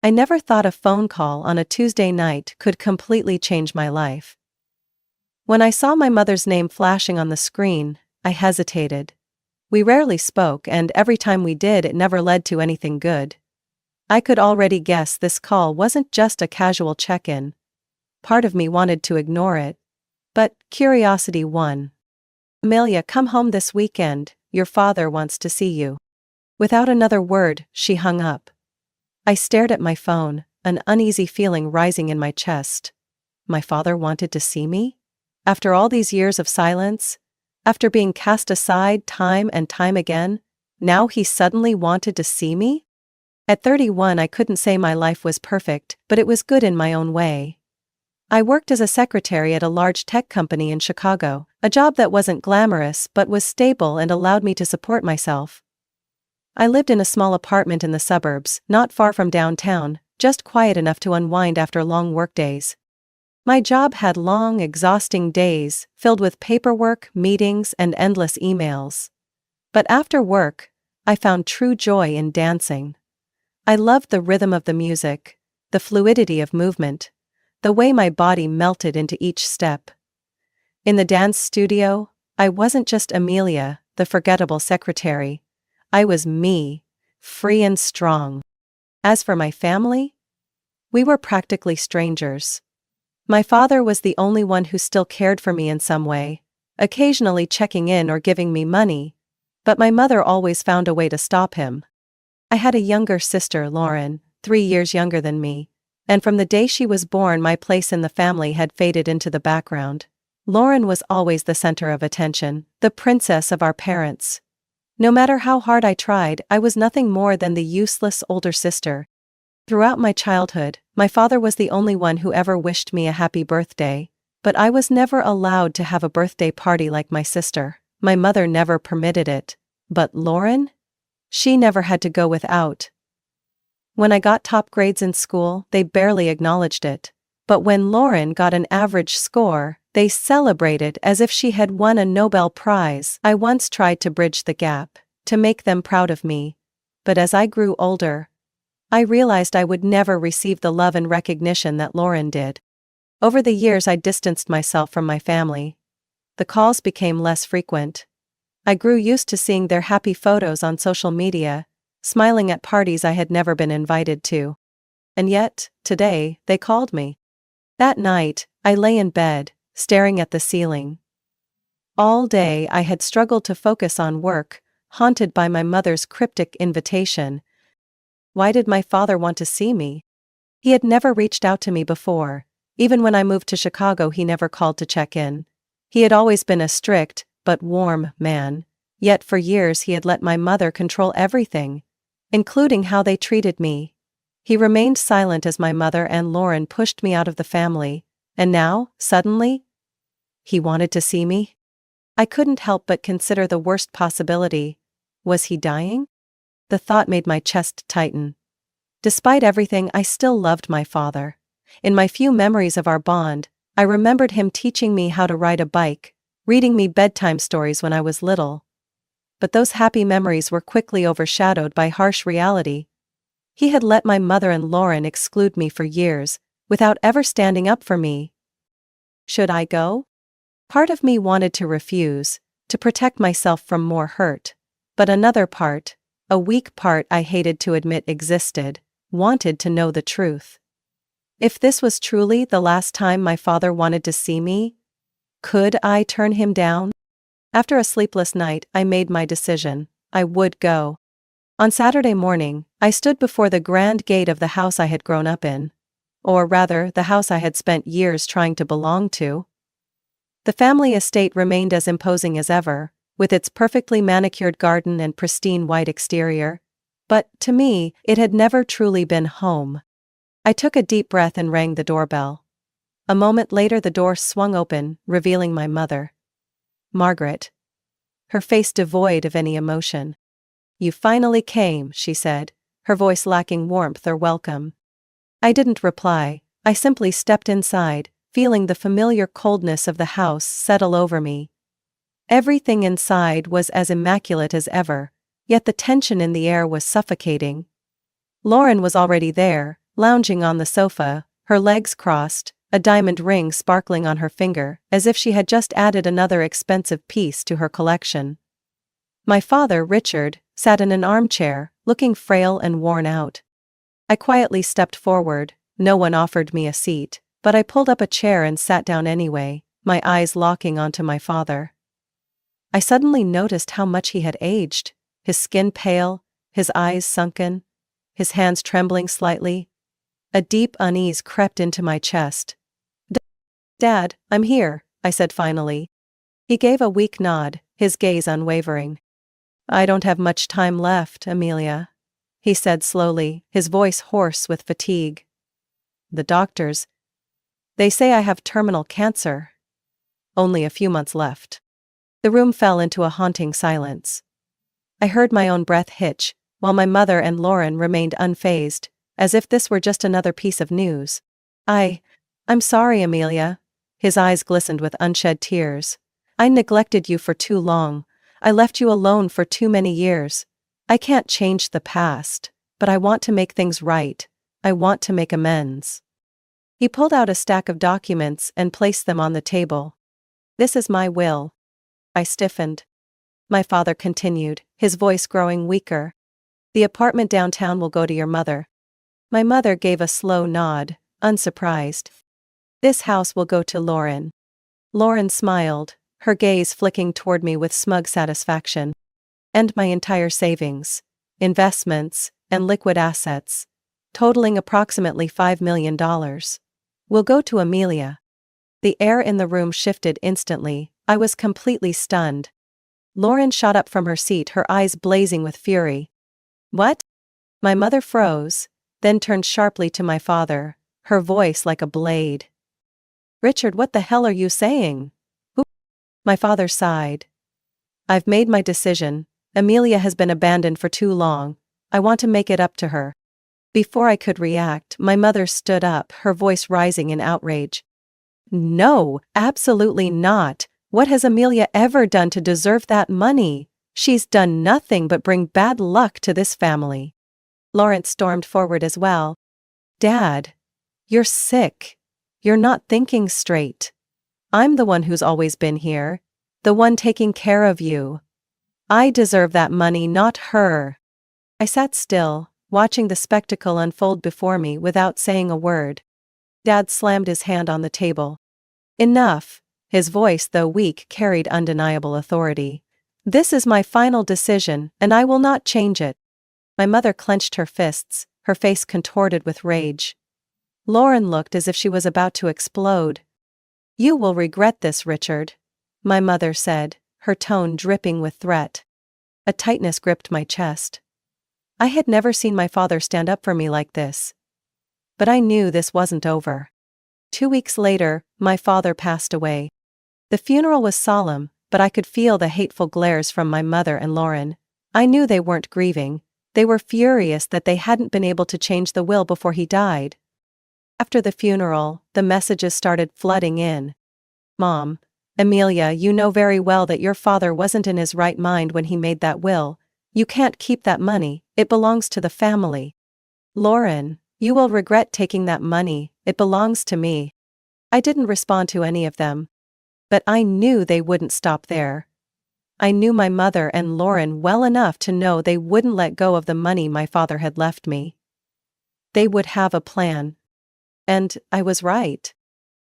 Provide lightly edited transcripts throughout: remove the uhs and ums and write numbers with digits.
I never thought a phone call on a Tuesday night could completely change my life. When I saw my mother's name flashing on the screen, I hesitated. We rarely spoke, and every time we did, it never led to anything good. I could already guess this call wasn't just a casual check-in. Part of me wanted to ignore it, but curiosity won. "Amelia, come home this weekend, your father wants to see you." Without another word, she hung up. I stared at my phone, an uneasy feeling rising in my chest. My father wanted to see me? After all these years of silence? After being cast aside time and time again? Now he suddenly wanted to see me? At 31, I couldn't say my life was perfect, but it was good in my own way. I worked as a secretary at a large tech company in Chicago, a job that wasn't glamorous but was stable and allowed me to support myself. I lived in a small apartment in the suburbs, not far from downtown, just quiet enough to unwind after long workdays. My job had long, exhausting days, filled with paperwork, meetings, and endless emails. But after work, I found true joy in dancing. I loved the rhythm of the music, the fluidity of movement, the way my body melted into each step. In the dance studio, I wasn't just Amelia, the forgettable secretary. I was me, free and strong. As for my family, we were practically strangers. My father was the only one who still cared for me in some way, occasionally checking in or giving me money, but my mother always found a way to stop him. I had a younger sister, Lauren, 3 years younger than me, and from the day she was born, my place in the family had faded into the background. Lauren was always the center of attention, the princess of our parents. No matter how hard I tried, I was nothing more than the useless older sister. Throughout my childhood, my father was the only one who ever wished me a happy birthday, but I was never allowed to have a birthday party like my sister. My mother never permitted it. But Lauren? She never had to go without. When I got top grades in school, they barely acknowledged it. But when Lauren got an average score, they celebrated as if she had won a Nobel Prize. I once tried to bridge the gap, to make them proud of me. But as I grew older, I realized I would never receive the love and recognition that Lauren did. Over the years, I distanced myself from my family. The calls became less frequent. I grew used to seeing their happy photos on social media, smiling at parties I had never been invited to. And yet, today, they called me. That night, I lay in bed, staring at the ceiling. All day I had struggled to focus on work, haunted by my mother's cryptic invitation. Why did my father want to see me? He had never reached out to me before. Even when I moved to Chicago, he never called to check in. He had always been a strict, but warm man. Yet for years he had let my mother control everything, including how they treated me. He remained silent as my mother and Lauren pushed me out of the family, and now, suddenly, he wanted to see me? I couldn't help but consider the worst possibility. Was he dying? The thought made my chest tighten. Despite everything, I still loved my father. In my few memories of our bond, I remembered him teaching me how to ride a bike, reading me bedtime stories when I was little. But those happy memories were quickly overshadowed by harsh reality. He had let my mother and Lauren exclude me for years, without ever standing up for me. Should I go? Part of me wanted to refuse, to protect myself from more hurt. But another part, a weak part I hated to admit existed, wanted to know the truth. If this was truly the last time my father wanted to see me, could I turn him down? After a sleepless night, I made my decision. I would go. On Saturday morning, I stood before the grand gate of the house I had grown up in. Or rather, the house I had spent years trying to belong to. The family estate remained as imposing as ever, with its perfectly manicured garden and pristine white exterior. But, to me, it had never truly been home. I took a deep breath and rang the doorbell. A moment later the door swung open, revealing my mother. Margaret. Her face devoid of any emotion. "You finally came," she said, her voice lacking warmth or welcome. I didn't reply. I simply stepped inside, feeling the familiar coldness of the house settle over me. Everything inside was as immaculate as ever, yet the tension in the air was suffocating. Lauren was already there, lounging on the sofa, her legs crossed, a diamond ring sparkling on her finger, as if she had just added another expensive piece to her collection. My father, Richard, sat in an armchair, looking frail and worn out. I quietly stepped forward. No one offered me a seat, but I pulled up a chair and sat down anyway, my eyes locking onto my father. I suddenly noticed how much he had aged, his skin pale, his eyes sunken, his hands trembling slightly. A deep unease crept into my chest. "Dad, I'm here," I said finally. He gave a weak nod, his gaze unwavering. "I don't have much time left, Amelia," he said slowly, his voice hoarse with fatigue. "The doctors, they say I have terminal cancer. Only a few months left." The room fell into a haunting silence. I heard my own breath hitch, while my mother and Lauren remained unfazed, as if this were just another piece of news. I'm sorry, Amelia." His eyes glistened with unshed tears. "I neglected you for too long. I left you alone for too many years. I can't change the past, but I want to make things right. I want to make amends." He pulled out a stack of documents and placed them on the table. "This is my will." I stiffened. My father continued, his voice growing weaker. "The apartment downtown will go to your mother." My mother gave a slow nod, unsurprised. "This house will go to Lauren." Lauren smiled, her gaze flicking toward me with smug satisfaction. "And my entire savings, investments, and liquid assets, totaling approximately $5 million, will go to Amelia." The air in the room shifted instantly. I was completely stunned. Lauren shot up from her seat, her eyes blazing with fury. "What?" My mother froze, then turned sharply to my father, her voice like a blade. "Richard, what the hell are you saying?" My father sighed. "I've made my decision. Amelia has been abandoned for too long. I want to make it up to her." Before I could react, my mother stood up, her voice rising in outrage. "No, absolutely not. What has Amelia ever done to deserve that money? She's done nothing but bring bad luck to this family." Lawrence stormed forward as well. "Dad, you're sick. You're not thinking straight. I'm the one who's always been here, the one taking care of you. I deserve that money, not her." I sat still, watching the spectacle unfold before me without saying a word. Dad slammed his hand on the table. "Enough." His voice, though weak, carried undeniable authority. "This is my final decision, and I will not change it." My mother clenched her fists, her face contorted with rage. Lauren looked as if she was about to explode. "You will regret this, Richard," my mother said, her tone dripping with threat. A tightness gripped my chest. I had never seen my father stand up for me like this. But I knew this wasn't over. 2 weeks later, my father passed away. The funeral was solemn, but I could feel the hateful glares from my mother and Lauren. I knew they weren't grieving. They were furious that they hadn't been able to change the will before he died. After the funeral, the messages started flooding in. "Mom, Amelia, you know very well that your father wasn't in his right mind when he made that will. You can't keep that money, it belongs to the family. Lauren, you will regret taking that money, it belongs to me." I didn't respond to any of them. But I knew they wouldn't stop there. I knew my mother and Lauren well enough to know they wouldn't let go of the money my father had left me. They would have a plan. And I was right.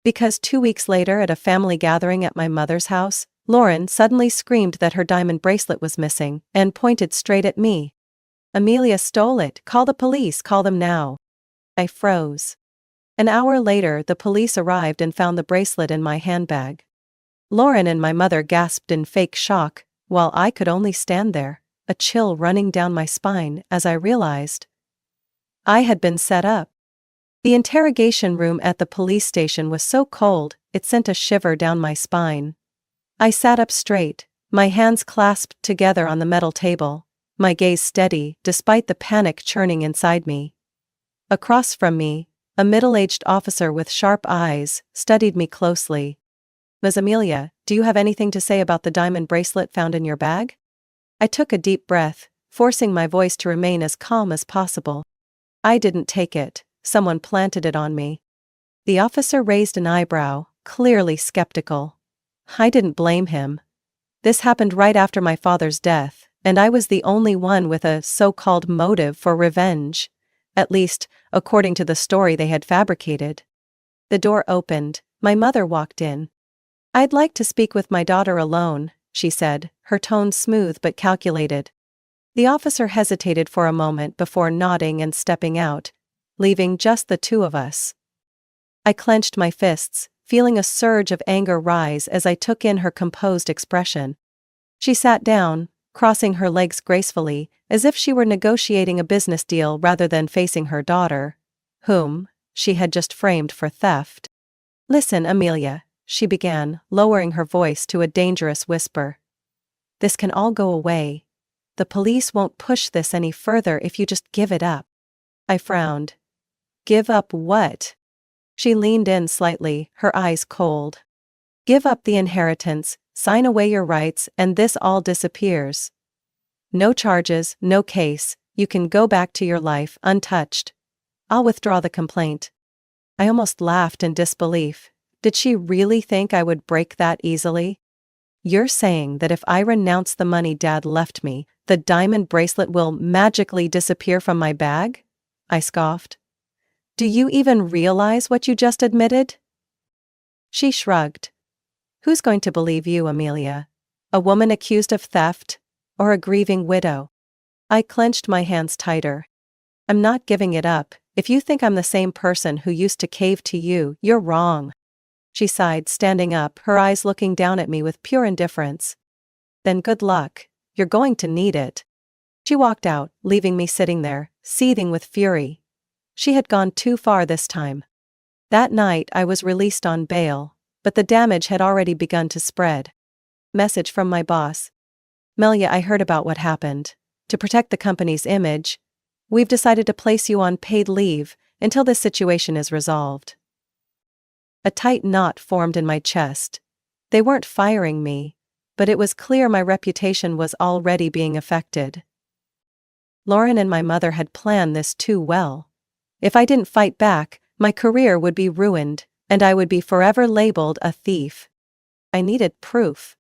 Because 2 weeks later at a family gathering at my mother's house, Lauren suddenly screamed that her diamond bracelet was missing and pointed straight at me. "Amelia stole it. Call the police. Call them now." I froze. An hour later, the police arrived and found the bracelet in my handbag. Lauren and my mother gasped in fake shock, while I could only stand there, a chill running down my spine as I realized I had been set up. The interrogation room at the police station was so cold, it sent a shiver down my spine. I sat up straight, my hands clasped together on the metal table, my gaze steady despite the panic churning inside me. Across from me, a middle-aged officer with sharp eyes studied me closely. "Ms. Amelia, do you have anything to say about the diamond bracelet found in your bag?" I took a deep breath, forcing my voice to remain as calm as possible. "I didn't take it," someone planted it on me. The officer raised an eyebrow, clearly skeptical. I didn't blame him. This happened right after my father's death, and I was the only one with a so-called motive for revenge. At least, according to the story they had fabricated. The door opened, my mother walked in. "I'd like to speak with my daughter alone," she said, her tone smooth but calculated. The officer hesitated for a moment before nodding and stepping out, leaving just the two of us. I clenched my fists, feeling a surge of anger rise as I took in her composed expression. She sat down, crossing her legs gracefully, as if she were negotiating a business deal rather than facing her daughter, whom she had just framed for theft. "Listen, Amelia," she began, lowering her voice to a dangerous whisper. "This can all go away. The police won't push this any further if you just give it up." I frowned. "Give up what?" She leaned in slightly, her eyes cold. "Give up the inheritance, sign away your rights, and this all disappears. No charges, no case, you can go back to your life untouched. I'll withdraw the complaint." I almost laughed in disbelief. Did she really think I would break that easily? "You're saying that if I renounce the money Dad left me, the diamond bracelet will magically disappear from my bag?" I scoffed. "Do you even realize what you just admitted?" She shrugged. "Who's going to believe you, Amelia? A woman accused of theft? Or a grieving widow?" I clenched my hands tighter. "I'm not giving it up. If you think I'm the same person who used to cave to you, you're wrong." She sighed, standing up, her eyes looking down at me with pure indifference. "Then good luck. You're going to need it." She walked out, leaving me sitting there, seething with fury. She had gone too far this time. That night I was released on bail, but the damage had already begun to spread. Message from my boss. "Melia, I heard about what happened. To protect the company's image, we've decided to place you on paid leave until this situation is resolved." A tight knot formed in my chest. They weren't firing me, but it was clear my reputation was already being affected. Lauren and my mother had planned this too well. If I didn't fight back, my career would be ruined, and I would be forever labeled a thief. I needed proof.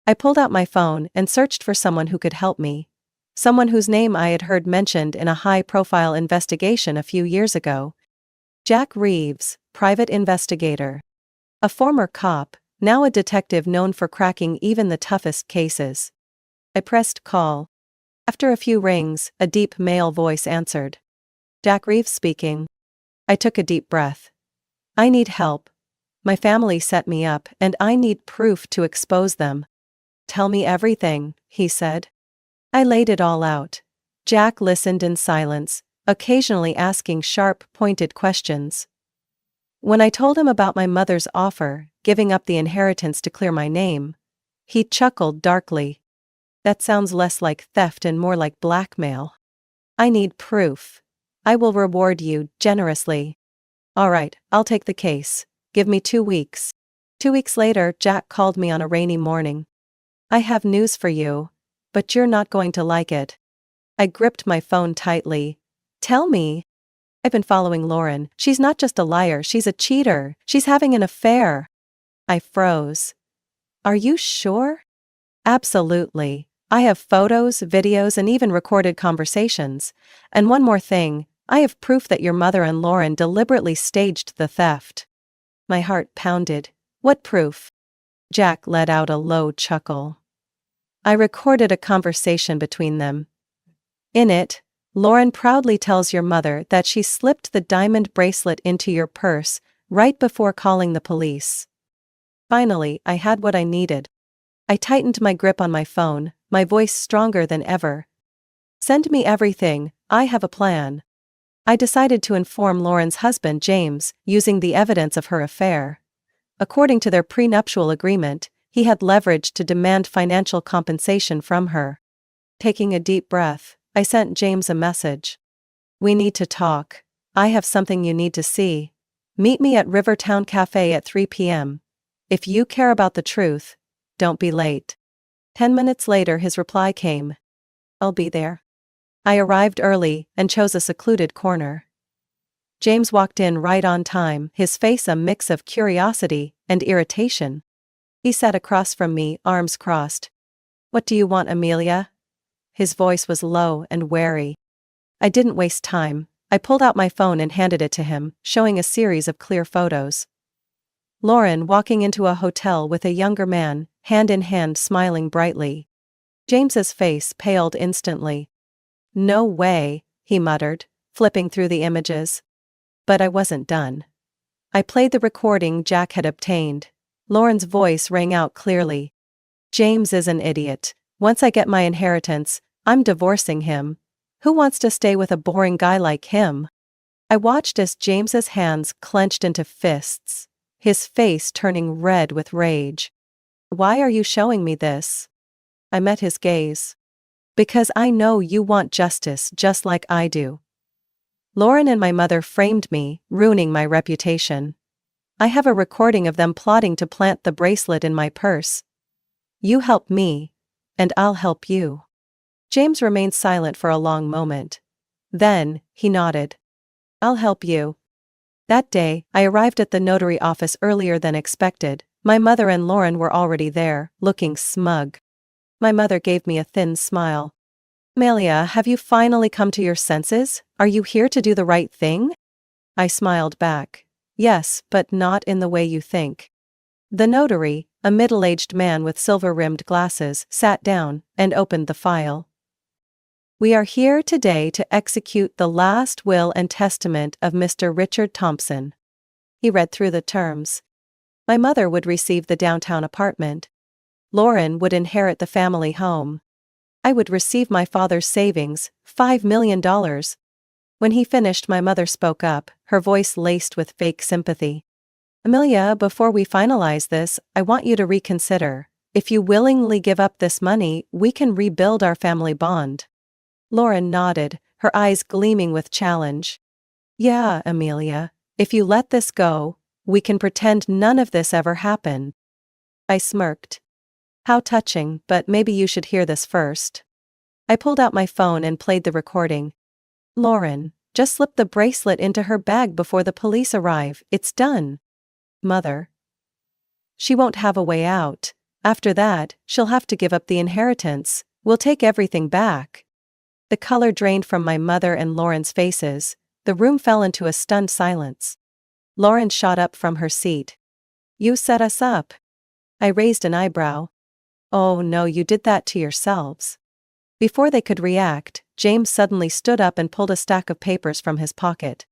I pulled out my phone and searched for someone who could help me. Someone whose name I had heard mentioned in a high-profile investigation a few years ago. Jack Reeves, private investigator. A former cop, now a detective known for cracking even the toughest cases. I pressed call. After a few rings, a deep male voice answered. "Jack Reeves speaking." I took a deep breath. "I need help. My family set me up, and I need proof to expose them." "Tell me everything," he said. I laid it all out. Jack listened in silence, occasionally asking sharp, pointed questions. When I told him about my mother's offer, giving up the inheritance to clear my name, he chuckled darkly. "That sounds less like theft and more like blackmail." "I need proof. I will reward you generously." "All right, I'll take the case. Give me 2 weeks. 2 weeks later, Jack called me on a rainy morning. "I have news for you, but you're not going to like it." I gripped my phone tightly. "Tell me." "I've been following Lauren. She's not just a liar, she's a cheater. She's having an affair." I froze. "Are you sure?" "Absolutely. I have photos, videos, and even recorded conversations. And one more thing, I have proof that your mother and Lauren deliberately staged the theft." My heart pounded. "What proof?" Jack let out a low chuckle. "I recorded a conversation between them. In it, Lauren proudly tells your mother that she slipped the diamond bracelet into your purse right before calling the police." Finally, I had what I needed. I tightened my grip on my phone, my voice stronger than ever. "Send me everything, I have a plan." I decided to inform Lauren's husband James, using the evidence of her affair. According to their prenuptial agreement, he had leverage to demand financial compensation from her. Taking a deep breath, I sent James a message. "We need to talk. I have something you need to see. Meet me at Rivertown Cafe at 3 p.m. If you care about the truth, don't be late." 10 minutes later his reply came. "I'll be there." I arrived early and chose a secluded corner. James walked in right on time, his face a mix of curiosity and irritation. He sat across from me, arms crossed. "What do you want, Amelia?" His voice was low and wary. I didn't waste time. I pulled out my phone and handed it to him, showing a series of clear photos. Lauren walking into a hotel with a younger man, hand in hand, smiling brightly. James's face paled instantly. "No way," he muttered, flipping through the images. But I wasn't done. I played the recording Jack had obtained. Lauren's voice rang out clearly. "James is an idiot. Once I get my inheritance, I'm divorcing him. Who wants to stay with a boring guy like him?" I watched as James's hands clenched into fists, his face turning red with rage. "Why are you showing me this?" I met his gaze. "Because I know you want justice just like I do. Lauren and my mother framed me, ruining my reputation. I have a recording of them plotting to plant the bracelet in my purse. You help me, and I'll help you." James remained silent for a long moment. Then, he nodded. "I'll help you." That day, I arrived at the notary office earlier than expected. My mother and Lauren were already there, looking smug. My mother gave me a thin smile. "Amelia, have you finally come to your senses? Are you here to do the right thing?" I smiled back. "Yes, but not in the way you think." The notary, a middle-aged man with silver-rimmed glasses, sat down and opened the file. "We are here today to execute the last will and testament of Mr. Richard Thompson." He read through the terms. My mother would receive the downtown apartment. Lauren would inherit the family home. I would receive my father's savings, $5 million. When he finished, my mother spoke up, her voice laced with fake sympathy. "Amelia, before we finalize this, I want you to reconsider. If you willingly give up this money, we can rebuild our family bond." Lauren nodded, her eyes gleaming with challenge. "Yeah, Amelia, if you let this go, we can pretend none of this ever happened." I smirked. "How touching, but maybe you should hear this first." I pulled out my phone and played the recording. "Lauren, just slip the bracelet into her bag before the police arrive, it's done." "Mother. She won't have a way out. After that, she'll have to give up the inheritance. We'll take everything back." The color drained from my mother and Lauren's faces. The room fell into a stunned silence. Lauren shot up from her seat. "You set us up." I raised an eyebrow. "Oh no, you did that to yourselves." Before they could react, James suddenly stood up and pulled a stack of papers from his pocket.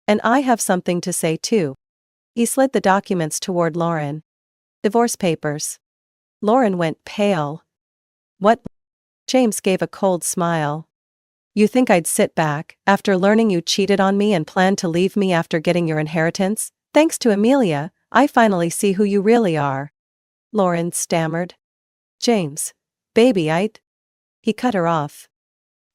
"And I have something to say too." He slid the documents toward Lauren. "Divorce papers." Lauren went pale. "What?" James gave a cold smile. "You think I'd sit back, after learning you cheated on me and planned to leave me after getting your inheritance? Thanks to Amelia, I finally see who you really are." Lauren stammered. "James. Baby, He cut her off.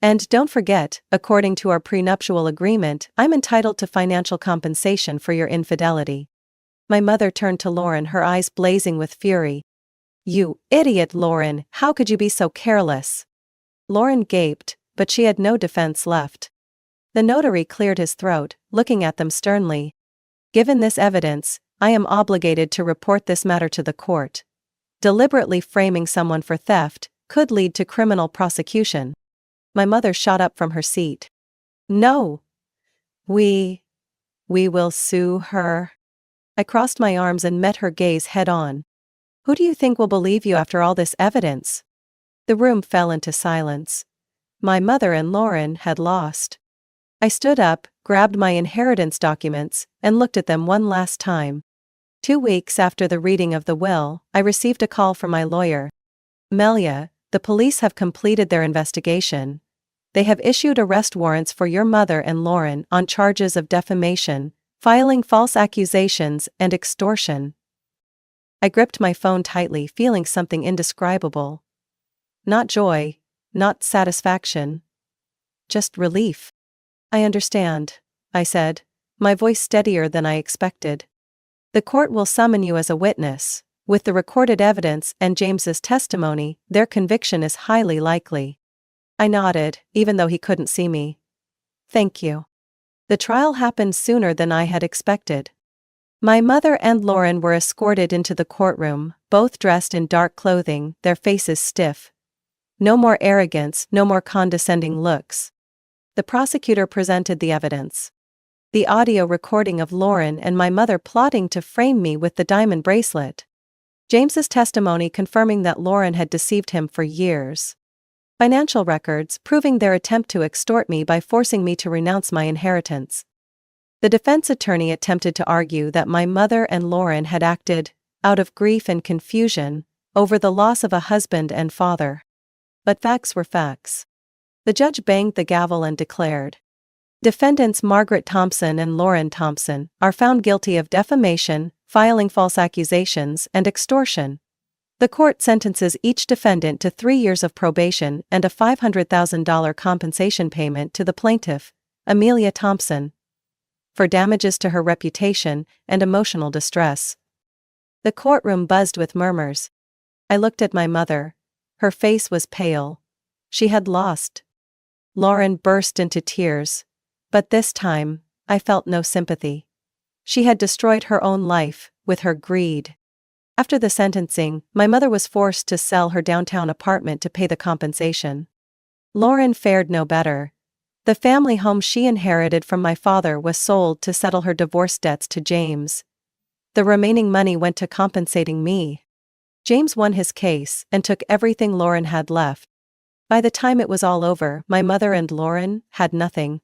"And don't forget, according to our prenuptial agreement, I'm entitled to financial compensation for your infidelity." My mother turned to Lauren, her eyes blazing with fury. "You idiot, Lauren, how could you be so careless?" Lauren gaped, but she had no defense left. The notary cleared his throat, looking at them sternly. "Given this evidence, I am obligated to report this matter to the court. Deliberately framing someone for theft could lead to criminal prosecution." My mother shot up from her seat. "No! We will sue her." I crossed my arms and met her gaze head-on. "Who do you think will believe you after all this evidence?" The room fell into silence. My mother and Lauren had lost. I stood up, grabbed my inheritance documents, and looked at them one last time. 2 weeks after the reading of the will, I received a call from my lawyer. "Amelia, the police have completed their investigation. They have issued arrest warrants for your mother and Lauren on charges of defamation, filing false accusations, and extortion." I gripped my phone tightly, feeling something indescribable. Not joy, not satisfaction. Just relief. "I understand," I said, my voice steadier than I expected. "The court will summon you as a witness. With the recorded evidence and James's testimony, their conviction is highly likely." I nodded, even though he couldn't see me. "Thank you." The trial happened sooner than I had expected. My mother and Lauren were escorted into the courtroom, both dressed in dark clothing, their faces stiff. No more arrogance, no more condescending looks. The prosecutor presented the evidence. The audio recording of Lauren and my mother plotting to frame me with the diamond bracelet. James's testimony confirming that Lauren had deceived him for years. Financial records proving their attempt to extort me by forcing me to renounce my inheritance. The defense attorney attempted to argue that my mother and Lauren had acted out of grief and confusion over the loss of a husband and father. But facts were facts. The judge banged the gavel and declared, defendants Margaret Thompson and Lauren Thompson are found guilty of defamation, filing false accusations, and extortion. The court sentences each defendant to 3 years of probation and a $500,000 compensation payment to the plaintiff, Amelia Thompson, for damages to her reputation and emotional distress. The courtroom buzzed with murmurs. I looked at my mother. Her face was pale. She had lost. Lauren burst into tears. But this time, I felt no sympathy. She had destroyed her own life with her greed. After the sentencing, my mother was forced to sell her downtown apartment to pay the compensation. Lauren fared no better. The family home she inherited from my father was sold to settle her divorce debts to James. The remaining money went to compensating me. James won his case and took everything Lauren had left. By the time it was all over, my mother and Lauren had nothing.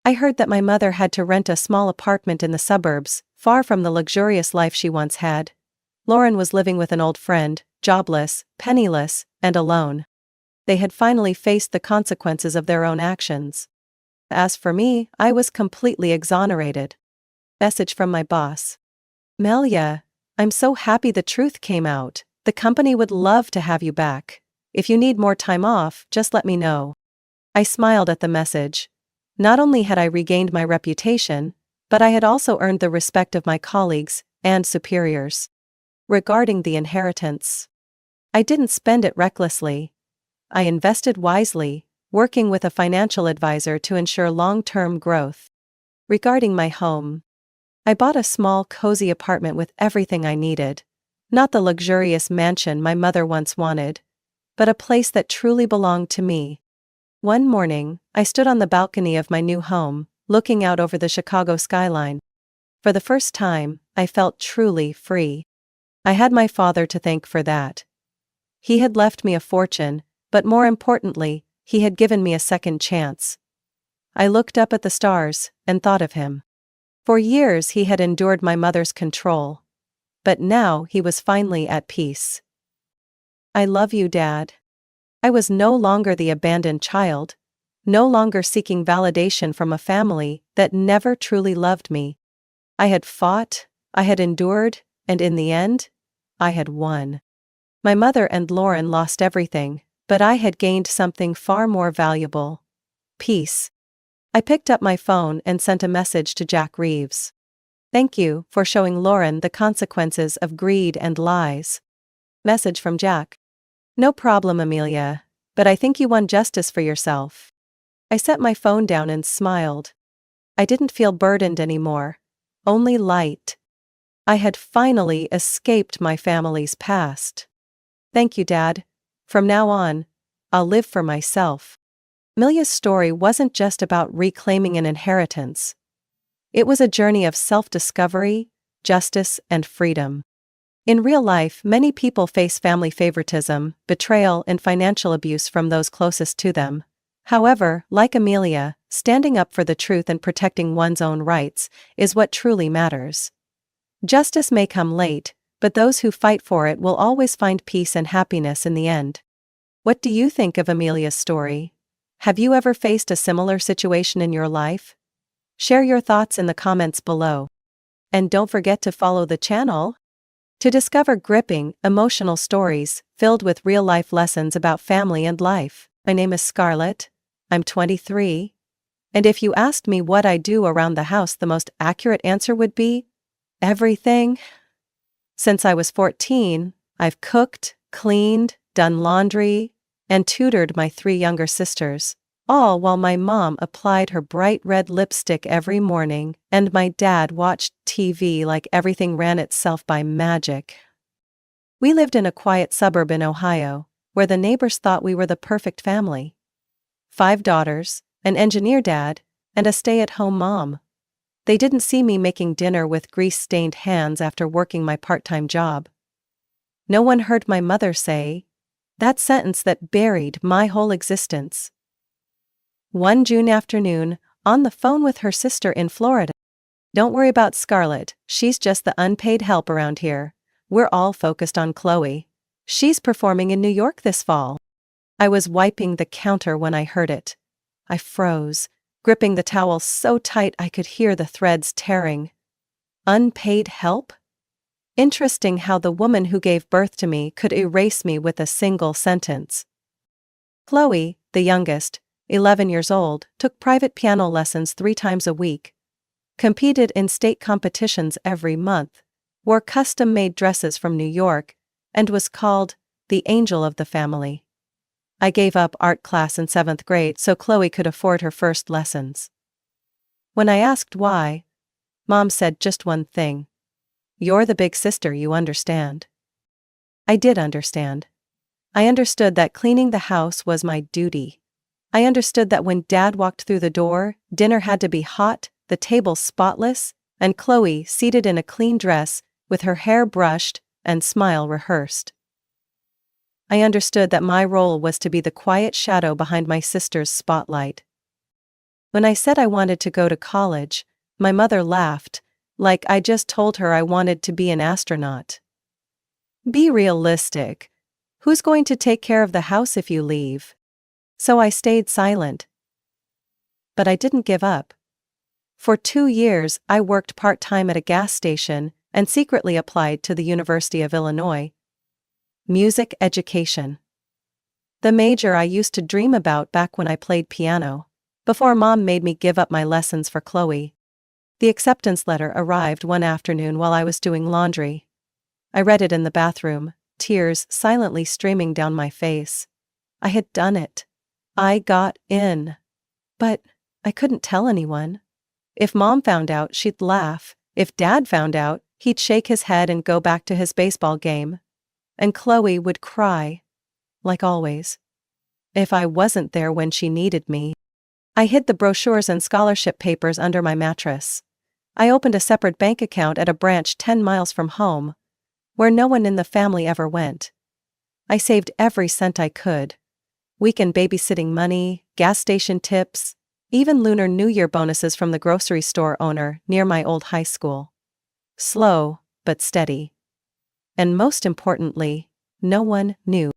I heard that my mother had to rent a small apartment in the suburbs, far from the luxurious life she once had. Lauren was living with an old friend, jobless, penniless, and alone. They had finally faced the consequences of their own actions. As for me, I was completely exonerated. Message from my boss. Melia, I'm so happy the truth came out. The company would love to have you back. If you need more time off, just let me know. I smiled at the message. Not only had I regained my reputation, but I had also earned the respect of my colleagues and superiors. Regarding the inheritance, I didn't spend it recklessly. I invested wisely, working with a financial advisor to ensure long-term growth. Regarding my home, I bought a small, cozy apartment with everything I needed. Not the luxurious mansion my mother once wanted, but a place that truly belonged to me. One morning, I stood on the balcony of my new home, looking out over the Chicago skyline. For the first time, I felt truly free. I had my father to thank for that. He had left me a fortune, but more importantly, he had given me a second chance. I looked up at the stars and thought of him. For years he had endured my mother's control. But now he was finally at peace. I love you, Dad. I was no longer the abandoned child, no longer seeking validation from a family that never truly loved me. I had fought, I had endured, and in the end, I had won. My mother and Lauren lost everything, but I had gained something far more valuable. Peace. I picked up my phone and sent a message to Jack Reeves. Thank you for showing Lauren the consequences of greed and lies. Message from Jack. No problem, Amelia, but I think you won justice for yourself. I set my phone down and smiled. I didn't feel burdened anymore, only light. I had finally escaped my family's past. Thank you, Dad. From now on, I'll live for myself. Amelia's story wasn't just about reclaiming an inheritance. It was a journey of self-discovery, justice, and freedom. In real life, many people face family favoritism, betrayal, and financial abuse from those closest to them. However, like Amelia, standing up for the truth and protecting one's own rights is what truly matters. Justice may come late, but those who fight for it will always find peace and happiness in the end. What do you think of Amelia's story? Have you ever faced a similar situation in your life? Share your thoughts in the comments below. And don't forget to follow the channel to discover gripping, emotional stories filled with real-life lessons about family and life. My name is Scarlett. I'm 23. And if you asked me what I do around the house, the most accurate answer would be everything. Since I was 14, I've cooked, cleaned, done laundry, and tutored my 3 younger sisters. All while my mom applied her bright red lipstick every morning, and my dad watched TV like everything ran itself by magic. We lived in a quiet suburb in Ohio, where the neighbors thought we were the perfect family. 5 daughters, an engineer dad, and a stay-at-home mom. They didn't see me making dinner with grease-stained hands after working my part-time job. No one heard my mother say that sentence that buried my whole existence. One June afternoon, on the phone with her sister in Florida. "Don't worry about Scarlett, she's just the unpaid help around here. We're all focused on Chloe. She's performing in New York this fall." I was wiping the counter when I heard it. I froze, gripping the towel so tight I could hear the threads tearing. Unpaid help? Interesting how the woman who gave birth to me could erase me with a single sentence. Chloe, the youngest, 11 years old, took private piano lessons 3 times a week, competed in state competitions every month, wore custom-made dresses from New York, and was called the angel of the family. I gave up art class in 7th grade so Chloe could afford her first lessons. When I asked why, Mom said just one thing: "You're the big sister, you understand." I did understand. I understood that cleaning the house was my duty. I understood that when Dad walked through the door, dinner had to be hot, the table spotless, and Chloe seated in a clean dress, with her hair brushed and smile rehearsed. I understood that my role was to be the quiet shadow behind my sister's spotlight. When I said I wanted to go to college, my mother laughed, like I just told her I wanted to be an astronaut. "Be realistic. Who's going to take care of the house if you leave?" So I stayed silent. But I didn't give up. For 2 years, I worked part-time at a gas station and secretly applied to the University of Illinois. Music education. The major I used to dream about back when I played piano, before Mom made me give up my lessons for Chloe. The acceptance letter arrived one afternoon while I was doing laundry. I read it in the bathroom, tears silently streaming down my face. I had done it. I got in. But I couldn't tell anyone. If Mom found out, she'd laugh. If Dad found out, he'd shake his head and go back to his baseball game. And Chloe would cry. Like always. If I wasn't there when she needed me. I hid the brochures and scholarship papers under my mattress. I opened a separate bank account at a branch 10 miles from home, where no one in the family ever went. I saved every cent I could. Weekend babysitting money, gas station tips, even Lunar New Year bonuses from the grocery store owner near my old high school. Slow, but steady. And most importantly, no one knew.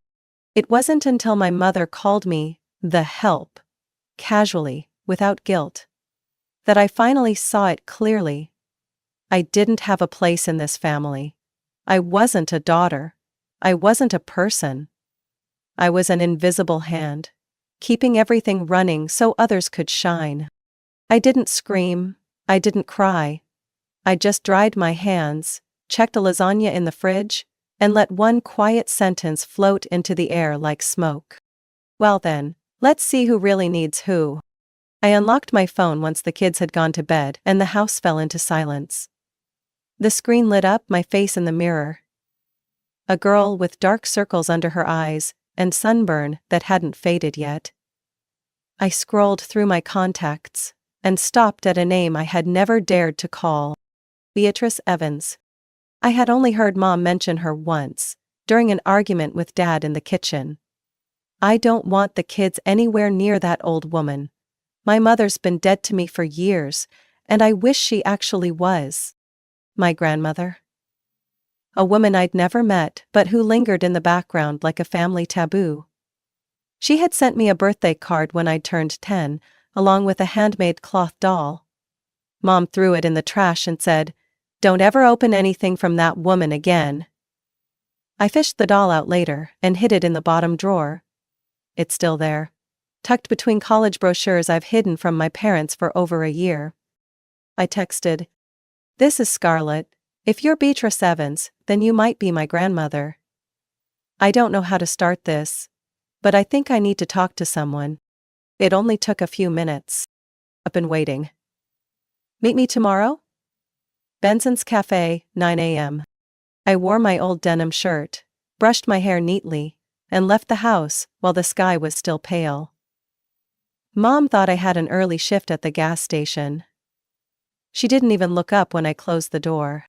It wasn't until my mother called me the help, casually, without guilt, that I finally saw it clearly. I didn't have a place in this family. I wasn't a daughter. I wasn't a person. I was an invisible hand, keeping everything running so others could shine. I didn't scream. I didn't cry. I just dried my hands, checked a lasagna in the fridge, and let one quiet sentence float into the air like smoke. "Well then, let's see who really needs who." I unlocked my phone once the kids had gone to bed and the house fell into silence. The screen lit up my face in the mirror. A girl with dark circles under her eyes and sunburn that hadn't faded yet. I scrolled through my contacts and stopped at a name I had never dared to call. Beatrice Evans. I had only heard Mom mention her once, during an argument with Dad in the kitchen. I don't want the kids anywhere near that old woman. My mother's been dead to me for years, and I wish she actually was. My grandmother. A woman I'd never met but who lingered in the background like a family taboo. She had sent me a birthday card when I'd turned 10, along with a handmade cloth doll. Mom threw it in the trash and said, "Don't ever open anything from that woman again." I fished the doll out later and hid it in the bottom drawer. It's still there, tucked between college brochures I've hidden from my parents for over a year. I texted, "This is Scarlett. If you're Beatrice Evans, then you might be my grandmother. I don't know how to start this, but I think I need to talk to someone." It only took a few minutes. I've been waiting. Meet me tomorrow? Benson's Cafe, 9 a.m. I wore my old denim shirt, brushed my hair neatly, and left the house while the sky was still pale. Mom thought I had an early shift at the gas station. She didn't even look up when I closed the door.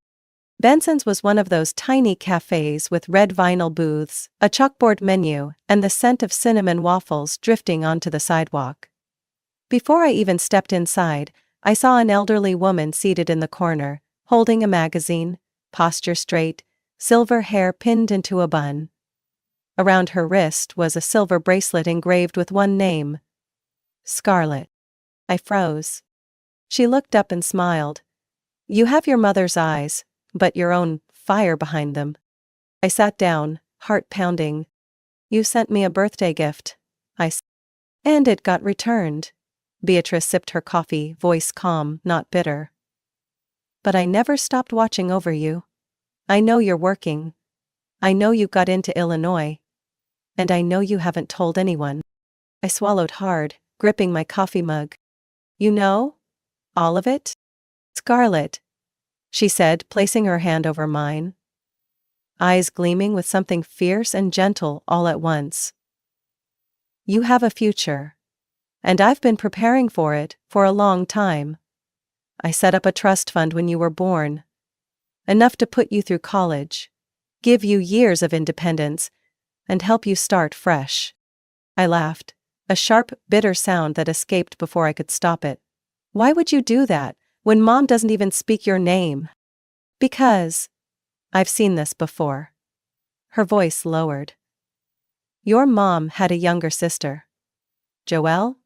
Benson's was one of those tiny cafes with red vinyl booths, a chalkboard menu, and the scent of cinnamon waffles drifting onto the sidewalk. Before I even stepped inside, I saw an elderly woman seated in the corner, holding a magazine, posture straight, silver hair pinned into a bun. Around her wrist was a silver bracelet engraved with one name: Scarlett. I froze. She looked up and smiled. You have your mother's eyes, but your own fire behind them. I sat down, heart pounding. You sent me a birthday gift, I said. And it got returned. Beatrice sipped her coffee, voice calm, not bitter. But I never stopped watching over you. I know you're working. I know you got into Illinois. And I know you haven't told anyone. I swallowed hard, gripping my coffee mug. You know? All of it? Scarlett, she said, placing her hand over mine. Eyes gleaming with something fierce and gentle all at once. You have a future. And I've been preparing for it for a long time. I set up a trust fund when you were born. Enough to put you through college, give you years of independence, and help you start fresh. I laughed, a sharp, bitter sound that escaped before I could stop it. Why would you do that, when Mom doesn't even speak your name? Because I've seen this before. Her voice lowered. Your mom had a younger sister. Joelle?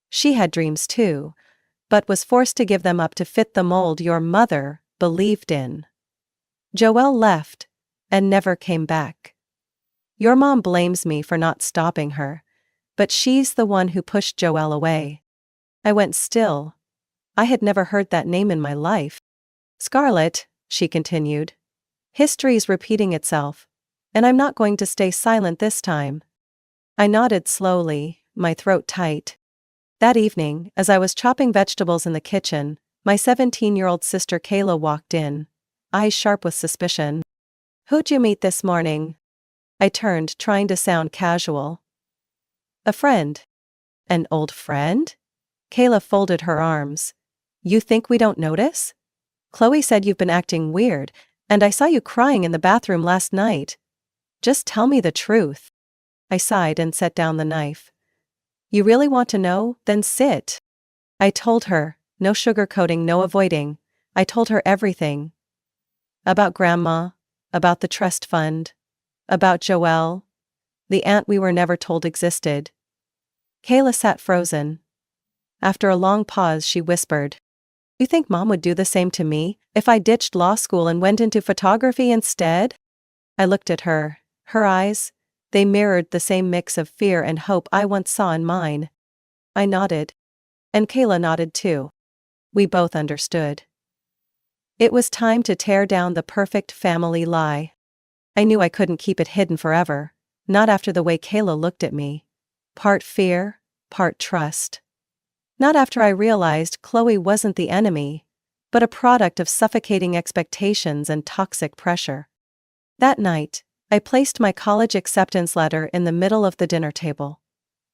She had dreams too, but was forced to give them up to fit the mold your mother believed in. Joelle left, and never came back. Your mom blames me for not stopping her, but she's the one who pushed Joelle away. I went still. I had never heard that name in my life. Scarlett, she continued. History's repeating itself, and I'm not going to stay silent this time. I nodded slowly, my throat tight. That evening, as I was chopping vegetables in the kitchen, my 17-year-old sister Kayla walked in, eyes sharp with suspicion. Who'd you meet this morning? I turned, trying to sound casual. A friend. An old friend? Kayla folded her arms. You think we don't notice? Chloe said you've been acting weird, and I saw you crying in the bathroom last night. Just tell me the truth. I sighed and set down the knife. You really want to know? Then sit. I told her, no sugarcoating, no avoiding. I told her everything. About Grandma, about the trust fund, about Joelle, the aunt we were never told existed. Kayla sat frozen. After a long pause, she whispered, You think Mom would do the same to me if I ditched law school and went into photography instead? I looked at her. Her eyes, they mirrored the same mix of fear and hope I once saw in mine. I nodded. And Kayla nodded too. We both understood. It was time to tear down the perfect family lie. I knew I couldn't keep it hidden forever, not after the way Kayla looked at me. Part fear, part trust. Not after I realized Chloe wasn't the enemy, but a product of suffocating expectations and toxic pressure. That night, I placed my college acceptance letter in the middle of the dinner table.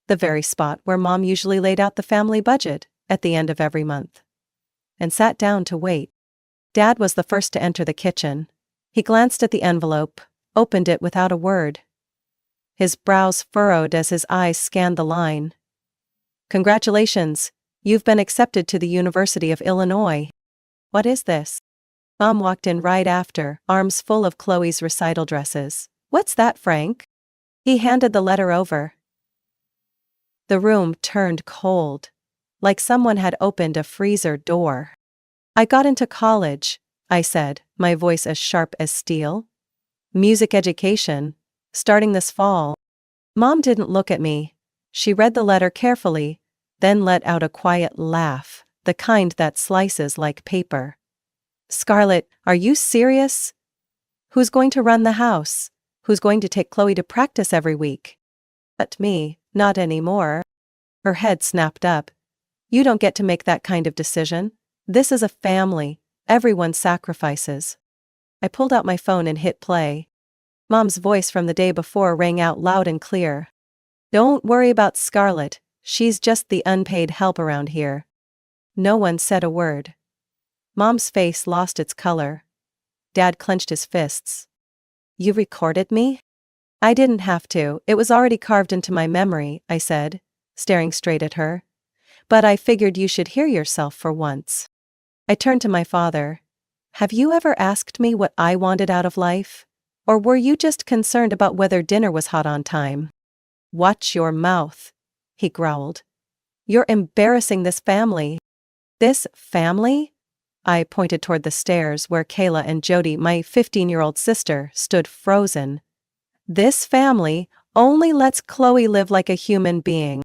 The very spot where Mom usually laid out the family budget at the end of every month. And sat down to wait. Dad was the first to enter the kitchen. He glanced at the envelope, opened it without a word. His brows furrowed as his eyes scanned the line. Congratulations, you've been accepted to the University of Illinois. What is this? Mom walked in right after, arms full of Chloe's recital dresses. What's that, Frank? He handed the letter over. The room turned cold, like someone had opened a freezer door. I got into college, I said, my voice as sharp as steel. Music education, starting this fall. Mom didn't look at me. She read the letter carefully, then let out a quiet laugh, the kind that slices like paper. Scarlett, are you serious? Who's going to run the house? Who's going to take Chloe to practice every week? But me, not anymore. Her head snapped up. You don't get to make that kind of decision. This is a family. Everyone sacrifices. I pulled out my phone and hit play. Mom's voice from the day before rang out loud and clear. Don't worry about Scarlett. She's just the unpaid help around here. No one said a word. Mom's face lost its color. Dad clenched his fists. You recorded me? I didn't have to, it was already carved into my memory, I said, staring straight at her. But I figured you should hear yourself for once. I turned to my father. Have you ever asked me what I wanted out of life? Or were you just concerned about whether dinner was hot on time? Watch your mouth, he growled. You're embarrassing this family. This family? I pointed toward the stairs where Kayla and Jody, my 15-year-old sister, stood frozen. This family only lets Chloe live like a human being.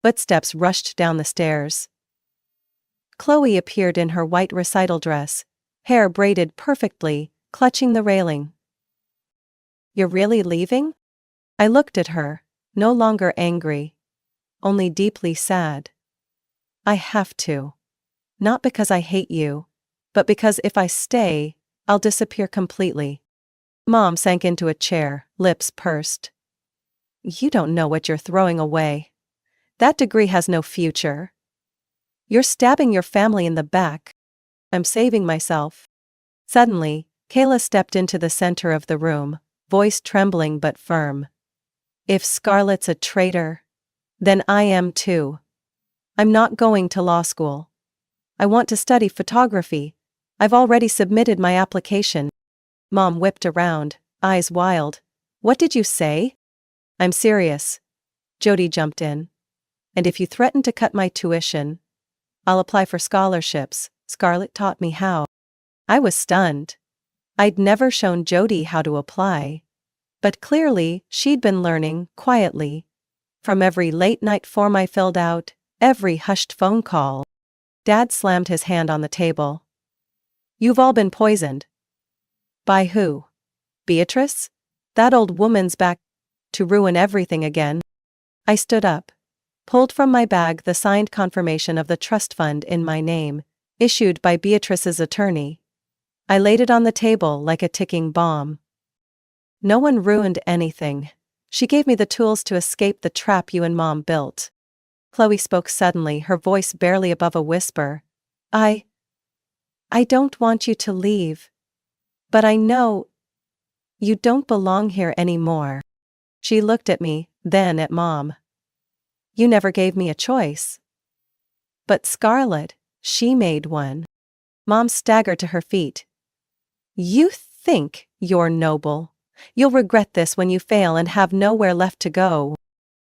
Footsteps rushed down the stairs. Chloe appeared in her white recital dress, hair braided perfectly, clutching the railing. You're really leaving? I looked at her, no longer angry, only deeply sad. I have to. Not because I hate you, but because if I stay, I'll disappear completely. Mom sank into a chair, lips pursed. You don't know what you're throwing away. That degree has no future. You're stabbing your family in the back. I'm saving myself. Suddenly, Kayla stepped into the center of the room, voice trembling but firm. If Scarlett's a traitor, then I am too. I'm not going to law school. I want to study photography. I've already submitted my application. Mom whipped around, eyes wild. What did you say? I'm serious. Jody jumped in. And if you threaten to cut my tuition, I'll apply for scholarships. Scarlett taught me how. I was stunned. I'd never shown Jody how to apply. But clearly, she'd been learning, quietly. From every late-night form I filled out, every hushed phone call. Dad slammed his hand on the table. You've all been poisoned. By who? Beatrice? That old woman's back to ruin everything again. I stood up, pulled from my bag the signed confirmation of the trust fund in my name, issued by Beatrice's attorney. I laid it on the table like a ticking bomb. No one ruined anything. She gave me the tools to escape the trap you and Mom built. Chloe spoke suddenly, her voice barely above a whisper. I don't want you to leave. But I know you don't belong here anymore. She looked at me, then at Mom. You never gave me a choice. But Scarlett, she made one. Mom staggered to her feet. You think you're noble. You'll regret this when you fail and have nowhere left to go.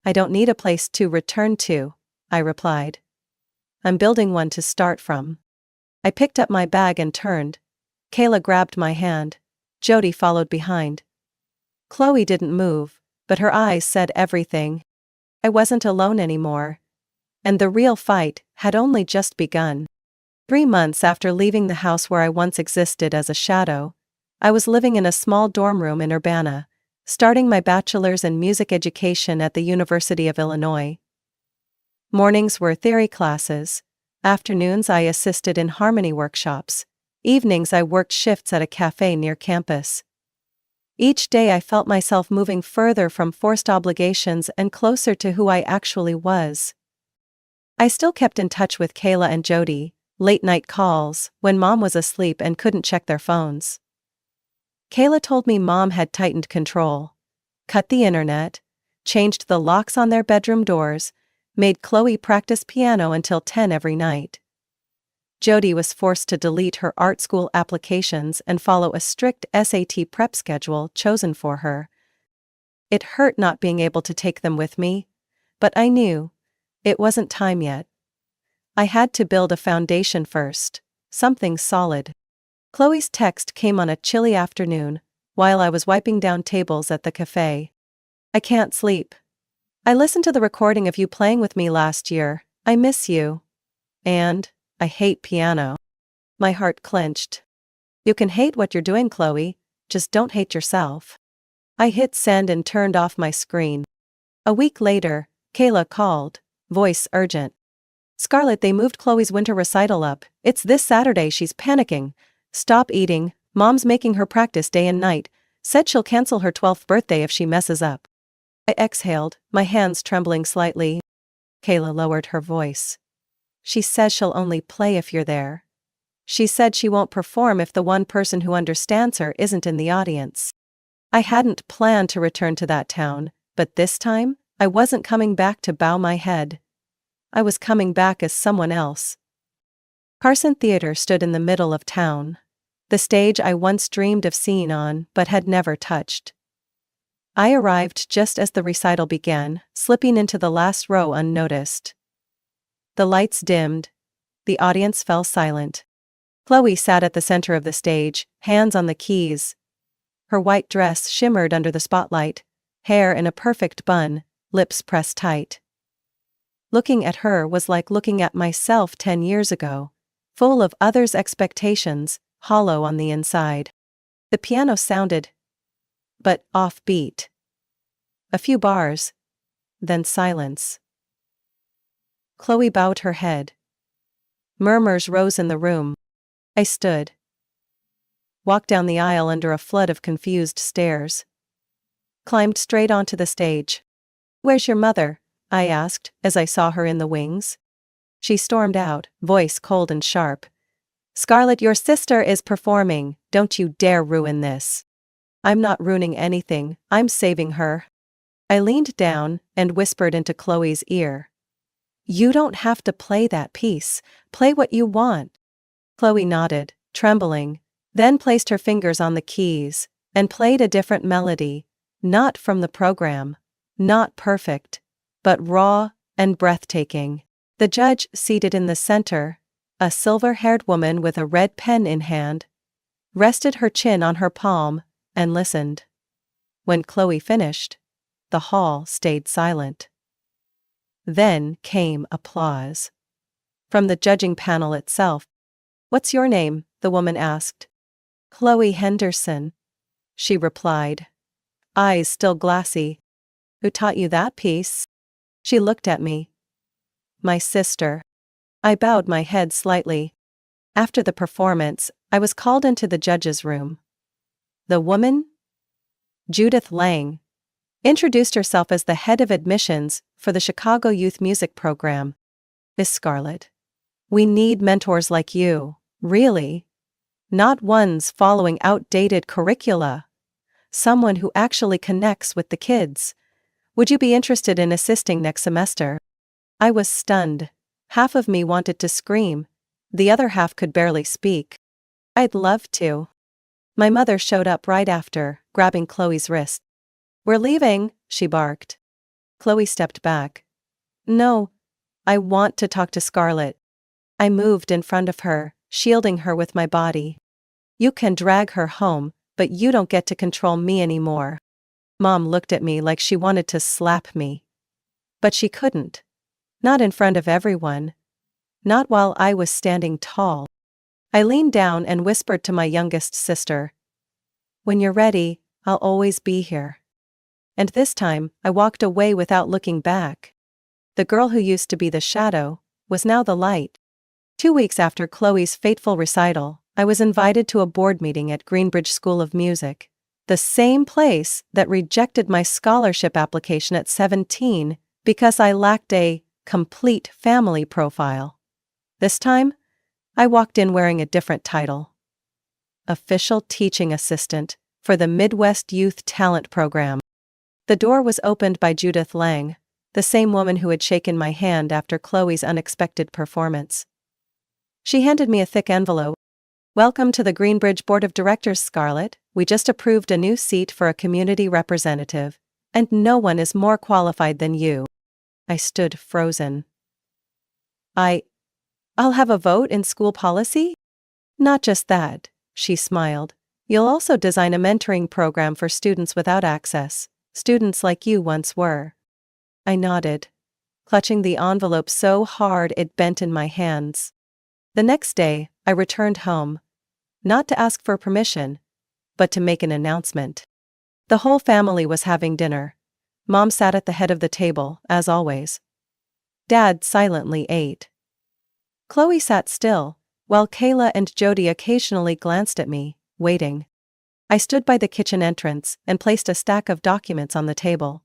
I don't need a place to return to, I replied. I'm building one to start from. I picked up my bag and turned. Kayla grabbed my hand. Jody followed behind. Chloe didn't move, but her eyes said everything. I wasn't alone anymore. And the real fight had only just begun. 3 months after leaving the house where I once existed as a shadow, I was living in a small dorm room in Urbana, starting my bachelor's in music education at the University of Illinois. Mornings were theory classes. Afternoons I assisted in harmony workshops. Evenings I worked shifts at a cafe near campus. Each day I felt myself moving further from forced obligations and closer to who I actually was. I still kept in touch with Kayla and Jody, late-night calls, when Mom was asleep and couldn't check their phones. Kayla told me Mom had tightened control, cut the internet, changed the locks on their bedroom doors, made Chloe practice piano until 10 every night. Jody was forced to delete her art school applications and follow a strict SAT prep schedule chosen for her. It hurt not being able to take them with me, but I knew it wasn't time yet. I had to build a foundation first, something solid. Chloe's text came on a chilly afternoon, while I was wiping down tables at the cafe. I can't sleep. I listened to the recording of you playing with me last year. I miss you. And I hate piano. My heart clenched. You can hate what you're doing, Chloe, just don't hate yourself. I hit send and turned off my screen. A week later, Kayla called, voice urgent. Scarlett, they moved Chloe's winter recital up. It's this Saturday. She's panicking. Stop eating. Mom's making her practice day and night. Said she'll cancel her 12th birthday if she messes up. I exhaled, my hands trembling slightly. Kayla lowered her voice. She says she'll only play if you're there. She said she won't perform if the one person who understands her isn't in the audience. I hadn't planned to return to that town, but this time, I wasn't coming back to bow my head. I was coming back as someone else. Carson Theater stood in the middle of town. The stage I once dreamed of seeing on but had never touched. I arrived just as the recital began, slipping into the last row unnoticed. The lights dimmed. The audience fell silent. Chloe sat at the center of the stage, hands on the keys. Her white dress shimmered under the spotlight, hair in a perfect bun, lips pressed tight. Looking at her was like looking at myself 10 years ago, full of others' expectations, hollow on the inside. The piano sounded, but offbeat. A few bars, then silence. Chloe bowed her head. Murmurs rose in the room. I stood. Walked down the aisle under a flood of confused stares. Climbed straight onto the stage. "Where's your mother?" I asked, as I saw her in the wings. She stormed out, voice cold and sharp. "Scarlett, your sister is performing. Don't you dare ruin this." "I'm not ruining anything, I'm saving her." I leaned down and whispered into Chloe's ear. "You don't have to play that piece, play what you want." Chloe nodded, trembling, then placed her fingers on the keys, and played a different melody, not from the program, not perfect, but raw and breathtaking. The judge, seated in the center, a silver-haired woman with a red pen in hand, rested her chin on her palm and listened. When Chloe finished, the hall stayed silent. Then came applause. From the judging panel itself. "What's your name?" the woman asked. "Chloe Henderson," she replied, eyes still glassy. "Who taught you that piece?" She looked at me. "My sister." I bowed my head slightly. After the performance, I was called into the judge's room. The woman? Judith Lang. Introduced herself as the head of admissions for the Chicago Youth Music Program. "Miss Scarlett, we need mentors like you, really. Not ones following outdated curricula. Someone who actually connects with the kids. Would you be interested in assisting next semester?" I was stunned. Half of me wanted to scream. The other half could barely speak. "I'd love to." My mother showed up right after, grabbing Chloe's wrist. "We're leaving," she barked. Chloe stepped back. "No, I want to talk to Scarlett." I moved in front of her, shielding her with my body. "You can drag her home, but you don't get to control me anymore." Mom looked at me like she wanted to slap me. But she couldn't. Not in front of everyone. Not while I was standing tall. I leaned down and whispered to my youngest sister. "When you're ready, I'll always be here." And this time, I walked away without looking back. The girl who used to be the shadow was now the light. 2 weeks after Chloe's fateful recital, I was invited to a board meeting at Greenbridge School of Music, the same place that rejected my scholarship application at 17 because I lacked a complete family profile. This time, I walked in wearing a different title. Official Teaching Assistant for the Midwest Youth Talent Program. The door was opened by Judith Lang, the same woman who had shaken my hand after Chloe's unexpected performance. She handed me a thick envelope. "Welcome to the Greenbridge Board of Directors, Scarlett. We just approved a new seat for a community representative, and no one is more qualified than you." I stood frozen. I'll have a vote in school policy?" "Not just that," she smiled. "You'll also design a mentoring program for students without access, students like you once were." I nodded, clutching the envelope so hard it bent in my hands. The next day, I returned home. Not to ask for permission, but to make an announcement. The whole family was having dinner. Mom sat at the head of the table, as always. Dad silently ate. Chloe sat still, while Kayla and Jody occasionally glanced at me, waiting. I stood by the kitchen entrance and placed a stack of documents on the table.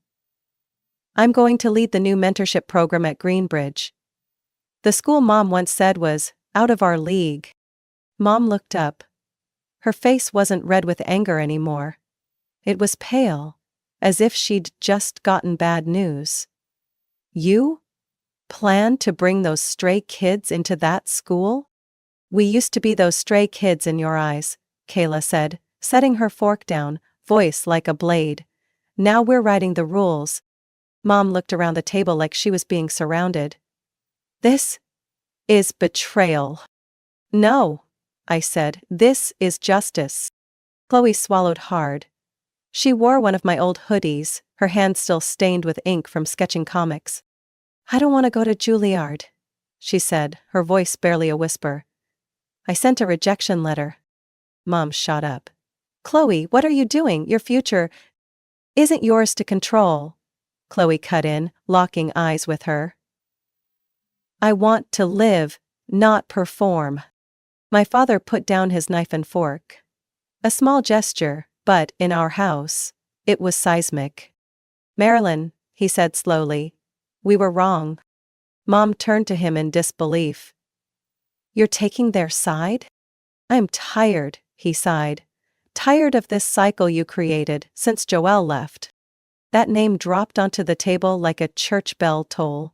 I'm going to lead the new mentorship program at Greenbridge. The school Mom once said was out of our league. Mom looked up. Her face wasn't red with anger anymore. It was pale, as if she'd just gotten bad news. You plan to bring those stray kids into that school? We used to be those stray kids in your eyes, Kayla said, setting her fork down, voice like a blade. Now we're writing the rules. Mom looked around the table like she was being surrounded. This is betrayal. No, I said, this is justice. Chloe swallowed hard. She wore one of my old hoodies, her hand still stained with ink from sketching comics. I don't want to go to Juilliard, she said, her voice barely a whisper. I sent a rejection letter. Mom shot up. Chloe, what are you doing? Your future isn't yours to control. Chloe cut in, locking eyes with her. I want to live, not perform. My father put down his knife and fork. A small gesture, but, in our house, it was seismic. Marilyn, he said slowly, we were wrong. Mom turned to him in disbelief. You're taking their side? I'm tired, he sighed. Tired of this cycle you created since Joelle left. That name dropped onto the table like a church bell toll.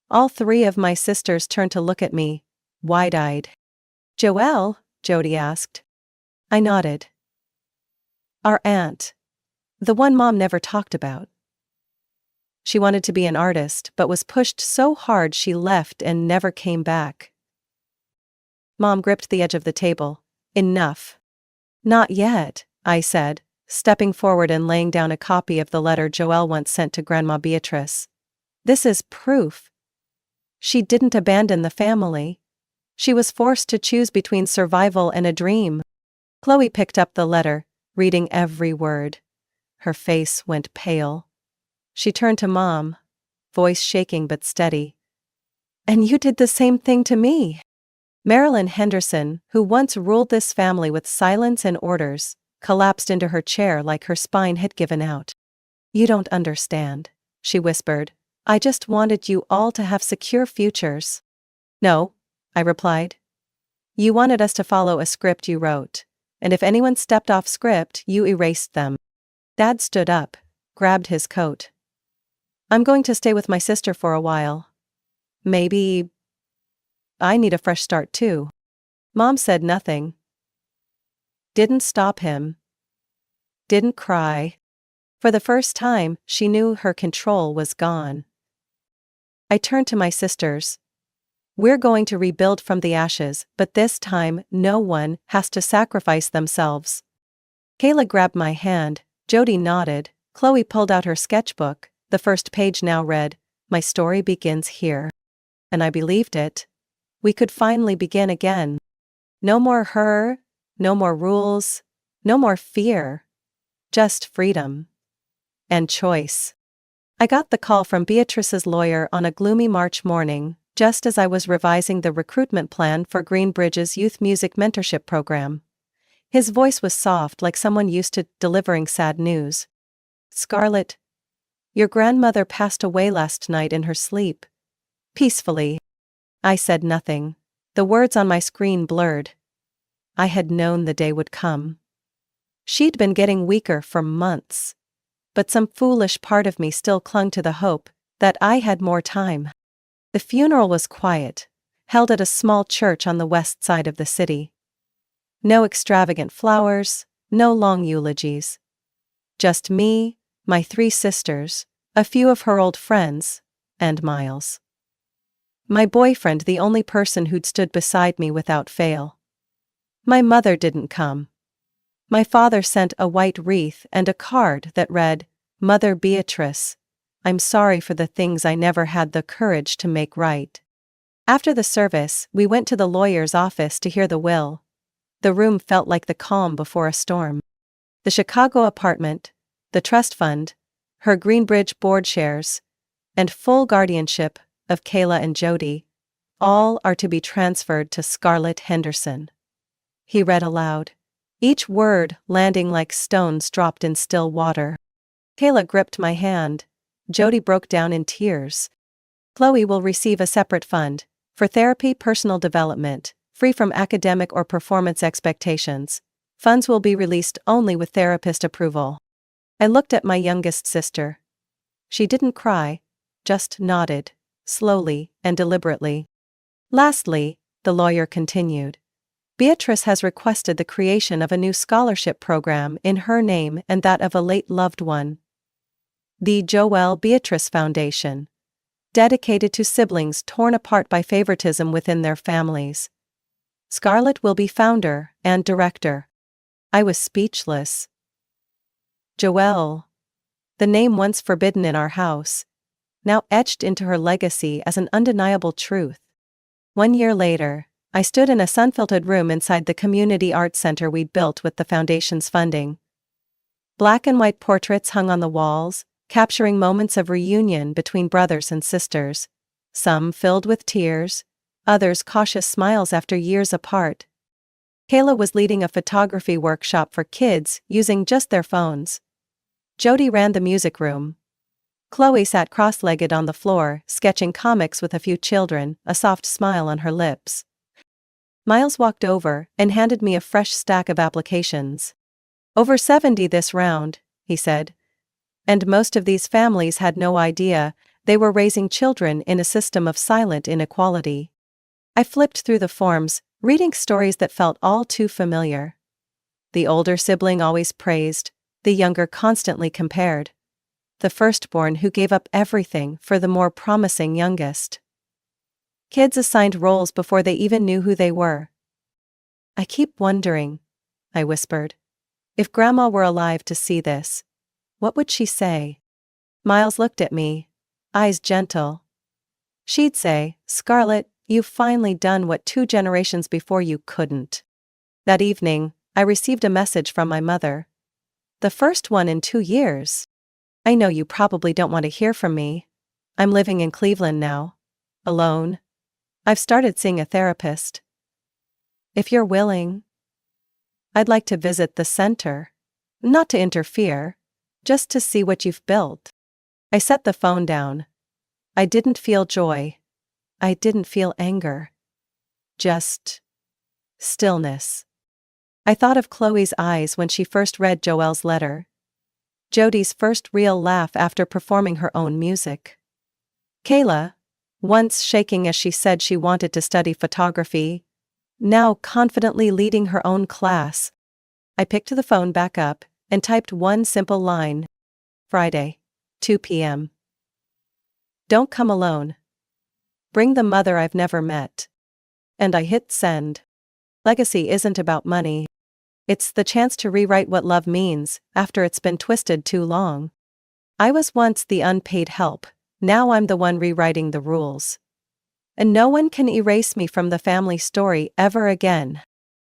All three of my sisters turned to look at me, wide-eyed. Joelle? Jody asked. I nodded. Our aunt. The one Mom never talked about. She wanted to be an artist but was pushed so hard she left and never came back. Mom gripped the edge of the table. Enough. Not yet, I said, stepping forward and laying down a copy of the letter Joelle once sent to Grandma Beatrice. This is proof. She didn't abandon the family. She was forced to choose between survival and a dream. Chloe picked up the letter, reading every word. Her face went pale. She turned to Mom, voice shaking but steady. And you did the same thing to me. Marilyn Henderson, who once ruled this family with silence and orders, collapsed into her chair like her spine had given out. You don't understand, she whispered. I just wanted you all to have secure futures. No, I replied. You wanted us to follow a script you wrote, and if anyone stepped off script, you erased them. Dad stood up, grabbed his coat. I'm going to stay with my sister for a while. Maybe I need a fresh start too. Mom said nothing. Didn't stop him. Didn't cry. For the first time, she knew her control was gone. I turned to my sisters. We're going to rebuild from the ashes, but this time, no one has to sacrifice themselves. Kayla grabbed my hand, Jody nodded, Chloe pulled out her sketchbook, the first page now read, My story begins here. And I believed it. We could finally begin again. No more her, no more rules, no more fear. Just freedom. And choice. I got the call from Beatrice's lawyer on a gloomy March morning, just as I was revising the recruitment plan for Greenbridge's youth music mentorship program. His voice was soft like someone used to delivering sad news. Scarlett, your grandmother passed away last night in her sleep. Peacefully. I said nothing. The words on my screen blurred. I had known the day would come. She'd been getting weaker for months. But some foolish part of me still clung to the hope that I had more time. The funeral was quiet, held at a small church on the west side of the city. No extravagant flowers, no long eulogies. Just me, my 3 sisters, a few of her old friends, and Miles. My boyfriend, the only person who'd stood beside me without fail. My mother didn't come. My father sent a white wreath and a card that read, Mother Beatrice, I'm sorry for the things I never had the courage to make right. After the service, we went to the lawyer's office to hear the will. The room felt like the calm before a storm. The Chicago apartment, the trust fund, her Greenbridge board shares, and full guardianship of Kayla and Jody. All are to be transferred to Scarlett Henderson. He read aloud, each word landing like stones dropped in still water. Kayla gripped my hand. Jody broke down in tears. Chloe will receive a separate fund for therapy, personal development, free from academic or performance expectations. Funds will be released only with therapist approval. I looked at my youngest sister. She didn't cry, just nodded, slowly and deliberately. Lastly, the lawyer continued, Beatrice has requested the creation of a new scholarship program in her name and that of a late loved one. The Joelle Beatrice Foundation, dedicated to siblings torn apart by favoritism within their families. Scarlett will be founder and director. I was speechless. Joelle, the name once forbidden in our house, now etched into her legacy as an undeniable truth. 1 year later, I stood in a sun-filtered room inside the community art center we'd built with the foundation's funding. Black and white portraits hung on the walls, capturing moments of reunion between brothers and sisters, some filled with tears, others cautious smiles after years apart. Kayla was leading a photography workshop for kids using just their phones. Jody ran the music room. Chloe sat cross-legged on the floor, sketching comics with a few children, a soft smile on her lips. Miles walked over and handed me a fresh stack of applications. Over 70 this round, he said. And most of these families had no idea they were raising children in a system of silent inequality. I flipped through the forms, reading stories that felt all too familiar. The older sibling always praised, the younger constantly compared. The firstborn who gave up everything for the more promising youngest. Kids assigned roles before they even knew who they were. I keep wondering, I whispered. If Grandma were alive to see this, what would she say? Miles looked at me, eyes gentle. She'd say, Scarlett, you've finally done what 2 generations before you couldn't. That evening, I received a message from my mother. The first one in 2 years. I know you probably don't want to hear from me. I'm living in Cleveland now. Alone. I've started seeing a therapist. If you're willing, I'd like to visit the center. Not to interfere, just to see what you've built. I set the phone down. I didn't feel joy. I didn't feel anger. Just stillness. I thought of Chloe's eyes when she first read Joelle's letter. Jody's first real laugh after performing her own music. Kayla, once shaking as she said she wanted to study photography, now confidently leading her own class. I picked the phone back up and typed one simple line. Friday, 2 p.m. Don't come alone. Bring the mother I've never met. And I hit send. Legacy isn't about money. It's the chance to rewrite what love means after it's been twisted too long. I was once the unpaid help, now I'm the one rewriting the rules. And no one can erase me from the family story ever again.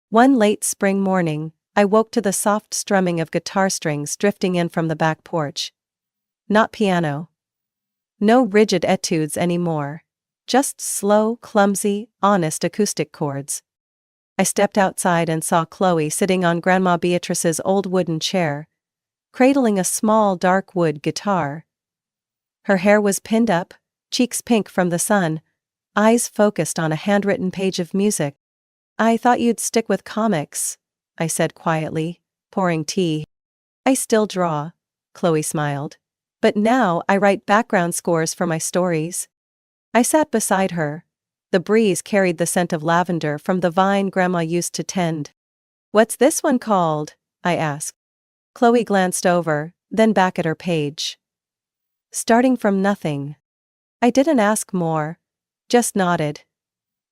One late spring morning, I woke to the soft strumming of guitar strings drifting in from the back porch. Not piano. No rigid etudes anymore. Just slow, clumsy, honest acoustic chords. I stepped outside and saw Chloe sitting on Grandma Beatrice's old wooden chair, cradling a small dark wood guitar. Her hair was pinned up, cheeks pink from the sun, eyes focused on a handwritten page of music. I thought you'd stick with comics, I said quietly, pouring tea. I still draw, Chloe smiled. But now I write background scores for my stories. I sat beside her. The breeze carried the scent of lavender from the vine Grandma used to tend. What's this one called? I asked. Chloe glanced over, then back at her page. Starting from nothing. I didn't ask more, just nodded.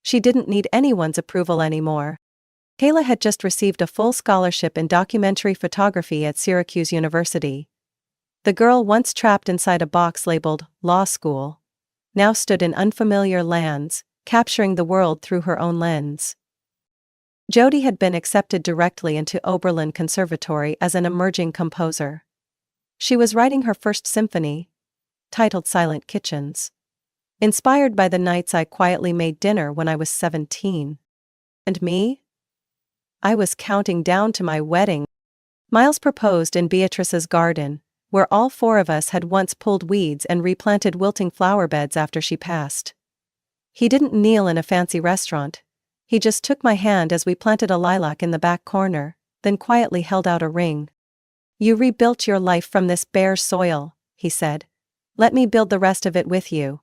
She didn't need anyone's approval anymore. Kayla had just received a full scholarship in documentary photography at Syracuse University. The girl once trapped inside a box labeled law school, now stood in unfamiliar lands, capturing the world through her own lens. Jody had been accepted directly into Oberlin Conservatory as an emerging composer. She was writing her first symphony, titled Silent Kitchens. inspired by the nights I quietly made dinner when I was 17. And me? I was counting down to my wedding. Miles proposed in Beatrice's garden, where all four of us had once pulled weeds and replanted wilting flower beds after she passed. He didn't kneel in a fancy restaurant. He just took my hand as we planted a lilac in the back corner, then quietly held out a ring. "You rebuilt your life from this bare soil," he said. "Let me build the rest of it with you.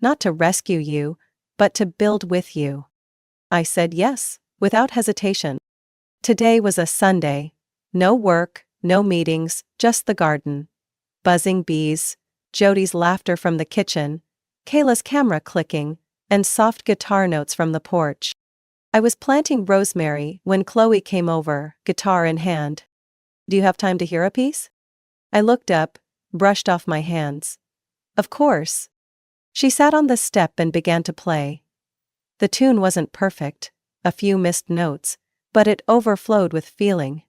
Not to rescue you, but to build with you." I said yes, without hesitation. Today was a Sunday. No work, no meetings, just the garden. Buzzing bees, Jody's laughter from the kitchen, Kayla's camera clicking, and soft guitar notes from the porch. I was planting rosemary when Chloe came over, guitar in hand. "Do you have time to hear a piece?" I looked up, brushed off my hands. "Of course." She sat on the step and began to play. The tune wasn't perfect, a few missed notes, but it overflowed with feeling.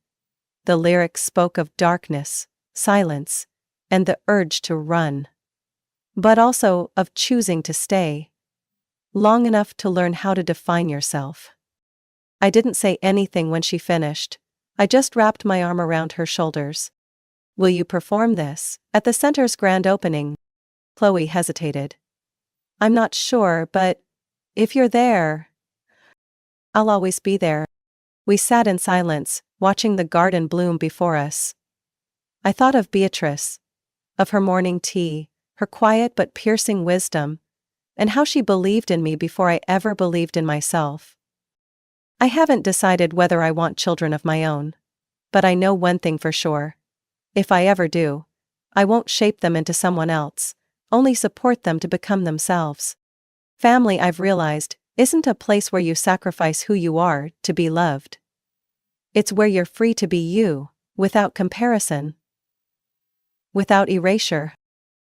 The lyrics spoke of darkness, silence, and the urge to run. But also of choosing to stay. Long enough to learn how to define yourself. I didn't say anything when she finished. I just wrapped my arm around her shoulders. "Will you perform this at the center's grand opening?" Chloe hesitated. "I'm not sure, but if you're there, I'll always be there." We sat in silence, watching the garden bloom before us. I thought of Beatrice, of her morning tea, her quiet but piercing wisdom, and how she believed in me before I ever believed in myself. I haven't decided whether I want children of my own. But I know one thing for sure. If I ever do, I won't shape them into someone else, only support them to become themselves. Family, I've realized, isn't a place where you sacrifice who you are to be loved. It's where you're free to be you, without comparison. Without erasure.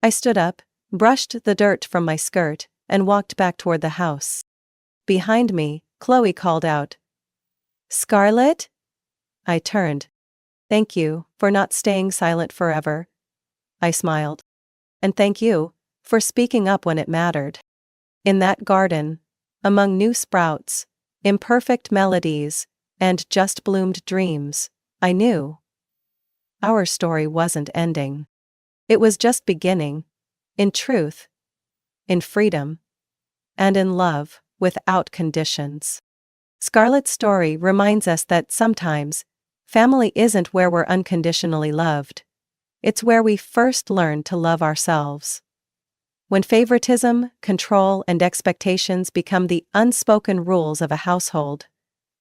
I stood up, brushed the dirt from my skirt, and walked back toward the house. Behind me, Chloe called out, "Scarlett?" I turned. "Thank you for not staying silent forever." I smiled. "And thank you for speaking up when it mattered." In that garden, among new sprouts, imperfect melodies, and just bloomed dreams, I knew our story wasn't ending. It was just beginning, in truth, in freedom, and in love, without conditions. Scarlett's story reminds us that sometimes, family isn't where we're unconditionally loved. It's where we first learn to love ourselves. When favoritism, control, and expectations become the unspoken rules of a household,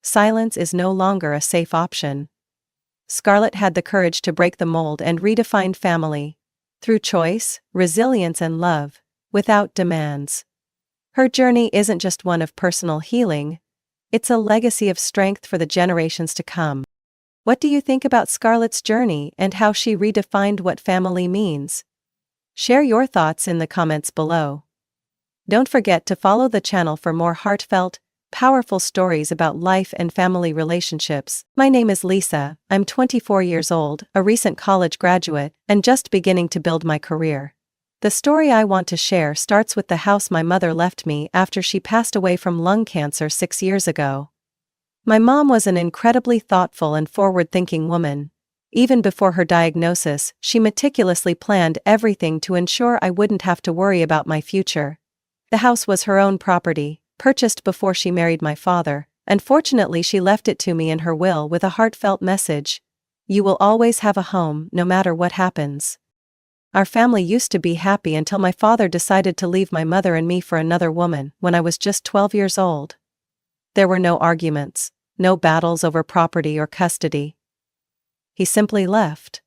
silence is no longer a safe option. Scarlett had the courage to break the mold and redefine family, through choice, resilience, and love, without demands. Her journey isn't just one of personal healing, it's a legacy of strength for the generations to come. What do you think about Scarlett's journey and how she redefined what family means? Share your thoughts in the comments below. Don't forget to follow the channel for more heartfelt, powerful stories about life and family relationships. My name is Lisa, I'm 24 years old, a recent college graduate, and just beginning to build my career. The story I want to share starts with the house my mother left me after she passed away from lung cancer 6 years ago. My mom was an incredibly thoughtful and forward-thinking woman. Even before her diagnosis, she meticulously planned everything to ensure I wouldn't have to worry about my future. The house was her own property, purchased before she married my father, and fortunately she left it to me in her will with a heartfelt message: "You will always have a home, no matter what happens." Our family used to be happy until my father decided to leave my mother and me for another woman when I was just 12 years old. There were no arguments, no battles over property or custody. He simply left.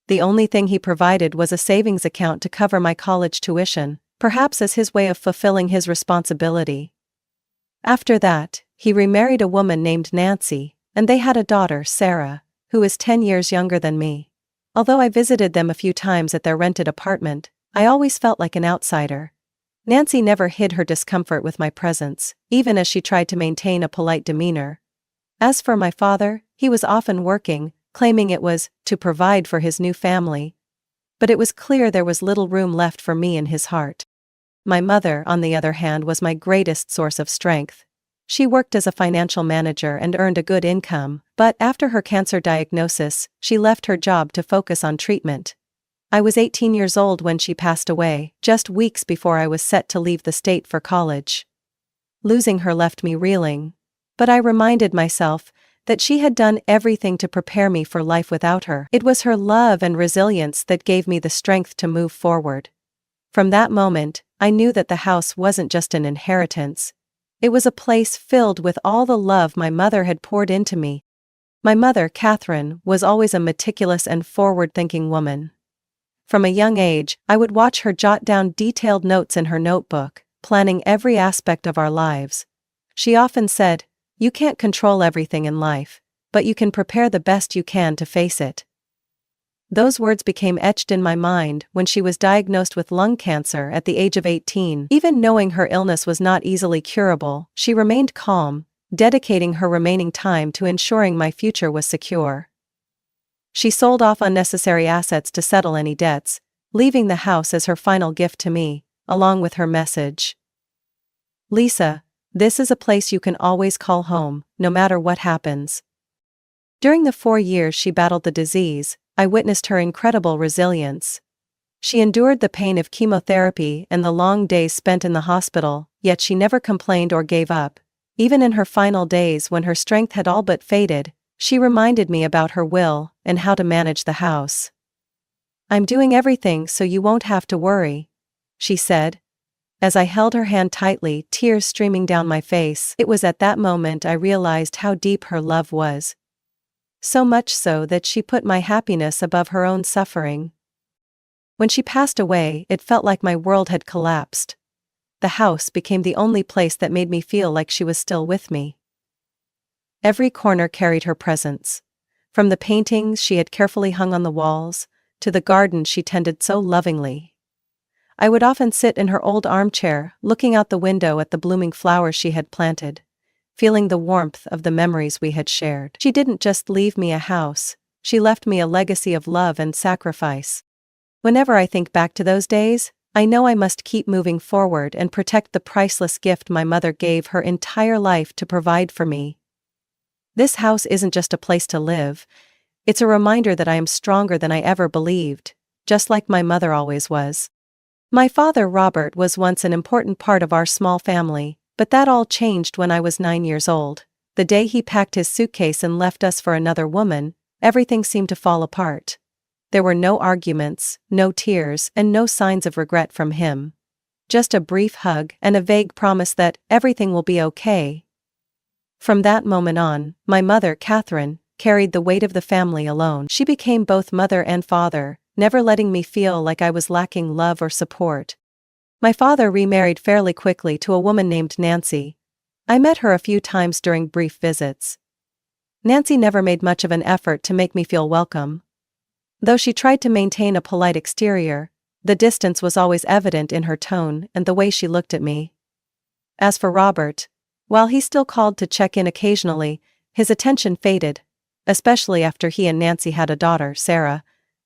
The only thing he provided was a savings account to cover my college tuition, perhaps as his way of fulfilling his responsibility. After that, he remarried a woman named Nancy, and they had a daughter, Sarah, who is 10 years younger than me. Although I visited them a few times at their rented apartment, I always felt like an outsider. Nancy never hid her discomfort with my presence, even as she tried to maintain a polite demeanor. As for my father, he was often working, claiming it was to provide for his new family. But it was clear there was little room left for me in his heart. My mother, on the other hand, was my greatest source of strength. She worked as a financial manager and earned a good income, but after her cancer diagnosis, she left her job to focus on treatment. I was 18 years old when she passed away, just weeks before I was set to leave the state for college. Losing her left me reeling. But I reminded myself that she had done everything to prepare me for life without her. It was her love and resilience that gave me the strength to move forward. From that moment, I knew that the house wasn't just an inheritance. It was a place filled with all the love my mother had poured into me. My mother, Catherine, was always a meticulous and forward-thinking woman. From a young age, I would watch her jot down detailed notes in her notebook, planning every aspect of our lives. She often said, "You can't control everything in life, but you can prepare the best you can to face it." Those words became etched in my mind when she was diagnosed with lung cancer at the age of 18. Even knowing her illness was not easily curable, she remained calm, dedicating her remaining time to ensuring my future was secure. She sold off unnecessary assets to settle any debts, leaving the house as her final gift to me, along with her message. "Lisa, this is a place you can always call home, no matter what happens." During the 4 years she battled the disease, I witnessed her incredible resilience. She endured the pain of chemotherapy and the long days spent in the hospital, yet she never complained or gave up. Even in her final days when her strength had all but faded, she reminded me about her will and how to manage the house. "I'm doing everything so you won't have to worry," she said. As I held her hand tightly, tears streaming down my face, it was at that moment I realized how deep her love was. So much so that she put my happiness above her own suffering. When she passed away, it felt like my world had collapsed. The house became the only place that made me feel like she was still with me. Every corner carried her presence. From the paintings she had carefully hung on the walls, to the garden she tended so lovingly. I would often sit in her old armchair, looking out the window at the blooming flowers she had planted, feeling the warmth of the memories we had shared. She didn't just leave me a house, she left me a legacy of love and sacrifice. Whenever I think back to those days, I know I must keep moving forward and protect the priceless gift my mother gave her entire life to provide for me. This house isn't just a place to live, it's a reminder that I am stronger than I ever believed, just like my mother always was. My father, Robert, was once an important part of our small family, but that all changed when I was 9 years old. The day he packed his suitcase and left us for another woman, everything seemed to fall apart. There were no arguments, no tears, and no signs of regret from him. Just a brief hug and a vague promise that everything will be okay. From that moment on, my mother, Catherine, carried the weight of the family alone. She became both mother and father, never letting me feel like I was lacking love or support. My father remarried fairly quickly to a woman named Nancy. I met her a few times during brief visits. Nancy never made much of an effort to make me feel welcome. Though she tried to maintain a polite exterior, the distance was always evident in her tone and the way she looked at me. As for Robert, while he still called to check in occasionally, his attention faded, especially after he and Nancy had a daughter, Sarah,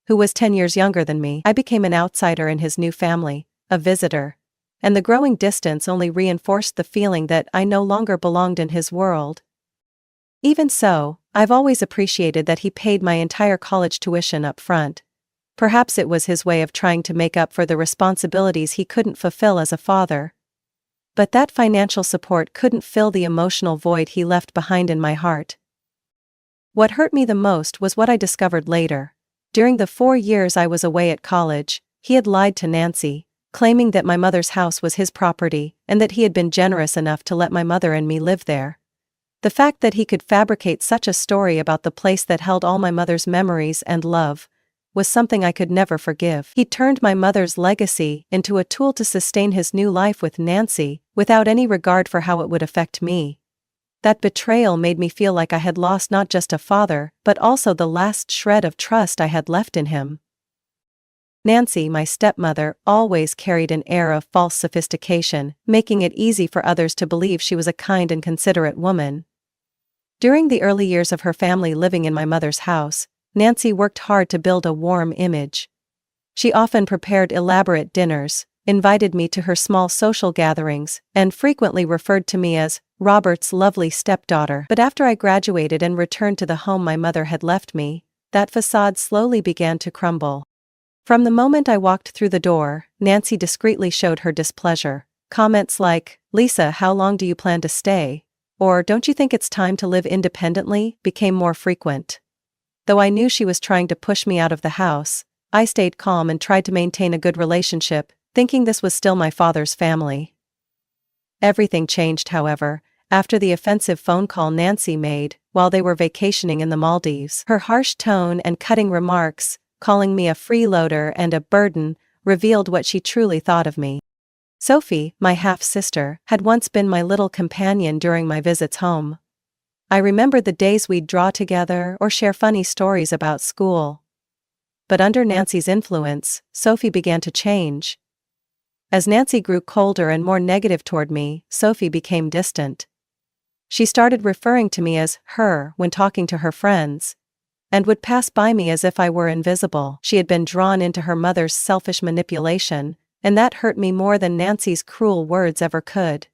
who was 10 years younger than me. I became an outsider in his new family, a visitor, and the growing distance only reinforced the feeling that I no longer belonged in his world. Even so, I've always appreciated that he paid my entire college tuition up front. Perhaps it was his way of trying to make up for the responsibilities he couldn't fulfill as a father. But that financial support couldn't fill the emotional void he left behind in my heart. What hurt me the most was what I discovered later. During the 4 years I was away at college, he had lied to Nancy, claiming that my mother's house was his property and that he had been generous enough to let my mother and me live there. The fact that he could fabricate such a story about the place that held all my mother's memories and love was something I could never forgive. He turned my mother's legacy into a tool to sustain his new life with Nancy, without any regard for how it would affect me. That betrayal made me feel like I had lost not just a father, but also the last shred of trust I had left in him. Nancy, my stepmother, always carried an air of false sophistication, making it easy for others to believe she was a kind and considerate woman. During the early years of her family living in my mother's house, Nancy worked hard to build a warm image. She often prepared elaborate dinners, invited me to her small social gatherings, and frequently referred to me as Robert's lovely stepdaughter. But after I graduated and returned to the home my mother had left me, that facade slowly began to crumble. From the moment I walked through the door, Nancy discreetly showed her displeasure. Comments like, "Lisa, how long do you plan to stay?" or "Don't you think it's time to live independently?" became more frequent. Though I knew she was trying to push me out of the house, I stayed calm and tried to maintain a good relationship, thinking this was still my father's family. Everything changed, however, after the offensive phone call Nancy made while they were vacationing in the Maldives. Her harsh tone and cutting remarks, calling me a freeloader and a burden, revealed what she truly thought of me. Sophie, my half-sister, had once been my little companion during my visits home. I remembered the days we'd draw together or share funny stories about school. But under Nancy's influence, Sophie began to change. As Nancy grew colder and more negative toward me, Sophie became distant. She started referring to me as her when talking to her friends, and would pass by me as if I were invisible. She had been drawn into her mother's selfish manipulation, and that hurt me more than Nancy's cruel words ever could.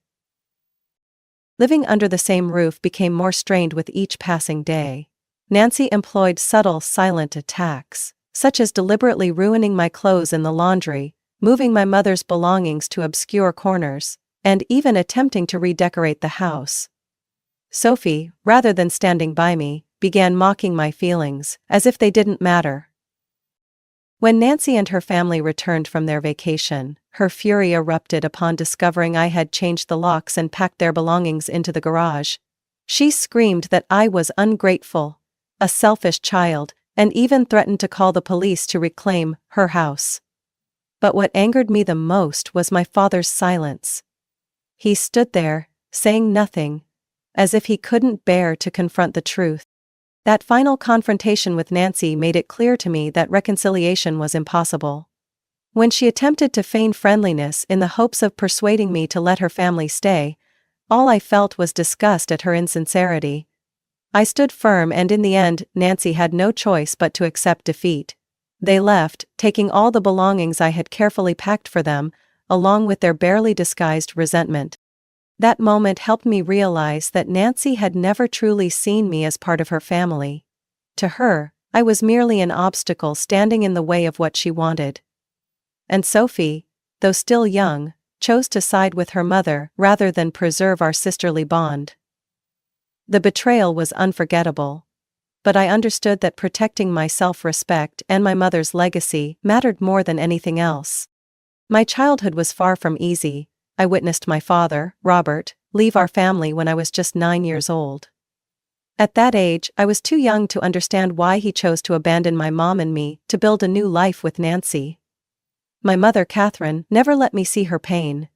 Living under the same roof became more strained with each passing day. Nancy employed subtle, silent attacks, such as deliberately ruining my clothes in the laundry, moving my mother's belongings to obscure corners, and even attempting to redecorate the house. Sophie, rather than standing by me, began mocking my feelings, as if they didn't matter. When Nancy and her family returned from their vacation, her fury erupted upon discovering I had changed the locks and packed their belongings into the garage. She screamed that I was ungrateful, a selfish child, and even threatened to call the police to reclaim her house. But what angered me the most was my father's silence. He stood there, saying nothing, as if he couldn't bear to confront the truth. That final confrontation with Nancy made it clear to me that reconciliation was impossible. When she attempted to feign friendliness in the hopes of persuading me to let her family stay, all I felt was disgust at her insincerity. I stood firm, and in the end, Nancy had no choice but to accept defeat. They left, taking all the belongings I had carefully packed for them, along with their barely disguised resentment. That moment helped me realize that Nancy had never truly seen me as part of her family. To her, I was merely an obstacle standing in the way of what she wanted. And Sophie, though still young, chose to side with her mother rather than preserve our sisterly bond. The betrayal was unforgettable, but I understood that protecting my self-respect and my mother's legacy mattered more than anything else. My childhood was far from easy. I witnessed my father, Robert, leave our family when I was just 9 years old. At that age, I was too young to understand why he chose to abandon my mom and me to build a new life with Nancy. My mother, Catherine, never let me see her pain.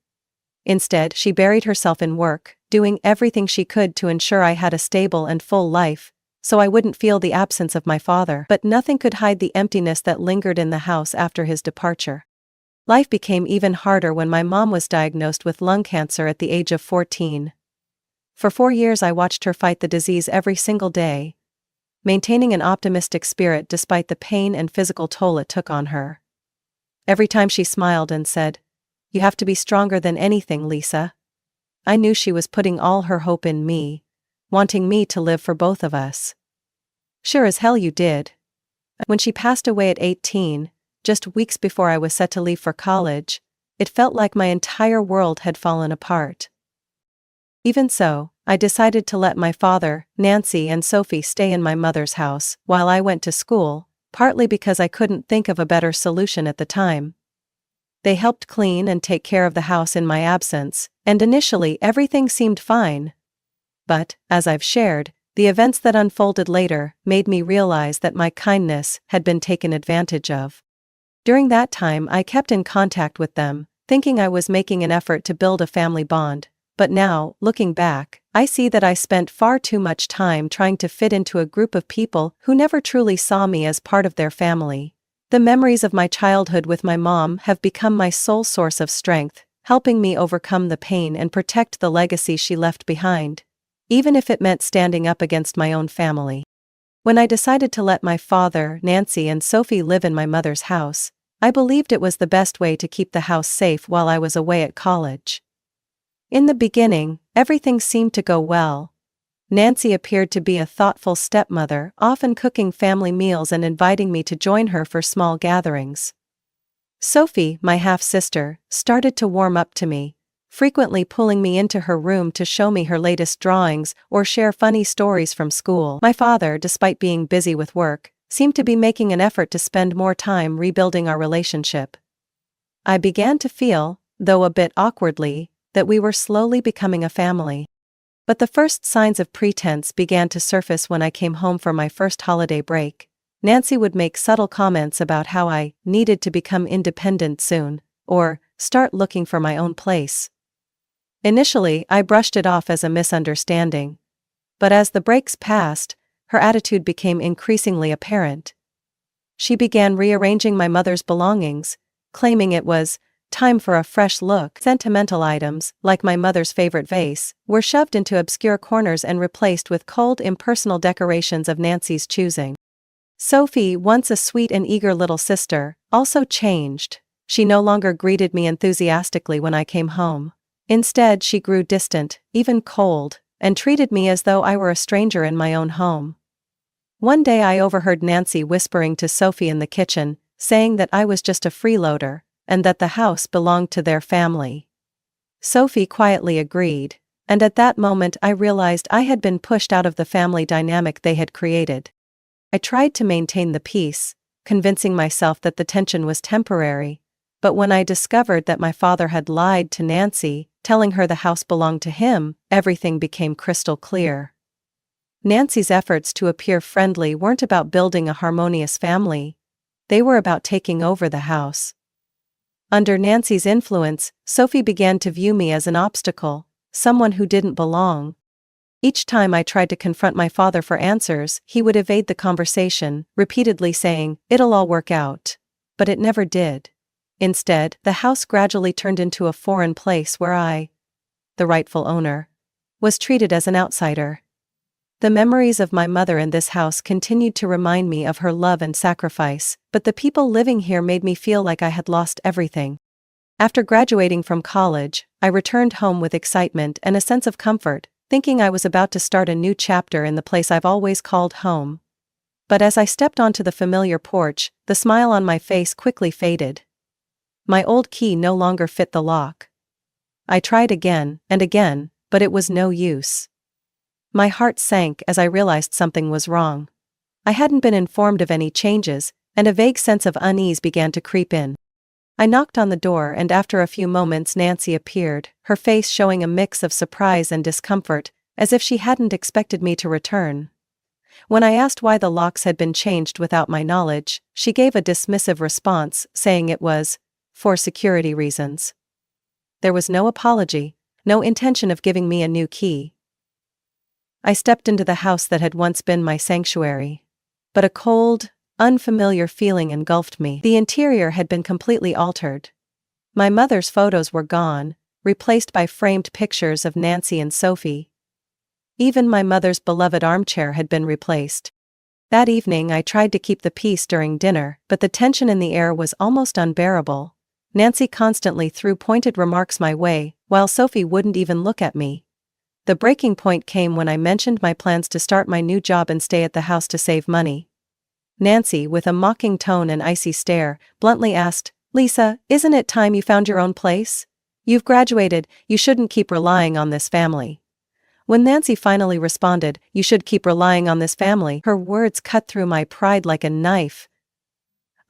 Instead, she buried herself in work, doing everything she could to ensure I had a stable and full life, so I wouldn't feel the absence of my father. But nothing could hide the emptiness that lingered in the house after his departure. Life became even harder when my mom was diagnosed with lung cancer at the age of 14. For 4 years I watched her fight the disease every single day, maintaining an optimistic spirit despite the pain and physical toll it took on her. Every time she smiled and said, "You have to be stronger than anything, Lisa," I knew she was putting all her hope in me, wanting me to live for both of us. Sure as hell you did. When she passed away at 18, just weeks before I was set to leave for college, it felt like my entire world had fallen apart. Even so, I decided to let my father, Nancy, and Sophie stay in my mother's house while I went to school, partly because I couldn't think of a better solution at the time. They helped clean and take care of the house in my absence, and initially everything seemed fine. But, as I've shared, the events that unfolded later made me realize that my kindness had been taken advantage of. During that time I kept in contact with them, thinking I was making an effort to build a family bond, but now, looking back, I see that I spent far too much time trying to fit into a group of people who never truly saw me as part of their family. The memories of my childhood with my mom have become my sole source of strength, helping me overcome the pain and protect the legacy she left behind, even if it meant standing up against my own family. When I decided to let my father, Nancy, and Sophie live in my mother's house, I believed it was the best way to keep the house safe while I was away at college. In the beginning, everything seemed to go well. Nancy appeared to be a thoughtful stepmother, often cooking family meals and inviting me to join her for small gatherings. Sophie, my half-sister, started to warm up to me, frequently pulling me into her room to show me her latest drawings or share funny stories from school. My father, despite being busy with work, seemed to be making an effort to spend more time rebuilding our relationship. I began to feel, though a bit awkwardly, that we were slowly becoming a family. But the first signs of pretense began to surface when I came home for my first holiday break. Nancy would make subtle comments about how I needed to become independent soon, or start looking for my own place. Initially, I brushed it off as a misunderstanding. But as the breaks passed, her attitude became increasingly apparent. She began rearranging my mother's belongings, claiming it was time for a fresh look. Sentimental items, like my mother's favorite vase, were shoved into obscure corners and replaced with cold, impersonal decorations of Nancy's choosing. Sophie, once a sweet and eager little sister, also changed. She no longer greeted me enthusiastically when I came home. Instead, she grew distant, even cold, and treated me as though I were a stranger in my own home. One day I overheard Nancy whispering to Sophie in the kitchen, saying that I was just a freeloader, and that the house belonged to their family. Sophie quietly agreed, and at that moment I realized I had been pushed out of the family dynamic they had created. I tried to maintain the peace, convincing myself that the tension was temporary, but when I discovered that my father had lied to Nancy, telling her the house belonged to him, everything became crystal clear. Nancy's efforts to appear friendly weren't about building a harmonious family. They were about taking over the house. Under Nancy's influence, Sophie began to view me as an obstacle, someone who didn't belong. Each time I tried to confront my father for answers, he would evade the conversation, repeatedly saying, "It'll all work out." But it never did. Instead, the house gradually turned into a foreign place where I, the rightful owner, was treated as an outsider. The memories of my mother in this house continued to remind me of her love and sacrifice, but the people living here made me feel like I had lost everything. After graduating from college, I returned home with excitement and a sense of comfort, thinking I was about to start a new chapter in the place I've always called home. But as I stepped onto the familiar porch, the smile on my face quickly faded. My old key no longer fit the lock. I tried again and again, but it was no use. My heart sank as I realized something was wrong. I hadn't been informed of any changes, and a vague sense of unease began to creep in. I knocked on the door, and after a few moments Nancy appeared, her face showing a mix of surprise and discomfort, as if she hadn't expected me to return. When I asked why the locks had been changed without my knowledge, she gave a dismissive response, saying it was for security reasons. There was no apology, no intention of giving me a new key. I stepped into the house that had once been my sanctuary. But a cold, unfamiliar feeling engulfed me. The interior had been completely altered. My mother's photos were gone, replaced by framed pictures of Nancy and Sophie. Even my mother's beloved armchair had been replaced. That evening I tried to keep the peace during dinner, but the tension in the air was almost unbearable. Nancy constantly threw pointed remarks my way, while Sophie wouldn't even look at me. The breaking point came when I mentioned my plans to start my new job and stay at the house to save money. Nancy, with a mocking tone and icy stare, bluntly asked, "Lisa, isn't it time you found your own place? You've graduated, you shouldn't keep relying on this family." When Nancy finally responded, "You should keep relying on this family," her words cut through my pride like a knife.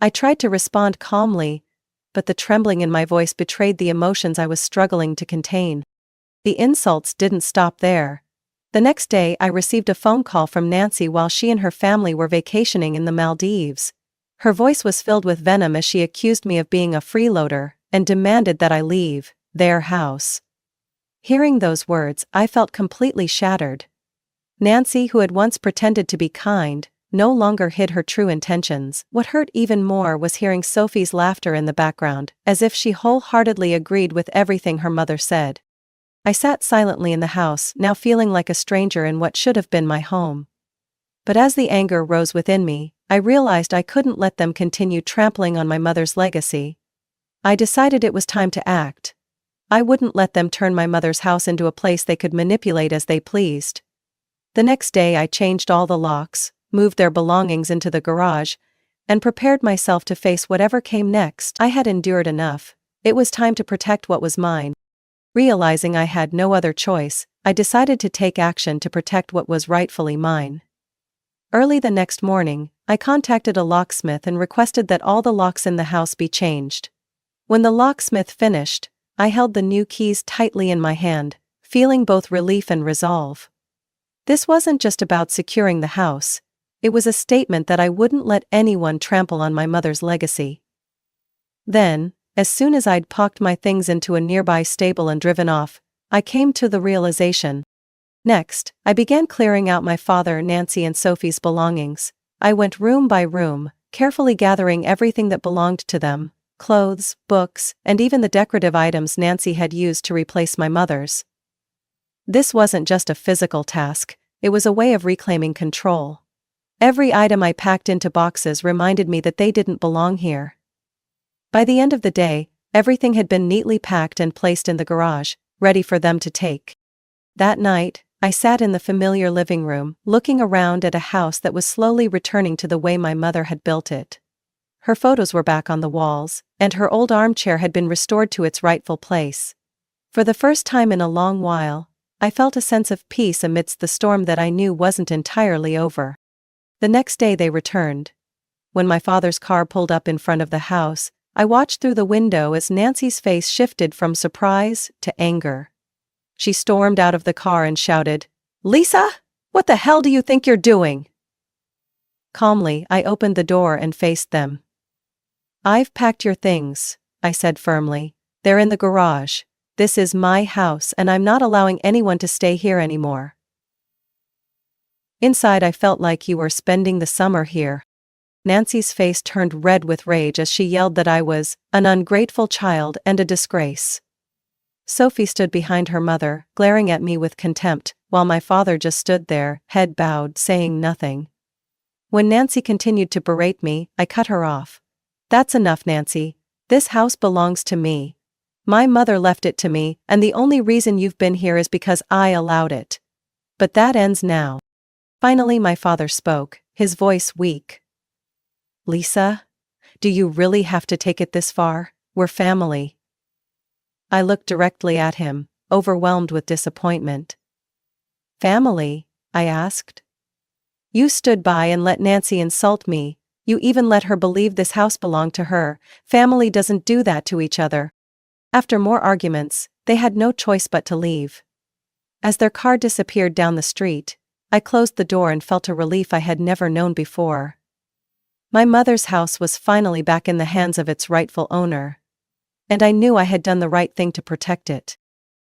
I tried to respond calmly, but the trembling in my voice betrayed the emotions I was struggling to contain. The insults didn't stop there. The next day I received a phone call from Nancy while she and her family were vacationing in the Maldives. Her voice was filled with venom as she accused me of being a freeloader, and demanded that I leave their house. Hearing those words, I felt completely shattered. Nancy, who had once pretended to be kind, no longer hid her true intentions. What hurt even more was hearing Sophie's laughter in the background, as if she wholeheartedly agreed with everything her mother said. I sat silently in the house, now feeling like a stranger in what should have been my home. But as the anger rose within me, I realized I couldn't let them continue trampling on my mother's legacy. I decided it was time to act. I wouldn't let them turn my mother's house into a place they could manipulate as they pleased. The next day I changed all the locks, moved their belongings into the garage, and prepared myself to face whatever came next. I had endured enough. It was time to protect what was mine. Realizing I had no other choice, I decided to take action to protect what was rightfully mine. Early the next morning, I contacted a locksmith and requested that all the locks in the house be changed. When the locksmith finished, I held the new keys tightly in my hand, feeling both relief and resolve. This wasn't just about securing the house. It was a statement that I wouldn't let anyone trample on my mother's legacy. Then, as soon as I'd packed my things into a nearby stable and driven off, I came to the realization. Next, I began clearing out my father, Nancy, and Sophie's belongings. I went room by room, carefully gathering everything that belonged to them: clothes, books, and even the decorative items Nancy had used to replace my mother's. This wasn't just a physical task, it was a way of reclaiming control. Every item I packed into boxes reminded me that they didn't belong here. By the end of the day, everything had been neatly packed and placed in the garage, ready for them to take. That night, I sat in the familiar living room, looking around at a house that was slowly returning to the way my mother had built it. Her photos were back on the walls, and her old armchair had been restored to its rightful place. For the first time in a long while, I felt a sense of peace amidst the storm that I knew wasn't entirely over. The next day they returned. When my father's car pulled up in front of the house, I watched through the window as Nancy's face shifted from surprise to anger. She stormed out of the car and shouted, "Lisa, what the hell do you think you're doing?" Calmly, I opened the door and faced them. "I've packed your things," I said firmly. "They're in the garage. This is my house and I'm not allowing anyone to stay here anymore." Inside I felt like you were spending the summer here. Nancy's face turned red with rage as she yelled that I was an ungrateful child and a disgrace. Sophie stood behind her mother, glaring at me with contempt, while my father just stood there, head bowed, saying nothing. When Nancy continued to berate me, I cut her off. "That's enough, Nancy. This house belongs to me. My mother left it to me, and the only reason you've been here is because I allowed it. But that ends now." Finally my father spoke, his voice weak. "Lisa, do you really have to take it this far? We're family." I looked directly at him, overwhelmed with disappointment. "Family?" I asked. "You stood by and let Nancy insult me. You even let her believe this house belonged to her. Family doesn't do that to each other." After more arguments, they had no choice but to leave. As their car disappeared down the street, I closed the door and felt a relief I had never known before. My mother's house was finally back in the hands of its rightful owner. And I knew I had done the right thing to protect it.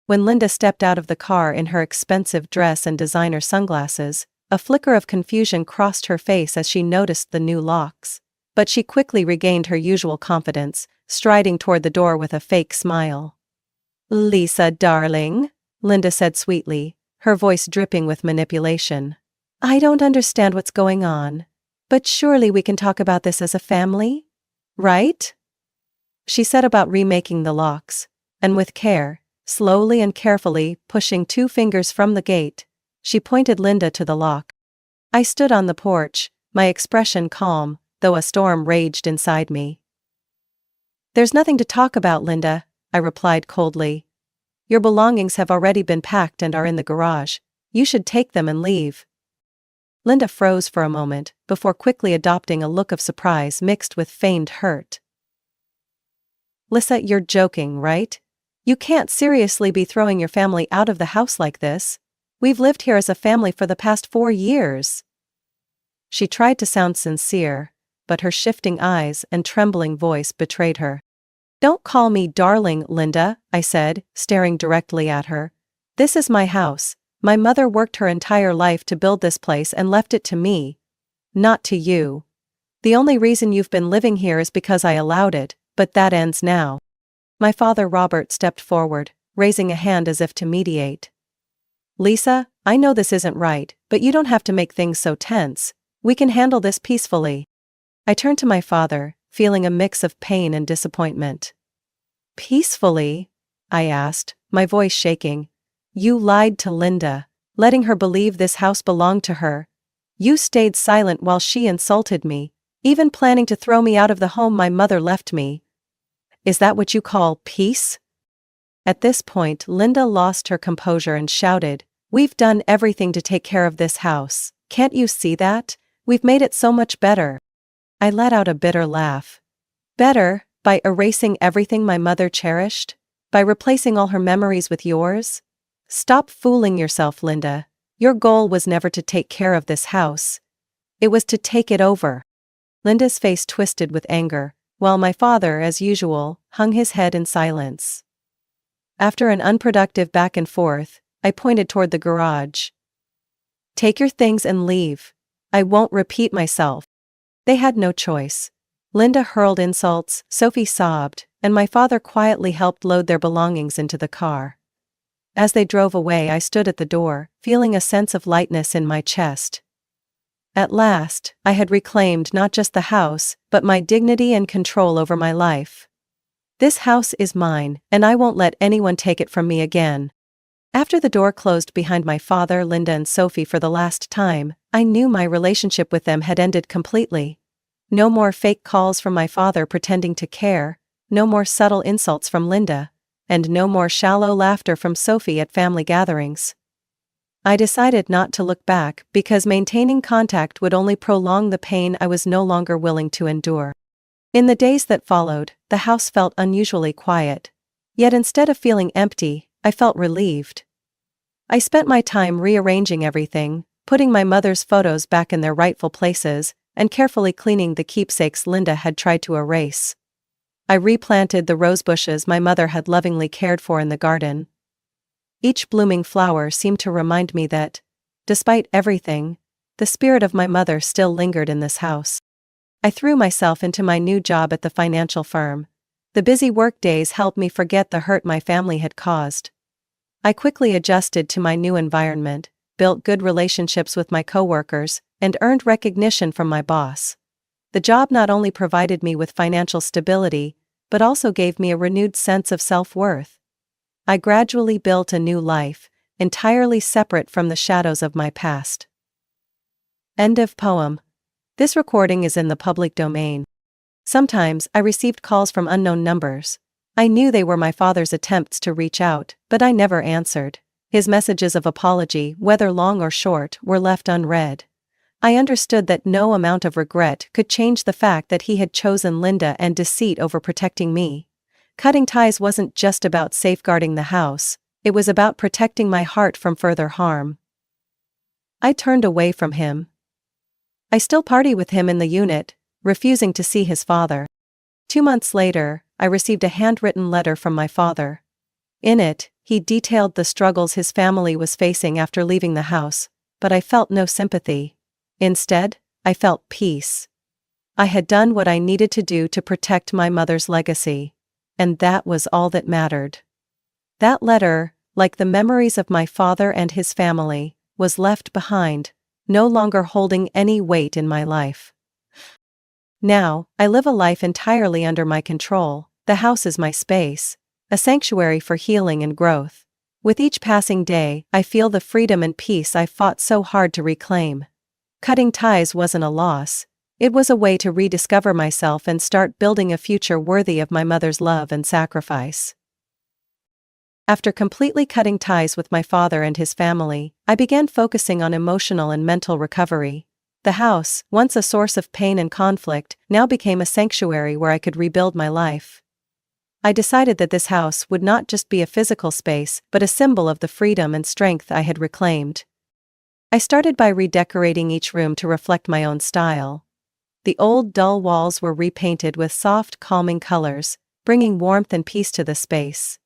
When Linda stepped out of the car in her expensive dress and designer sunglasses, a flicker of confusion crossed her face as she noticed the new locks. But she quickly regained her usual confidence, striding toward the door with a fake smile. "Lisa, darling," Linda said sweetly, her voice dripping with manipulation. "I don't understand what's going on. But surely we can talk about this as a family? Right?" She set about remaking the locks, and with care, slowly and carefully pushing 2 fingers from the gate, she pointed Linda to the lock. I stood on the porch, my expression calm, though a storm raged inside me. "There's nothing to talk about, Linda," I replied coldly. "Your belongings have already been packed and are in the garage. You should take them and leave." Linda froze for a moment, before quickly adopting a look of surprise mixed with feigned hurt. "Lisa, you're joking, right? You can't seriously be throwing your family out of the house like this. We've lived here as a family for the past 4 years. She tried to sound sincere, but her shifting eyes and trembling voice betrayed her. "Don't call me darling, Linda," I said, staring directly at her. "This is my house. My mother worked her entire life to build this place and left it to me. Not to you. The only reason you've been living here is because I allowed it, but that ends now." My father Robert stepped forward, raising a hand as if to mediate. "Lisa, I know this isn't right, but you don't have to make things so tense. We can handle this peacefully." I turned to my father, feeling a mix of pain and disappointment. "Peacefully?" I asked, my voice shaking. "You lied to Linda, letting her believe this house belonged to her. You stayed silent while she insulted me, even planning to throw me out of the home my mother left me. Is that what you call peace?" At this point, Linda lost her composure and shouted, "We've done everything to take care of this house. Can't you see that? We've made it so much better." I let out a bitter laugh. "Better, by erasing everything my mother cherished? By replacing all her memories with yours? Stop fooling yourself, Linda. Your goal was never to take care of this house. It was to take it over." Linda's face twisted with anger, while my father, as usual, hung his head in silence. After an unproductive back and forth, I pointed toward the garage. "Take your things and leave. I won't repeat myself." They had no choice. Linda hurled insults, Sophie sobbed, and my father quietly helped load their belongings into the car. As they drove away, I stood at the door, feeling a sense of lightness in my chest. At last, I had reclaimed not just the house, but my dignity and control over my life. This house is mine, and I won't let anyone take it from me again. After the door closed behind my father, Linda, and Sophie for the last time, I knew my relationship with them had ended completely. No more fake calls from my father pretending to care, no more subtle insults from Linda, and no more shallow laughter from Sophie at family gatherings. I decided not to look back because maintaining contact would only prolong the pain I was no longer willing to endure. In the days that followed, the house felt unusually quiet. Yet instead of feeling empty, I felt relieved. I spent my time rearranging everything, putting my mother's photos back in their rightful places, and carefully cleaning the keepsakes Linda had tried to erase. I replanted the rose bushes my mother had lovingly cared for in the garden. Each blooming flower seemed to remind me that, despite everything, the spirit of my mother still lingered in this house. I threw myself into my new job at the financial firm. The busy work days helped me forget the hurt my family had caused. I quickly adjusted to my new environment, built good relationships with my coworkers, and earned recognition from my boss. The job not only provided me with financial stability, but also gave me a renewed sense of self-worth. I gradually built a new life, entirely separate from the shadows of my past. End of poem. This recording is in the public domain. Sometimes I received calls from unknown numbers. I knew they were my father's attempts to reach out, but I never answered. His messages of apology, whether long or short, were left unread. I understood that no amount of regret could change the fact that he had chosen Linda and deceit over protecting me. Cutting ties wasn't just about safeguarding the house, it was about protecting my heart from further harm. I turned away from him. I still party with him in the unit, refusing to see his father. 2 months later, I received a handwritten letter from my father. In it, he detailed the struggles his family was facing after leaving the house, but I felt no sympathy. Instead, I felt peace. I had done what I needed to do to protect my mother's legacy, and that was all that mattered. That letter, like the memories of my father and his family, was left behind, no longer holding any weight in my life. Now, I live a life entirely under my control. The house is my space, a sanctuary for healing and growth. With each passing day, I feel the freedom and peace I fought so hard to reclaim. Cutting ties wasn't a loss. It was a way to rediscover myself and start building a future worthy of my mother's love and sacrifice. After completely cutting ties with my father and his family, I began focusing on emotional and mental recovery. The house, once a source of pain and conflict, now became a sanctuary where I could rebuild my life. I decided that this house would not just be a physical space, but a symbol of the freedom and strength I had reclaimed. I started by redecorating each room to reflect my own style. The old, dull walls were repainted with soft, calming colors, bringing warmth and peace to the space.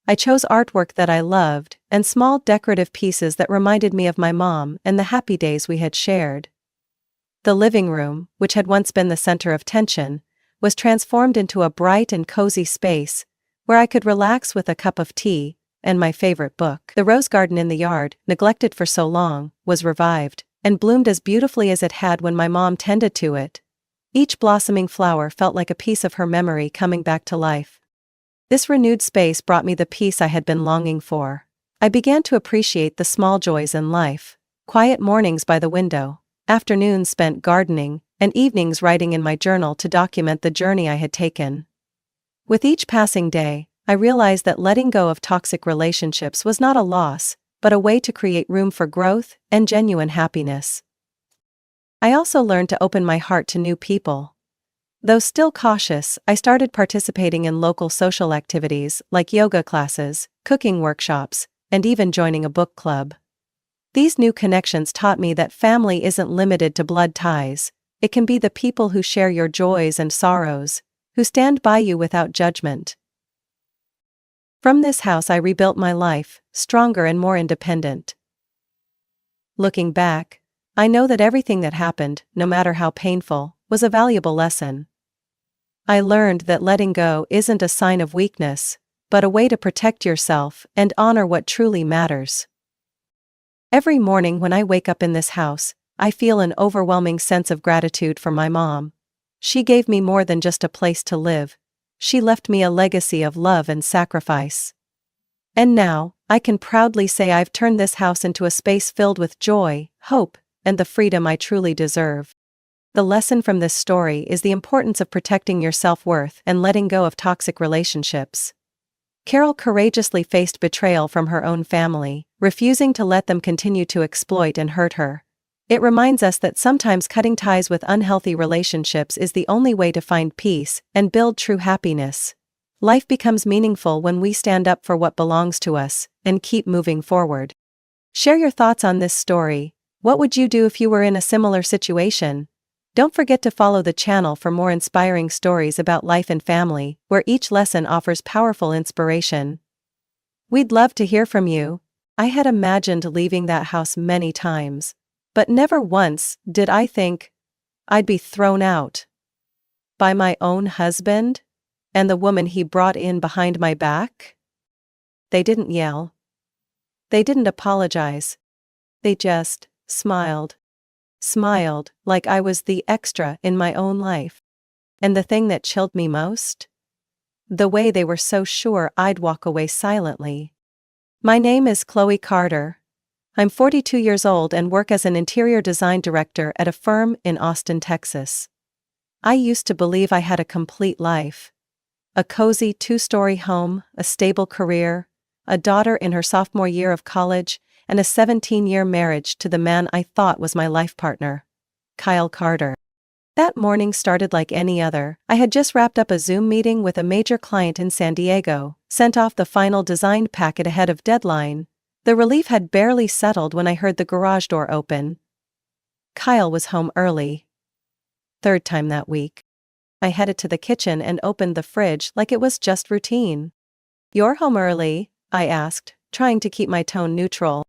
I chose artwork that I loved, and small decorative pieces that reminded me of my mom and the happy days we had shared. The living room, which had once been the center of tension, was transformed into a bright and cozy space, where I could relax with a cup of tea, and my favorite book. The rose garden in the yard, neglected for so long, was revived, and bloomed as beautifully as it had when my mom tended to it. Each blossoming flower felt like a piece of her memory coming back to life. This renewed space brought me the peace I had been longing for. I began to appreciate the small joys in life: quiet mornings by the window, afternoons spent gardening, and evenings writing in my journal to document the journey I had taken. With each passing day, I realized that letting go of toxic relationships was not a loss, but a way to create room for growth and genuine happiness. I also learned to open my heart to new people. Though still cautious, I started participating in local social activities like yoga classes, cooking workshops, and even joining a book club. These new connections taught me that family isn't limited to blood ties. It can be the people who share your joys and sorrows, who stand by you without judgment. From this house I rebuilt my life, stronger and more independent. Looking back, I know that everything that happened, no matter how painful, was a valuable lesson. I learned that letting go isn't a sign of weakness, but a way to protect yourself and honor what truly matters. Every morning when I wake up in this house, I feel an overwhelming sense of gratitude for my mom. She gave me more than just a place to live. She left me a legacy of love and sacrifice. And now, I can proudly say I've turned this house into a space filled with joy, hope, and the freedom I truly deserve. The lesson from this story is the importance of protecting your self-worth and letting go of toxic relationships. Carol courageously faced betrayal from her own family, refusing to let them continue to exploit and hurt her. It reminds us that sometimes cutting ties with unhealthy relationships is the only way to find peace and build true happiness. Life becomes meaningful when we stand up for what belongs to us and keep moving forward. Share your thoughts on this story. What would you do if you were in a similar situation? Don't forget to follow the channel for more inspiring stories about life and family, where each lesson offers powerful inspiration. We'd love to hear from you. I had imagined leaving that house many times, but never once did I think I'd be thrown out by my own husband and the woman he brought in behind my back. They didn't yell. They didn't apologize. They just smiled like I was the extra in my own life. And the thing that chilled me most? The way they were so sure I'd walk away silently. My name is Chloe Carter. I'm 42 years old and work as an interior design director at a firm in Austin, Texas. I used to believe I had a complete life. A cozy 2-story home, a stable career, a daughter in her sophomore year of college, and a 17-year marriage to the man I thought was my life partner, Kyle Carter. That morning started like any other. I had just wrapped up a Zoom meeting with a major client in San Diego, sent off the final design packet ahead of deadline. The relief had barely settled when I heard the garage door open. Kyle was home early. Third time that week. I headed to the kitchen and opened the fridge like it was just routine. "You're home early?" I asked, trying to keep my tone neutral.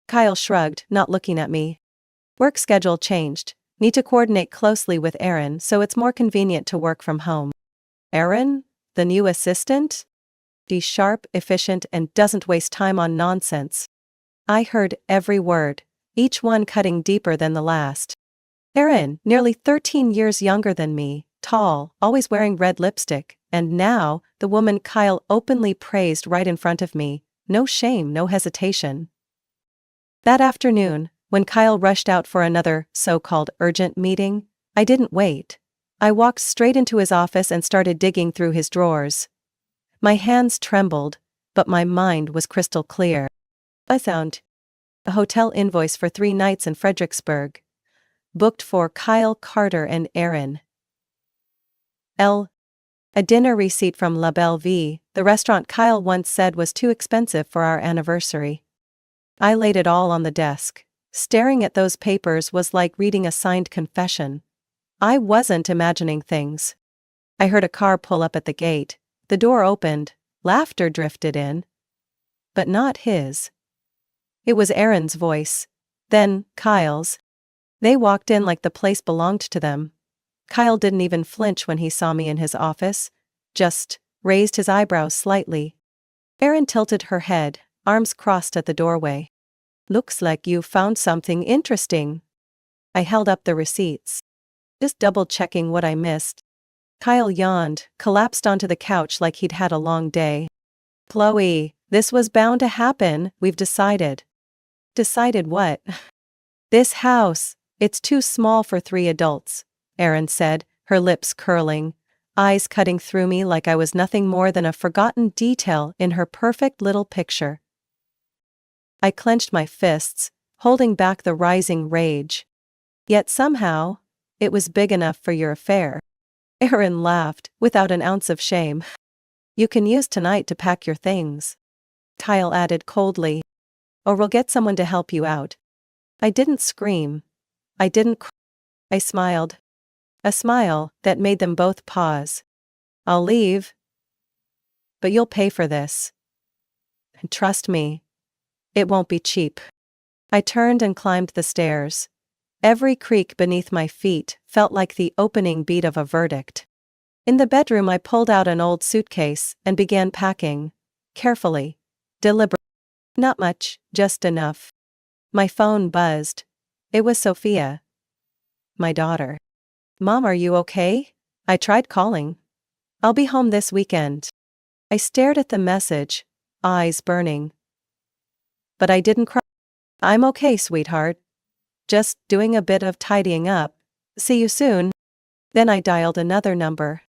Kyle shrugged, not looking at me. "Work schedule changed. Need to coordinate closely with Erin so it's more convenient to work from home." "Erin? The new assistant? She's sharp, efficient, and doesn't waste time on nonsense." I heard every word, each one cutting deeper than the last. Erin, nearly 13 years younger than me, tall, always wearing red lipstick, and now, the woman Kyle openly praised right in front of me. No shame, no hesitation. That afternoon, when Kyle rushed out for another so-called urgent meeting, I didn't wait. I walked straight into his office and started digging through his drawers. My hands trembled, but my mind was crystal clear. I found a hotel invoice for 3 nights in Fredericksburg, booked for Kyle Carter and Erin. A dinner receipt from La Belle Vie, the restaurant Kyle once said was too expensive for our anniversary. I laid it all on the desk. Staring at those papers was like reading a signed confession. I wasn't imagining things. I heard a car pull up at the gate. The door opened. Laughter drifted in. But not his. It was Erin's voice. Then, Kyle's. They walked in like the place belonged to them. Kyle didn't even flinch when he saw me in his office, just raised his eyebrows slightly. Erin tilted her head, arms crossed at the doorway. Looks like you found something interesting. I held up the receipts. Just double-checking what I missed. Kyle yawned, collapsed onto the couch like he'd had a long day. Chloe, this was bound to happen, we've decided. Decided what? This house, it's too small for 3 adults, Erin said, her lips curling, eyes cutting through me like I was nothing more than a forgotten detail in her perfect little picture. I clenched my fists, holding back the rising rage. Yet somehow, it was big enough for your affair. Erin laughed, without an ounce of shame. You can use tonight to pack your things. Kyle added coldly. Or we'll get someone to help you out. I didn't scream. I didn't cry. I smiled. A smile that made them both pause. I'll leave. But you'll pay for this. And trust me. It won't be cheap. I turned and climbed the stairs. Every creak beneath my feet felt like the opening beat of a verdict. In the bedroom I pulled out an old suitcase and began packing. Carefully. Deliberately. Not much, just enough. My phone buzzed. It was Sophia. My daughter. Mom, are you okay? I tried calling. I'll be home this weekend. I stared at the message, eyes burning. But I didn't cry. I'm okay, sweetheart. Just doing a bit of tidying up. See you soon. Then I dialed another number.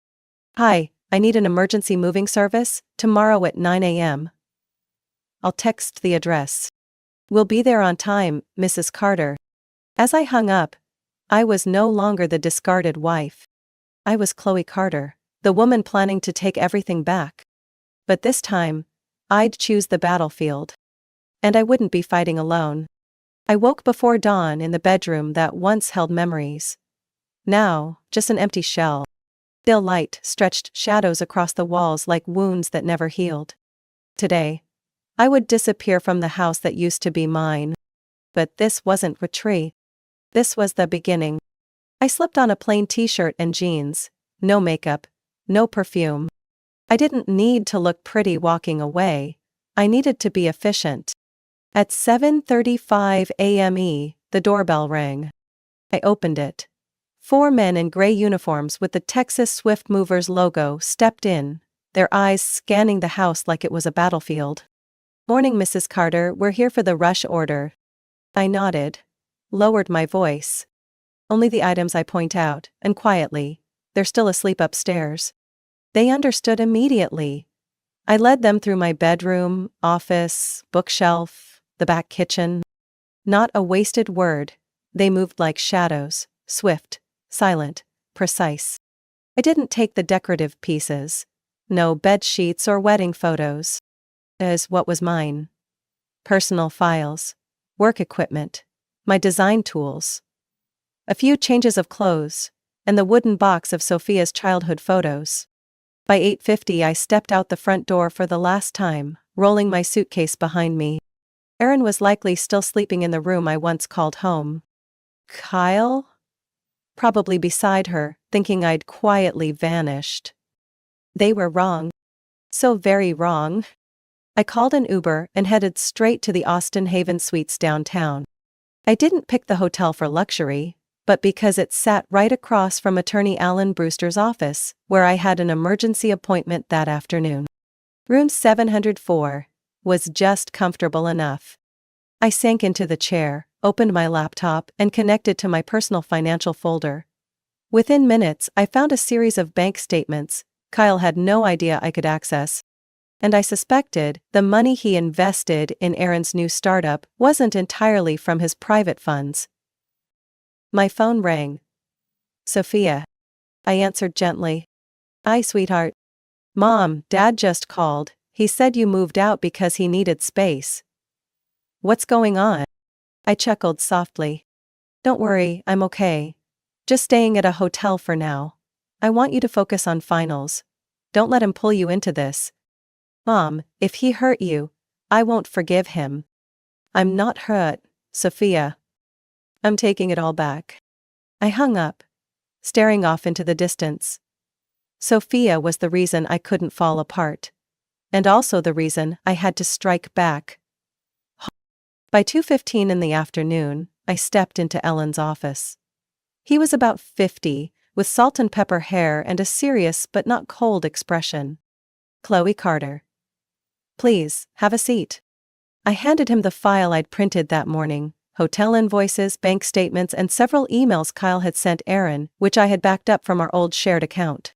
Hi, I need an emergency moving service, tomorrow at 9 a.m. I'll text the address. We'll be there on time, Mrs. Carter. As I hung up, I was no longer the discarded wife. I was Chloe Carter, the woman planning to take everything back. But this time, I'd choose the battlefield. And I wouldn't be fighting alone. I woke before dawn in the bedroom that once held memories. Now, just an empty shell. Still light stretched shadows across the walls like wounds that never healed. Today, I would disappear from the house that used to be mine. But this wasn't retreat. This was the beginning. I slipped on a plain t-shirt and jeans, no makeup, no perfume. I didn't need to look pretty walking away. I needed to be efficient. At 7:35 a.m. the doorbell rang. I opened it. 4 men in gray uniforms with the Texas Swift Movers logo stepped in, their eyes scanning the house like it was a battlefield. Morning, Mrs. Carter, we're here for the rush order. I nodded, lowered my voice. Only the items I point out, and quietly, they're still asleep upstairs. They understood immediately. I led them through my bedroom, office, bookshelf, the back kitchen. Not a wasted word. They moved like shadows, swift, silent, precise. I didn't take the decorative pieces. No bed sheets or wedding photos. As what was mine. Personal files. Work equipment. My design tools. A few changes of clothes. And the wooden box of Sophia's childhood photos. By 8:50 I stepped out the front door for the last time, rolling my suitcase behind me. Erin was likely still sleeping in the room I once called home. Kyle? Probably beside her, thinking I'd quietly vanished. They were wrong. So very wrong. I called an Uber and headed straight to the Austin Haven Suites downtown. I didn't pick the hotel for luxury, but because it sat right across from attorney Alan Brewster's office, where I had an emergency appointment that afternoon. Room 704 was just comfortable enough. I sank into the chair, opened my laptop, and connected to my personal financial folder. Within minutes, I found a series of bank statements Kyle had no idea I could access. And I suspected the money he invested in Erin's new startup wasn't entirely from his private funds. My phone rang. Sophia. I answered gently. Hi, sweetheart. Mom, Dad just called. He said you moved out because he needed space. What's going on? I chuckled softly. Don't worry, I'm okay. Just staying at a hotel for now. I want you to focus on finals. Don't let him pull you into this. Mom, if he hurt you, I won't forgive him. I'm not hurt, Sophia. I'm taking it all back. I hung up, staring off into the distance. Sophia was the reason I couldn't fall apart. and also the reason I had to strike back. By 2:15 in the afternoon, I stepped into Ellen's office. He was about 50, with salt and pepper hair and a serious but not cold expression. "Chloe Carter. Please, have a seat." I handed him the file I'd printed that morning, hotel invoices, bank statements, and several emails Kyle had sent Aaron, which I had backed up from our old shared account.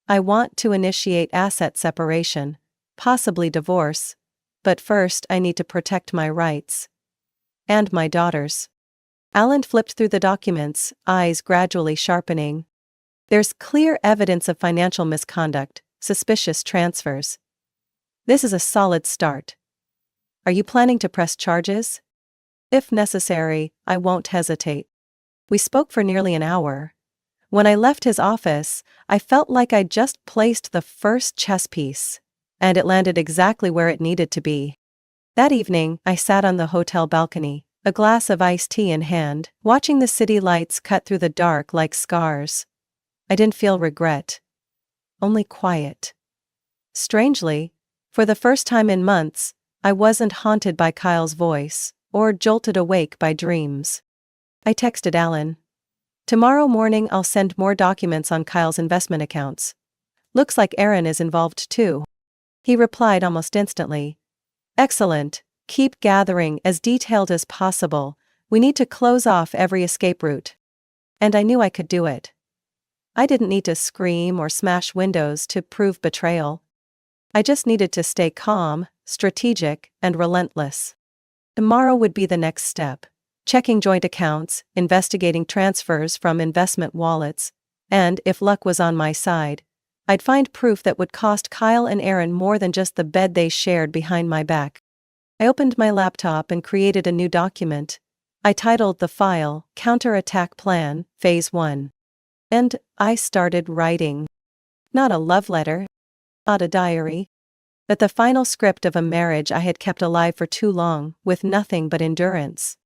"I want to initiate asset separation, possibly divorce, but first I need to protect my rights. And my daughters." Alan flipped through the documents, eyes gradually sharpening. "There's clear evidence of financial misconduct, suspicious transfers. This is a solid start. Are you planning to press charges? If necessary, I won't hesitate." We spoke for nearly an hour. When I left his office, I felt like I'd just placed the first chess piece, and it landed exactly where it needed to be. That evening, I sat on the hotel balcony, a glass of iced tea in hand, watching the city lights cut through the dark like scars. I didn't feel regret, only quiet. Strangely, for the first time in months, I wasn't haunted by Kyle's voice, or jolted awake by dreams. I texted Alan. "Tomorrow morning I'll send more documents on Kyle's investment accounts. Looks like Aaron is involved too." He replied almost instantly. "Excellent. Keep gathering as detailed as possible. We need to close off every escape route." And I knew I could do it. I didn't need to scream or smash windows to prove betrayal. I just needed to stay calm, strategic, and relentless. Tomorrow would be the next step. Checking joint accounts, investigating transfers from investment wallets, and, if luck was on my side, I'd find proof that would cost Kyle and Aaron more than just the bed they shared behind my back. I opened my laptop and created a new document. I titled the file, "Counterattack Plan, Phase 1. And I started writing. Not a love letter, not a diary, but the final script of a marriage I had kept alive for too long, with nothing but endurance.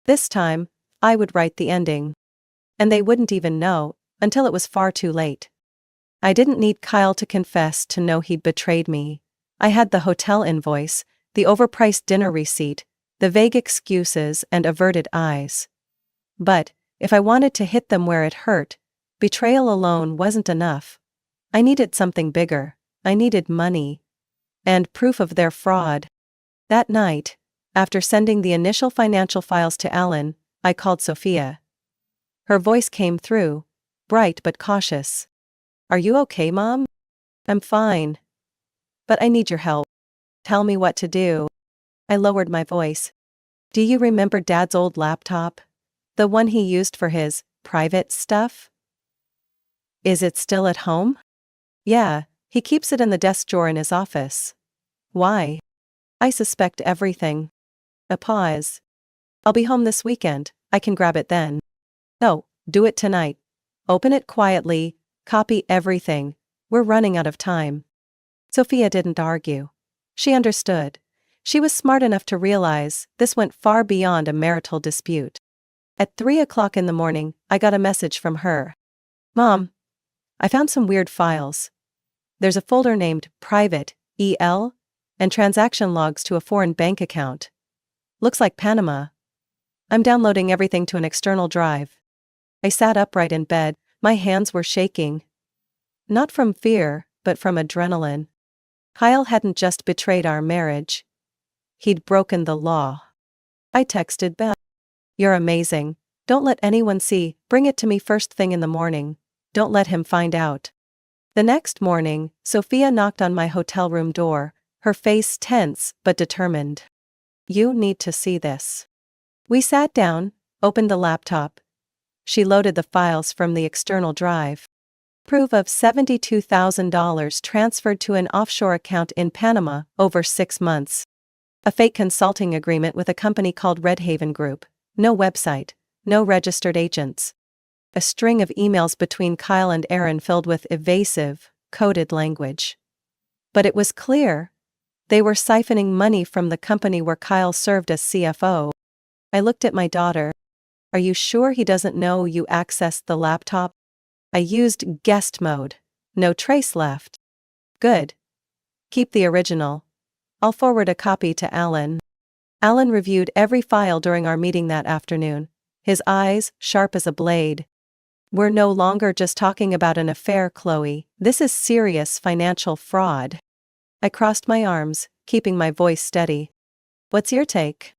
This time, I would write the ending. And they wouldn't even know, until it was far too late. I didn't need Kyle to confess to know he'd betrayed me. I had the hotel invoice, the overpriced dinner receipt, the vague excuses and averted eyes. But, if I wanted to hit them where it hurt, betrayal alone wasn't enough. I needed something bigger. I needed money. And proof of their fraud. That night, after sending the initial financial files to Alan, I called Sophia. Her voice came through, bright but cautious. "Are you okay, Mom?" "I'm fine. But I need your help. Tell me what to do." I lowered my voice. "Do you remember Dad's old laptop? The one he used for his private stuff? Is it still at home?" "Yeah, he keeps it in the desk drawer in his office." "Why?" "I suspect everything." A pause. "I'll be home this weekend, I can grab it then." "No, do it tonight. Open it quietly, copy everything. We're running out of time." Sophia didn't argue. She understood. She was smart enough to realize this went far beyond a marital dispute. At 3 o'clock in the morning, I got a message from her. "Mom, I found some weird files. There's a folder named Private, EL, and transaction logs to a foreign bank account. Looks like Panama. I'm downloading everything to an external drive." I sat upright in bed, my hands were shaking. Not from fear, but from adrenaline. Kyle hadn't just betrayed our marriage. He'd broken the law. I texted Beth. "You're amazing. Don't let anyone see, bring it to me first thing in the morning. Don't let him find out." The next morning, Sophia knocked on my hotel room door, her face tense but determined. "You need to see this." We sat down, opened the laptop. She loaded the files from the external drive. Proof of $72,000 transferred to an offshore account in Panama over 6 months. A fake consulting agreement with a company called Redhaven Group. No website, no registered agents. A string of emails between Kyle and Aaron filled with evasive, coded language. But it was clear. They were siphoning money from the company where Kyle served as CFO. I looked at my daughter. "Are you sure he doesn't know you accessed the laptop?" I used guest mode. No trace left. Good. Keep the original. I'll forward a copy to Alan. Alan reviewed every file during our meeting that afternoon, his eyes sharp as a blade. We're no longer just talking about an affair, Chloe. This is serious financial fraud. I crossed my arms, keeping my voice steady. What's your take?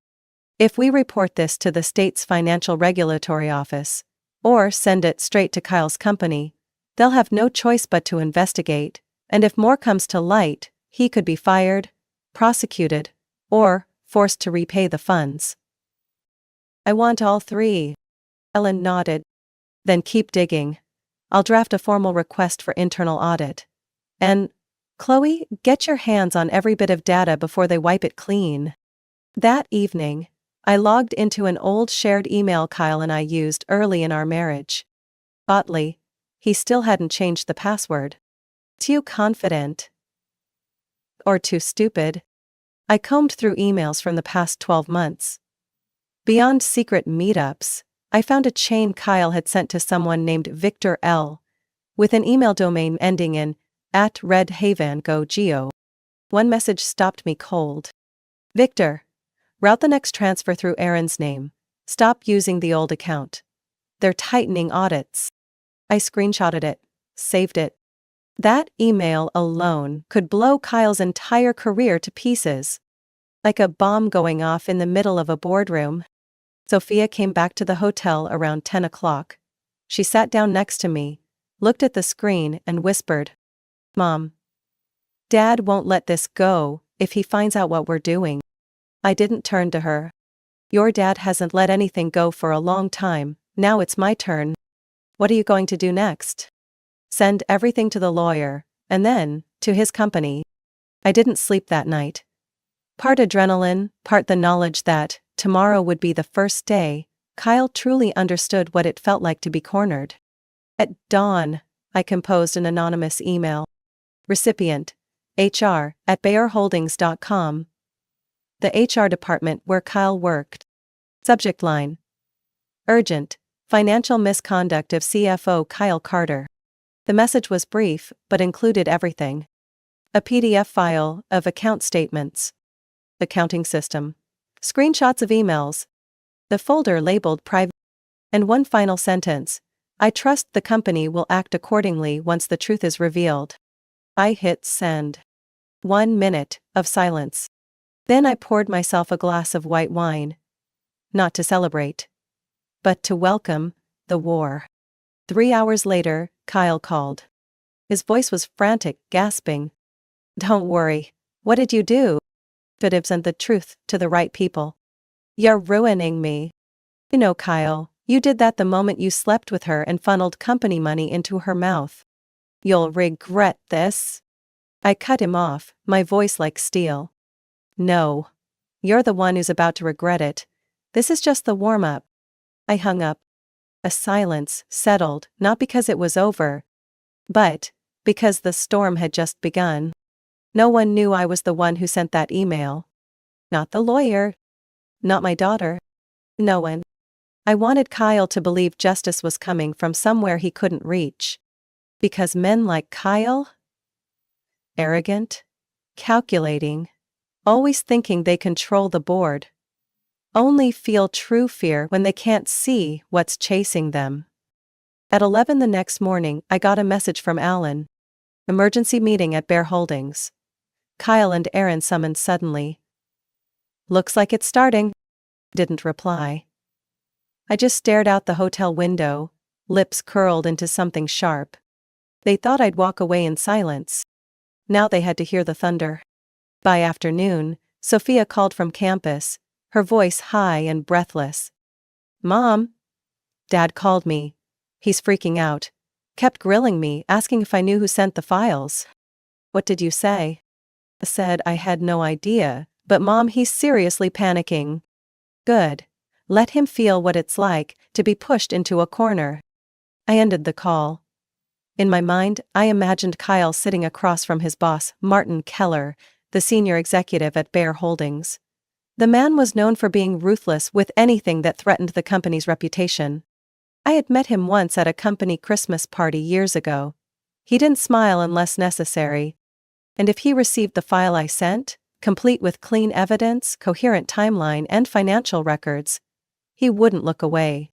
If we report this to the state's financial regulatory office, or send it straight to Kyle's company, they'll have no choice but to investigate, and if more comes to light, he could be fired, prosecuted, or forced to repay the funds. I want all three. Ellen nodded. Then keep digging. I'll draft a formal request for internal audit. And, Chloe, get your hands on every bit of data before they wipe it clean. That evening, I logged into an old shared email Kyle and I used early in our marriage. Oddly, he still hadn't changed the password. Too confident. Or too stupid. I combed through emails from the past 12 months. Beyond secret meetups, I found a chain Kyle had sent to someone named Victor L., with an email domain ending in @redhaven.go. One message stopped me cold. Victor, route the next transfer through Aaron's name. Stop using the old account. They're tightening audits. I screenshotted it, saved it. That email alone could blow Kyle's entire career to pieces. Like a bomb going off in the middle of a boardroom. Sophia came back to the hotel around 10 o'clock. She sat down next to me, looked at the screen, and whispered, Mom, Dad won't let this go if he finds out what we're doing. I didn't turn to her. Your dad hasn't let anything go for a long time, now it's my turn. What are you going to do next? Send everything to the lawyer, and then, to his company. I didn't sleep that night. Part adrenaline, part the knowledge that, tomorrow would be the first day, Kyle truly understood what it felt like to be cornered. At dawn, I composed an anonymous email. Recipient, hr@bayerholdings.com. The HR department where Kyle worked. Subject line. Urgent, financial misconduct of CFO Kyle Carter. The message was brief, but included everything. A PDF file of account statements. Accounting system. Screenshots of emails. The folder labeled private. And one final sentence. I trust the company will act accordingly once the truth is revealed. I hit send. 1 minute of silence. Then I poured myself a glass of white wine. Not to celebrate, but to welcome the war. 3 hours later, Kyle called. His voice was frantic, gasping. Don't worry. What did you do? And the truth to the right people. You're ruining me. You know, Kyle, you did that the moment you slept with her and funneled company money into her mouth. You'll regret this. I cut him off, my voice like steel. No. You're the one who's about to regret it. This is just the warm-up. I hung up. A silence settled, not because it was over, but because the storm had just begun. No one knew I was the one who sent that email. Not the lawyer. Not my daughter. No one. I wanted Kyle to believe justice was coming from somewhere he couldn't reach. Because men like Kyle? Arrogant, calculating, always thinking they control the board. Only feel true fear when they can't see what's chasing them. At 11 the next morning, I got a message from Alan. Emergency meeting at Bear Holdings. Kyle and Aaron summoned suddenly. Looks like it's starting. Didn't reply. I just stared out the hotel window, lips curled into something sharp. They thought I'd walk away in silence. Now they had to hear the thunder. By afternoon, Sophia called from campus, her voice high and breathless. Mom. Dad called me. He's freaking out. Kept grilling me, asking if I knew who sent the files. What did you say? I said I had no idea, but Mom, he's seriously panicking. Good. Let him feel what it's like to be pushed into a corner. I ended the call. In my mind, I imagined Kyle sitting across from his boss, Martin Keller, the senior executive at Bear Holdings. The man was known for being ruthless with anything that threatened the company's reputation. I had met him once at a company Christmas party years ago. He didn't smile unless necessary. And if he received the file I sent, complete with clean evidence, coherent timeline, and financial records, he wouldn't look away.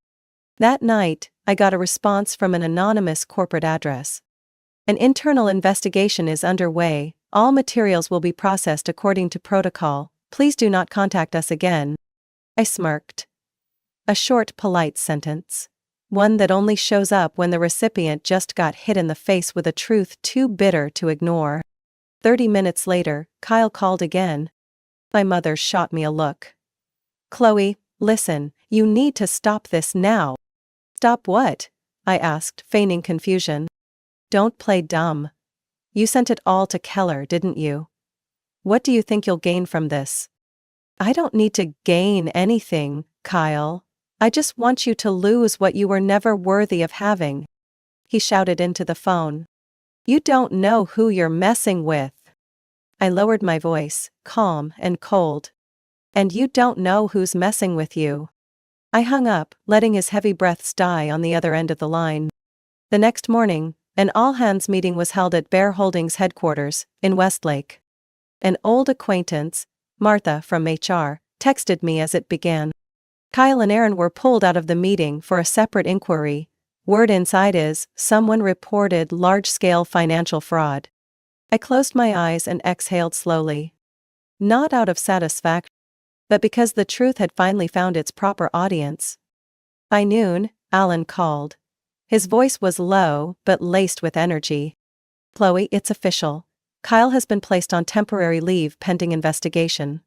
That night, I got a response from an anonymous corporate address. An internal investigation is underway. All materials will be processed according to protocol. Please do not contact us again. I smirked. A short, polite sentence. One that only shows up when the recipient just got hit in the face with a truth too bitter to ignore. 30 minutes later, Kyle called again. My mother shot me a look. "Chloe, listen, you need to stop this now." "Stop what?" I asked, feigning confusion. "Don't play dumb. You sent it all to Keller, didn't you? What do you think you'll gain from this?" "I don't need to gain anything, Kyle. I just want you to lose what you were never worthy of having." He shouted into the phone. "You don't know who you're messing with." I lowered my voice, calm and cold. "And you don't know who's messing with you." I hung up, letting his heavy breaths die on the other end of the line. The next morning, an all-hands meeting was held at Bear Holdings headquarters, in Westlake. An old acquaintance, Martha from HR, texted me as it began. Kyle and Aaron were pulled out of the meeting for a separate inquiry. Word inside is, someone reported large-scale financial fraud. I closed my eyes and exhaled slowly. Not out of satisfaction, but because the truth had finally found its proper audience. By noon, Alan called. His voice was low, but laced with energy. "Chloe, it's official. Kyle has been placed on temporary leave pending investigation.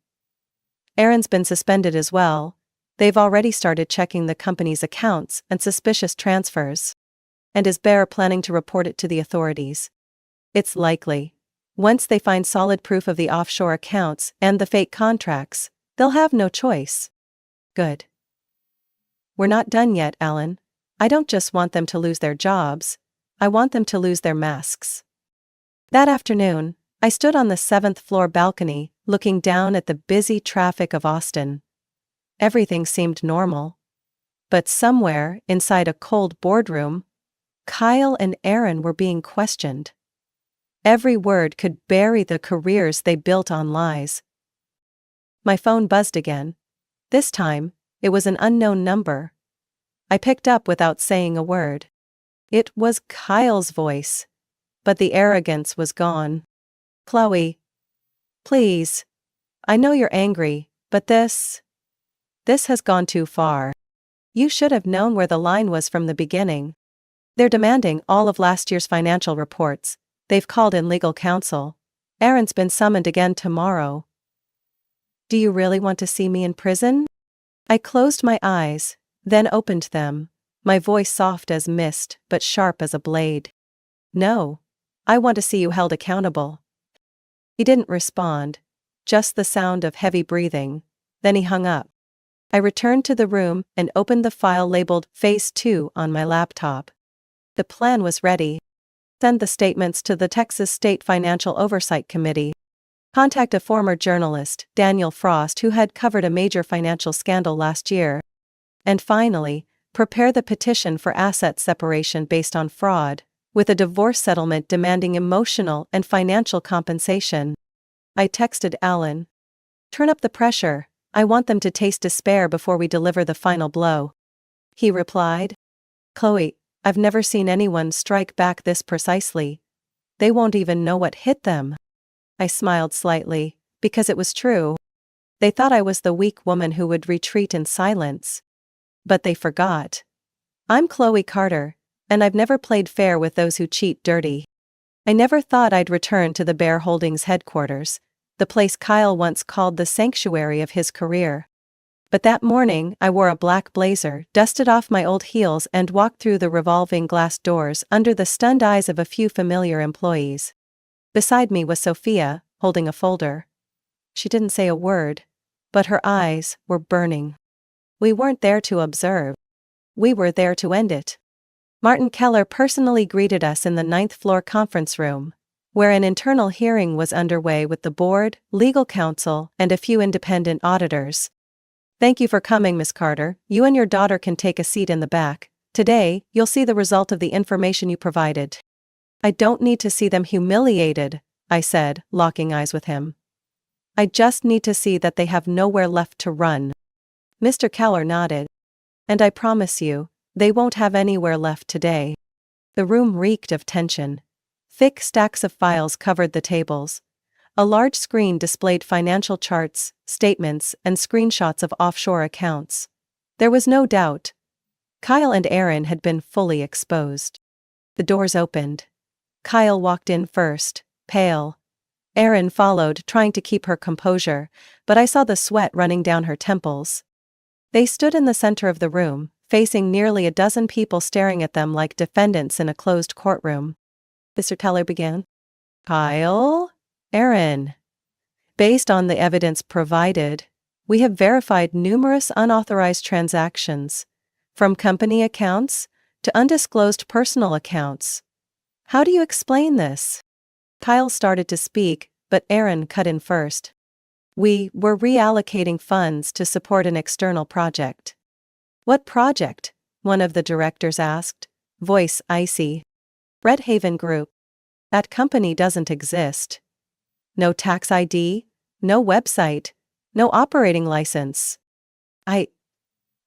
Aaron's been suspended as well. They've already started checking the company's accounts and suspicious transfers. And is Bear planning to report it to the authorities? It's likely. Once they find solid proof of the offshore accounts and the fake contracts, they'll have no choice." "Good. We're not done yet, Alan. I don't just want them to lose their jobs. I want them to lose their masks." That afternoon, I stood on the 7th floor balcony, looking down at the busy traffic of Austin. Everything seemed normal. But somewhere, inside a cold boardroom, Kyle and Aaron were being questioned. Every word could bury the careers they built on lies. My phone buzzed again. This time, it was an unknown number. I picked up without saying a word. It was Kyle's voice, but the arrogance was gone. "Chloe. Please. I know you're angry, but this has gone too far. You should have known where the line was from the beginning. They're demanding all of last year's financial reports. They've called in legal counsel. Aaron's been summoned again tomorrow. Do you really want to see me in prison?" I closed my eyes, then opened them, my voice soft as mist but sharp as a blade. "No. I want to see you held accountable." He didn't respond, just the sound of heavy breathing. Then he hung up. I returned to the room and opened the file labeled Phase 2 on my laptop. The plan was ready. Send the statements to the Texas State Financial Oversight Committee. Contact a former journalist, Daniel Frost, who had covered a major financial scandal last year. And finally, prepare the petition for asset separation based on fraud, with a divorce settlement demanding emotional and financial compensation. I texted Alan. "Turn up the pressure. I want them to taste despair before we deliver the final blow." He replied, "Chloe, I've never seen anyone strike back this precisely. They won't even know what hit them." I smiled slightly, because it was true. They thought I was the weak woman who would retreat in silence. But they forgot. I'm Chloe Carter, and I've never played fair with those who cheat dirty. I never thought I'd return to the Bear Holdings headquarters, the place Kyle once called the sanctuary of his career. But that morning I wore a black blazer, dusted off my old heels, and walked through the revolving glass doors under the stunned eyes of a few familiar employees. Beside me was Sophia, holding a folder. She didn't say a word, but her eyes were burning. We weren't there to observe. We were there to end it. Martin Keller personally greeted us in the 9th floor conference room, where an internal hearing was underway with the board, legal counsel, and a few independent auditors. "Thank you for coming, Miss Carter. You and your daughter can take a seat in the back. Today, you'll see the result of the information you provided." "I don't need to see them humiliated," I said, locking eyes with him. I just need to see that they have nowhere left to run. Mr. Keller nodded. And I promise you, they won't have anywhere left today. The room reeked of tension. Thick stacks of files covered the tables. A large screen displayed financial charts, statements, and screenshots of offshore accounts. There was no doubt. Kyle and Aaron had been fully exposed. The doors opened. Kyle walked in first, pale. Aaron followed, trying to keep her composure, but I saw the sweat running down her temples. They stood in the center of the room, facing nearly a dozen people staring at them like defendants in a closed courtroom. Mr. Keller began. Kyle? Aaron. Based on the evidence provided, we have verified numerous unauthorized transactions, from company accounts to undisclosed personal accounts. How do you explain this? Kyle started to speak, but Aaron cut in first. We were reallocating funds to support an external project. What project? One of the directors asked, voice icy. Red Haven Group. That company doesn't exist. No tax ID, no website, no operating license. I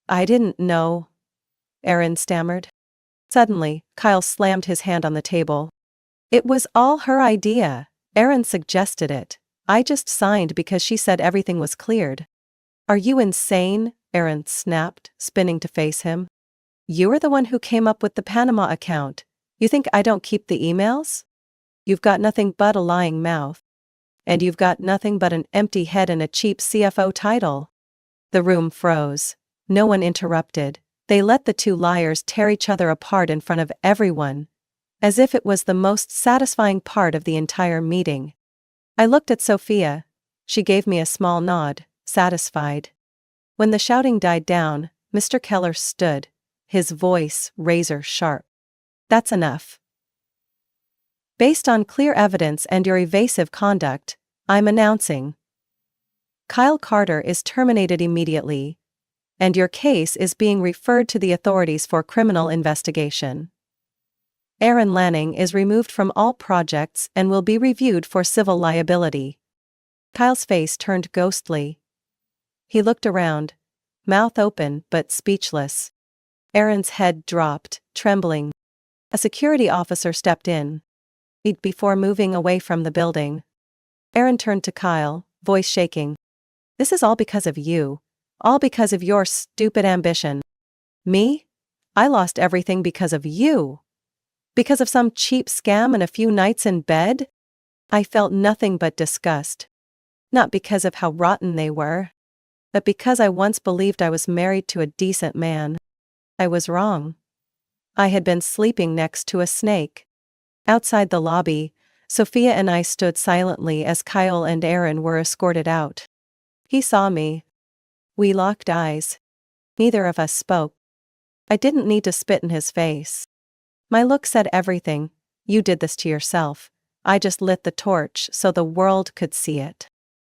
didn't know, Aaron stammered. Suddenly, Kyle slammed his hand on the table. It was all her idea. Aaron suggested it. I just signed because she said everything was cleared. Are you insane? Aaron snapped, spinning to face him. You are the one who came up with the Panama account. You think I don't keep the emails? You've got nothing but a lying mouth. And you've got nothing but an empty head and a cheap CFO title. The room froze. No one interrupted. They let the two liars tear each other apart in front of everyone, as if it was the most satisfying part of the entire meeting. I looked at Sophia. She gave me a small nod, satisfied. When the shouting died down, Mr. Keller stood, his voice razor sharp. That's enough. Based on clear evidence and your evasive conduct, I'm announcing. Kyle Carter is terminated immediately, and your case is being referred to the authorities for criminal investigation. Aaron Lanning is removed from all projects and will be reviewed for civil liability. Kyle's face turned ghostly. He looked around, mouth open but speechless. Aaron's head dropped, trembling. A security officer stepped in. Before moving away from the building. Aaron turned to Kyle, voice shaking. This is all because of you. All because of your stupid ambition. Me? I lost everything because of you. Because of some cheap scam and a few nights in bed? I felt nothing but disgust. Not because of how rotten they were, but because I once believed I was married to a decent man. I was wrong. I had been sleeping next to a snake. Outside the lobby, Sophia and I stood silently as Kyle and Aaron were escorted out. He saw me. We locked eyes. Neither of us spoke. I didn't need to spit in his face. My look said everything. You did this to yourself. I just lit the torch so the world could see it.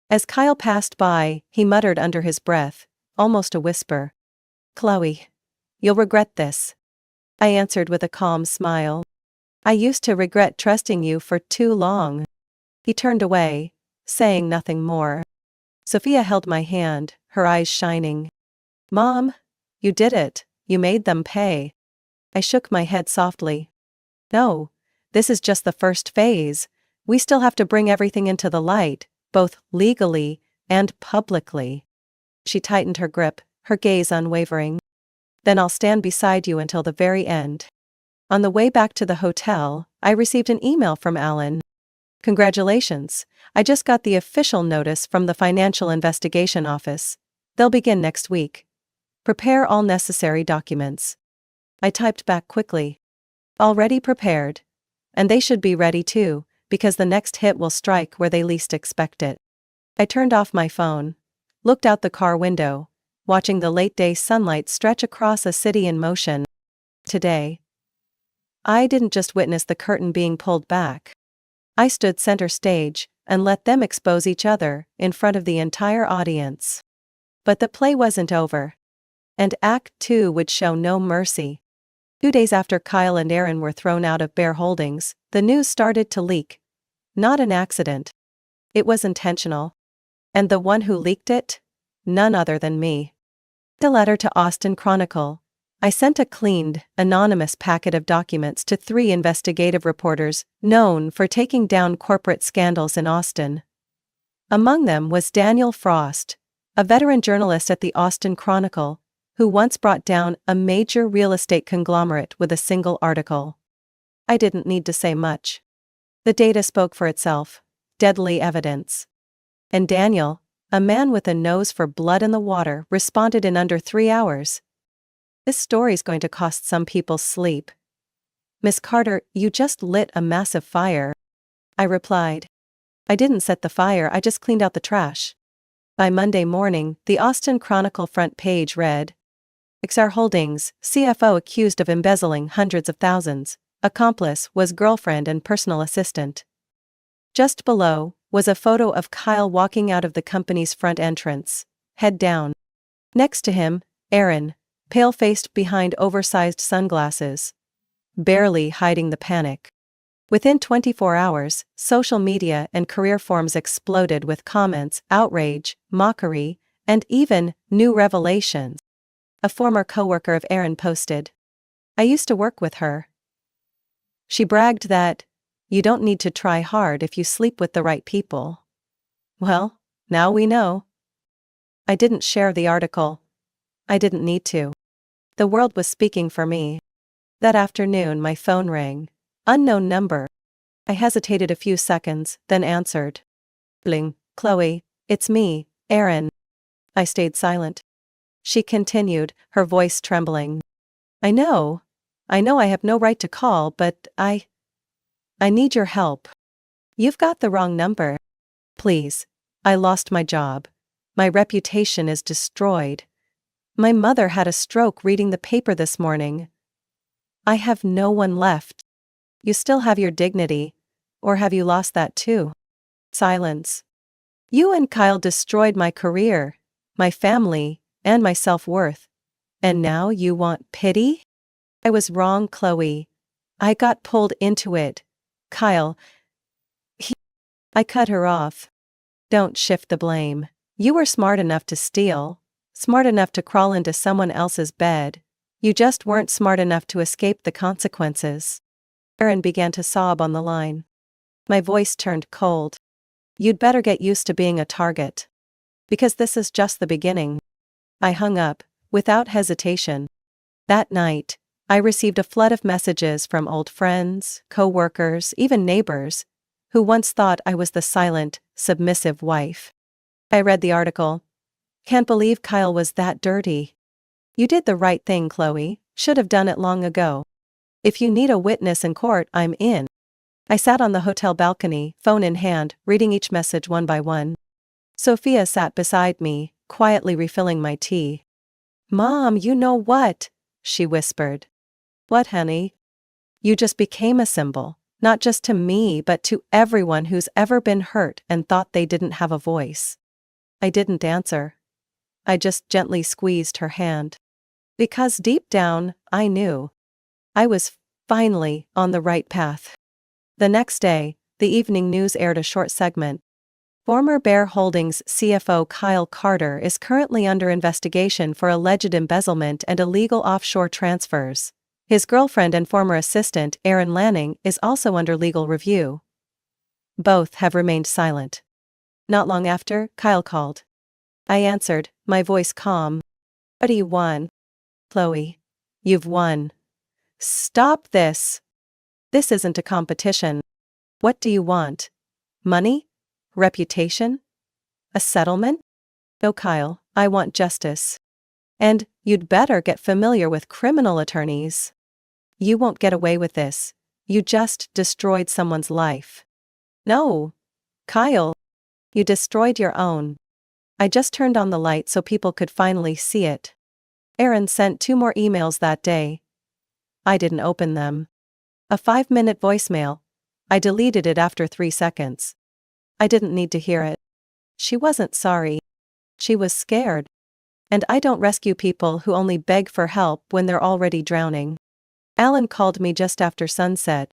As Kyle passed by, he muttered under his breath, almost a whisper. Chloe, you'll regret this. I answered with a calm smile. I used to regret trusting you for too long. He turned away, saying nothing more. Sophia held my hand, her eyes shining. Mom, you did it. You made them pay. I shook my head softly. No, this is just the first phase. We still have to bring everything into the light, both legally and publicly. She tightened her grip, her gaze unwavering. Then I'll stand beside you until the very end. On the way back to the hotel, I received an email from Alan. Congratulations, I just got the official notice from the Financial Investigation Office. They'll begin next week. Prepare all necessary documents. I typed back quickly. Already prepared. And they should be ready too, because the next hit will strike where they least expect it. I turned off my phone, looked out the car window, watching the late-day sunlight stretch across a city in motion. Today, I didn't just witness the curtain being pulled back. I stood center stage and let them expose each other in front of the entire audience. But the play wasn't over. And Act 2 would show no mercy. 2 days after Kyle and Aaron were thrown out of Bear Holdings, the news started to leak. Not an accident. It was intentional. And the one who leaked it? None other than me. A letter to Austin Chronicle. I sent a cleaned, anonymous packet of documents to 3 investigative reporters known for taking down corporate scandals in Austin. Among them was Daniel Frost, a veteran journalist at the Austin Chronicle, who once brought down a major real estate conglomerate with a single article. I didn't need to say much. The data spoke for itself. Deadly evidence. And Daniel, a man with a nose for blood in the water, responded in under 3 hours. This story's going to cost some people sleep. Miss Carter, you just lit a massive fire. I replied. I didn't set the fire, I just cleaned out the trash. By Monday morning, the Austin Chronicle front page read, XR Holdings, CFO accused of embezzling hundreds of thousands. Accomplice was girlfriend and personal assistant. Just below was a photo of Kyle walking out of the company's front entrance, head down. Next to him, Aaron, pale-faced behind oversized sunglasses, barely hiding the panic. Within 24 hours, social media and career forums exploded with comments, outrage, mockery, and even new revelations. A former coworker of Aaron posted, I used to work with her. She bragged that, you don't need to try hard if you sleep with the right people. Well, now we know. I didn't share the article. I didn't need to. The world was speaking for me. That afternoon my phone rang. Unknown number. I hesitated a few seconds, then answered. Bling, Chloe, it's me, Aaron. I stayed silent. She continued, her voice trembling. I know I have no right to call, but I need your help. You've got the wrong number. Please. I lost my job. My reputation is destroyed. My mother had a stroke reading the paper this morning. I have no one left. You still have your dignity, or have you lost that too? Silence. You and Kyle destroyed my career, my family, and my self-worth. And now you want pity? I was wrong, Chloe. I got pulled into it. Kyle. I cut her off. Don't shift the blame. You were smart enough to steal, smart enough to crawl into someone else's bed. You just weren't smart enough to escape the consequences. Aaron began to sob on the line. My voice turned cold. You'd better get used to being a target. Because this is just the beginning. I hung up, without hesitation. That night, I received a flood of messages from old friends, co-workers, even neighbors, who once thought I was the silent, submissive wife. I read the article. Can't believe Kyle was that dirty. You did the right thing, Chloe, should have done it long ago. If you need a witness in court, I'm in. I sat on the hotel balcony, phone in hand, reading each message one by one. Sophia sat beside me, quietly refilling my tea. Mom, you know what? She whispered. What, honey? You just became a symbol, not just to me but to everyone who's ever been hurt and thought they didn't have a voice. I didn't answer. I just gently squeezed her hand. Because deep down, I knew. I was finally on the right path. The next day, the evening news aired a short segment. Former Bear Holdings CFO Kyle Carter is currently under investigation for alleged embezzlement and illegal offshore transfers. His girlfriend and former assistant, Erin Lanning, is also under legal review. Both have remained silent. Not long after, Kyle called. I answered, my voice calm. What do you want? Chloe. You've won. Stop this. This isn't a competition. What do you want? Money? Reputation? A settlement? No, Kyle, I want justice. And you'd better get familiar with criminal attorneys. You won't get away with this. You just destroyed someone's life. No. Kyle. You destroyed your own. I just turned on the light so people could finally see it. Aaron sent 2 more emails that day. I didn't open them. A 5-minute voicemail. I deleted it after 3 seconds. I didn't need to hear it. She wasn't sorry. She was scared. And I don't rescue people who only beg for help when they're already drowning. Alan called me just after sunset.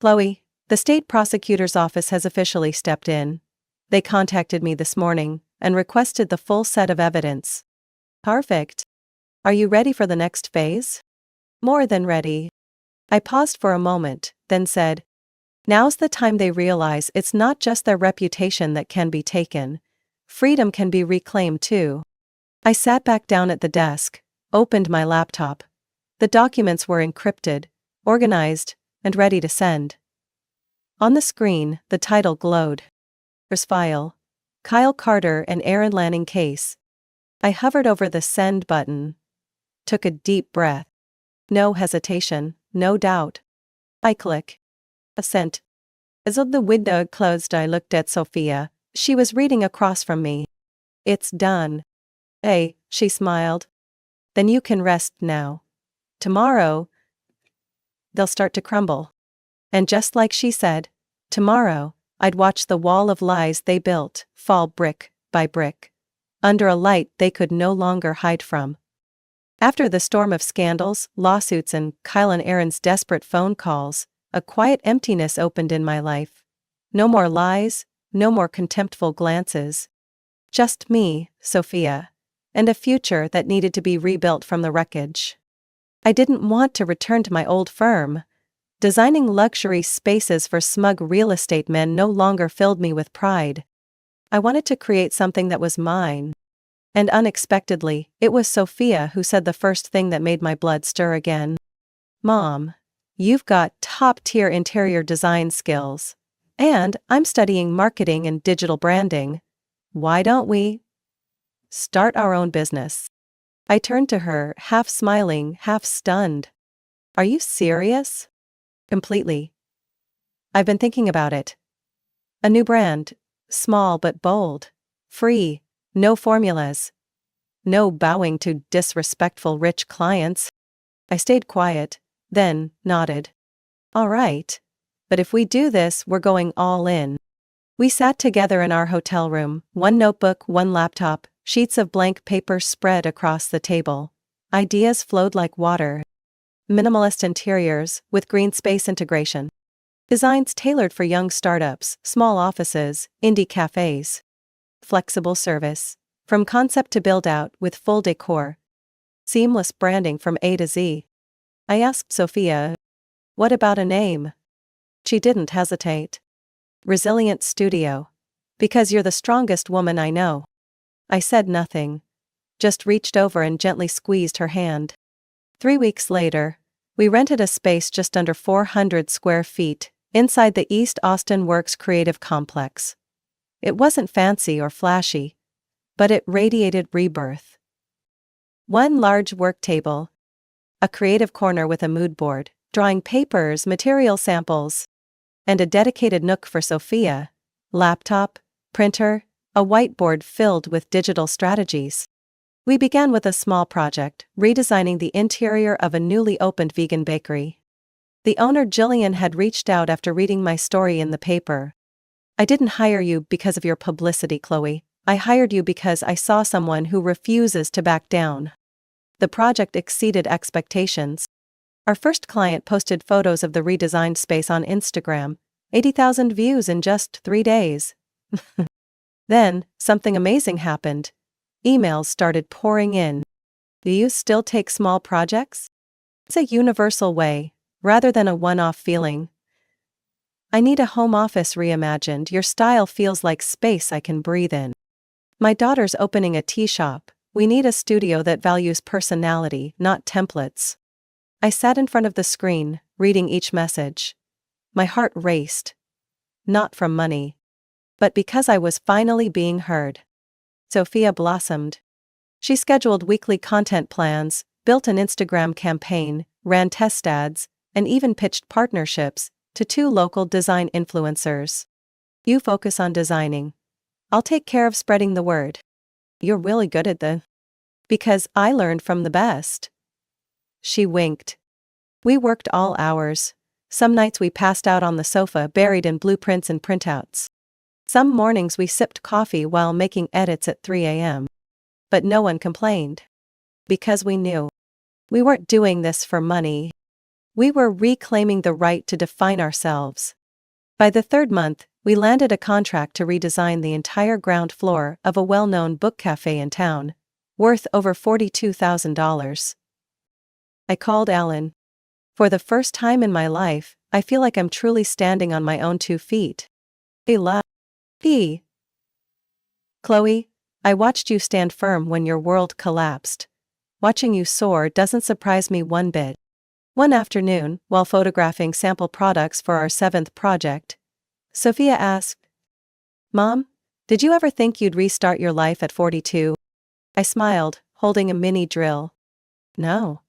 Chloe, The state prosecutor's office has officially stepped in. They contacted me this morning and requested the full set of evidence. Perfect. Are you ready for the next phase? More than ready. I paused for a moment, then said, now's the time they realize it's not just their reputation that can be taken. Freedom can be reclaimed too. I sat back down at the desk, opened my laptop. The documents were encrypted, organized, and ready to send. On the screen, the title glowed. First file. Kyle Carter and Aaron Lanning case. I hovered over the send button. Took a deep breath. No hesitation, no doubt. I click. Sent. As the window closed, I looked at Sophia. She was reading across from me. It's done. Hey, she smiled. Then you can rest now. Tomorrow, they'll start to crumble. And just like she said, tomorrow, I'd watch the wall of lies they built fall brick by brick, under a light they could no longer hide from. After the storm of scandals, lawsuits, and Kyle and Aaron's desperate phone calls, a quiet emptiness opened in my life. No more lies, no more contemptful glances. Just me, Sophia, and a future that needed to be rebuilt from the wreckage. I didn't want to return to my old firm. Designing luxury spaces for smug real estate men no longer filled me with pride. I wanted to create something that was mine. And unexpectedly, it was Sophia who said the first thing that made my blood stir again. Mom, you've got top-tier interior design skills. And I'm studying marketing and digital branding. Why don't we start our own business? I turned to her, half smiling, half stunned. Are you serious? Completely. I've been thinking about it. A new brand, small but bold, free, no formulas, no bowing to disrespectful rich clients. I stayed quiet, then nodded. All right. But if we do this, we're going all in. We sat together in our hotel room, one notebook, one laptop, sheets of blank paper spread across the table. Ideas flowed like water. Minimalist interiors, with green space integration. Designs tailored for young startups, small offices, indie cafes. Flexible service. From concept to build-out with full decor. Seamless branding from A to Z. I asked Sophia, what about a name? She didn't hesitate. Resilient Studio. Because you're the strongest woman I know. I said nothing. Just reached over and gently squeezed her hand. 3 weeks later, we rented a space just under 400 square feet, inside the East Austin Works Creative Complex. It wasn't fancy or flashy, but it radiated rebirth. One large work table, a creative corner with a mood board, drawing papers, material samples, and a dedicated nook for Sophia, laptop, printer, a whiteboard filled with digital strategies. We began with a small project, redesigning the interior of a newly opened vegan bakery. The owner, Jillian, had reached out after reading my story in the paper. I didn't hire you because of your publicity, Chloe. I hired you because I saw someone who refuses to back down. The project exceeded expectations. Our first client posted photos of the redesigned space on Instagram, 80,000 views in just 3 days. Then, something amazing happened. Emails started pouring in. Do you still take small projects? It's a universal way, rather than a one-off feeling. I need a home office reimagined. Your style feels like space I can breathe in. My daughter's opening a tea shop. We need a studio that values personality, not templates. I sat in front of the screen, reading each message. My heart raced. Not from money, but because I was finally being heard. Sophia blossomed. She scheduled weekly content plans, built an Instagram campaign, ran test ads, and even pitched partnerships to 2 local design influencers. You focus on designing. I'll take care of spreading the word. You're really good at the. Because I learned from the best. She winked. We worked all hours. Some nights we passed out on the sofa buried in blueprints and printouts. Some mornings we sipped coffee while making edits at 3 a.m. But no one complained. Because we knew. We weren't doing this for money. We were reclaiming the right to define ourselves. By the third month, we landed a contract to redesign the entire ground floor of a well-known book cafe in town, worth over $42,000. I called Alan. For the first time in my life, I feel like I'm truly standing on my own 2 feet. He laughed. Chloe, I watched you stand firm when your world collapsed. Watching you soar doesn't surprise me one bit. One afternoon, while photographing sample products for our 7th project, Sophia asked, "Mom, did you ever think you'd restart your life at 42? I smiled, holding a mini drill. No.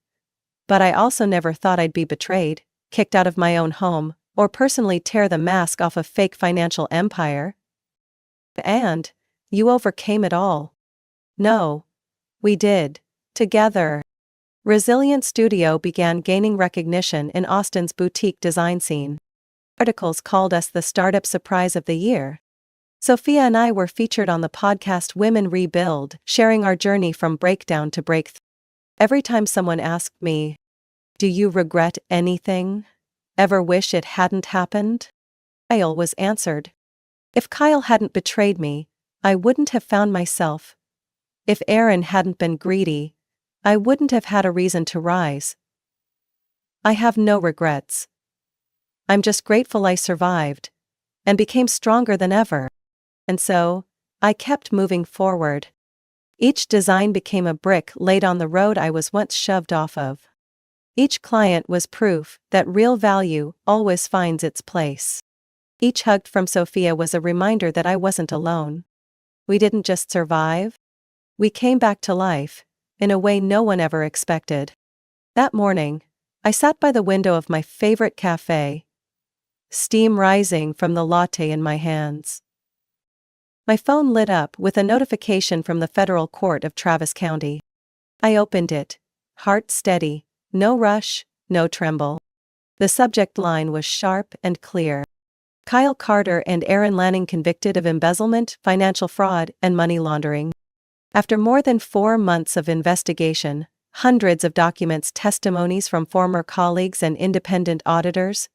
But I also never thought I'd be betrayed, kicked out of my own home, or personally tear the mask off a fake financial empire. And you overcame it all." No. We did. Together. Resilient Studio began gaining recognition in Austin's boutique design scene. Articles called us the Startup Surprise of the Year. Sophia and I were featured on the podcast Women Rebuild, sharing our journey from breakdown to breakthrough. Every time someone asked me, "Do you regret anything? Ever wish it hadn't happened?" I always answered, "If Kyle hadn't betrayed me, I wouldn't have found myself. If Aaron hadn't been greedy, I wouldn't have had a reason to rise." I have no regrets. I'm just grateful I survived and became stronger than ever. And so, I kept moving forward. Each design became a brick laid on the road I was once shoved off of. Each client was proof that real value always finds its place. Each hug from Sophia was a reminder that I wasn't alone. We didn't just survive. We came back to life, in a way no one ever expected. That morning, I sat by the window of my favorite cafe, steam rising from the latte in my hands. My phone lit up with a notification from the federal court of Travis County. I opened it, heart steady, no rush, no tremble. The subject line was sharp and clear. Kyle Carter and Aaron Lanning convicted of embezzlement, financial fraud, and money laundering. After more than 4 months of investigation, hundreds of documents, testimonies from former colleagues and independent auditors,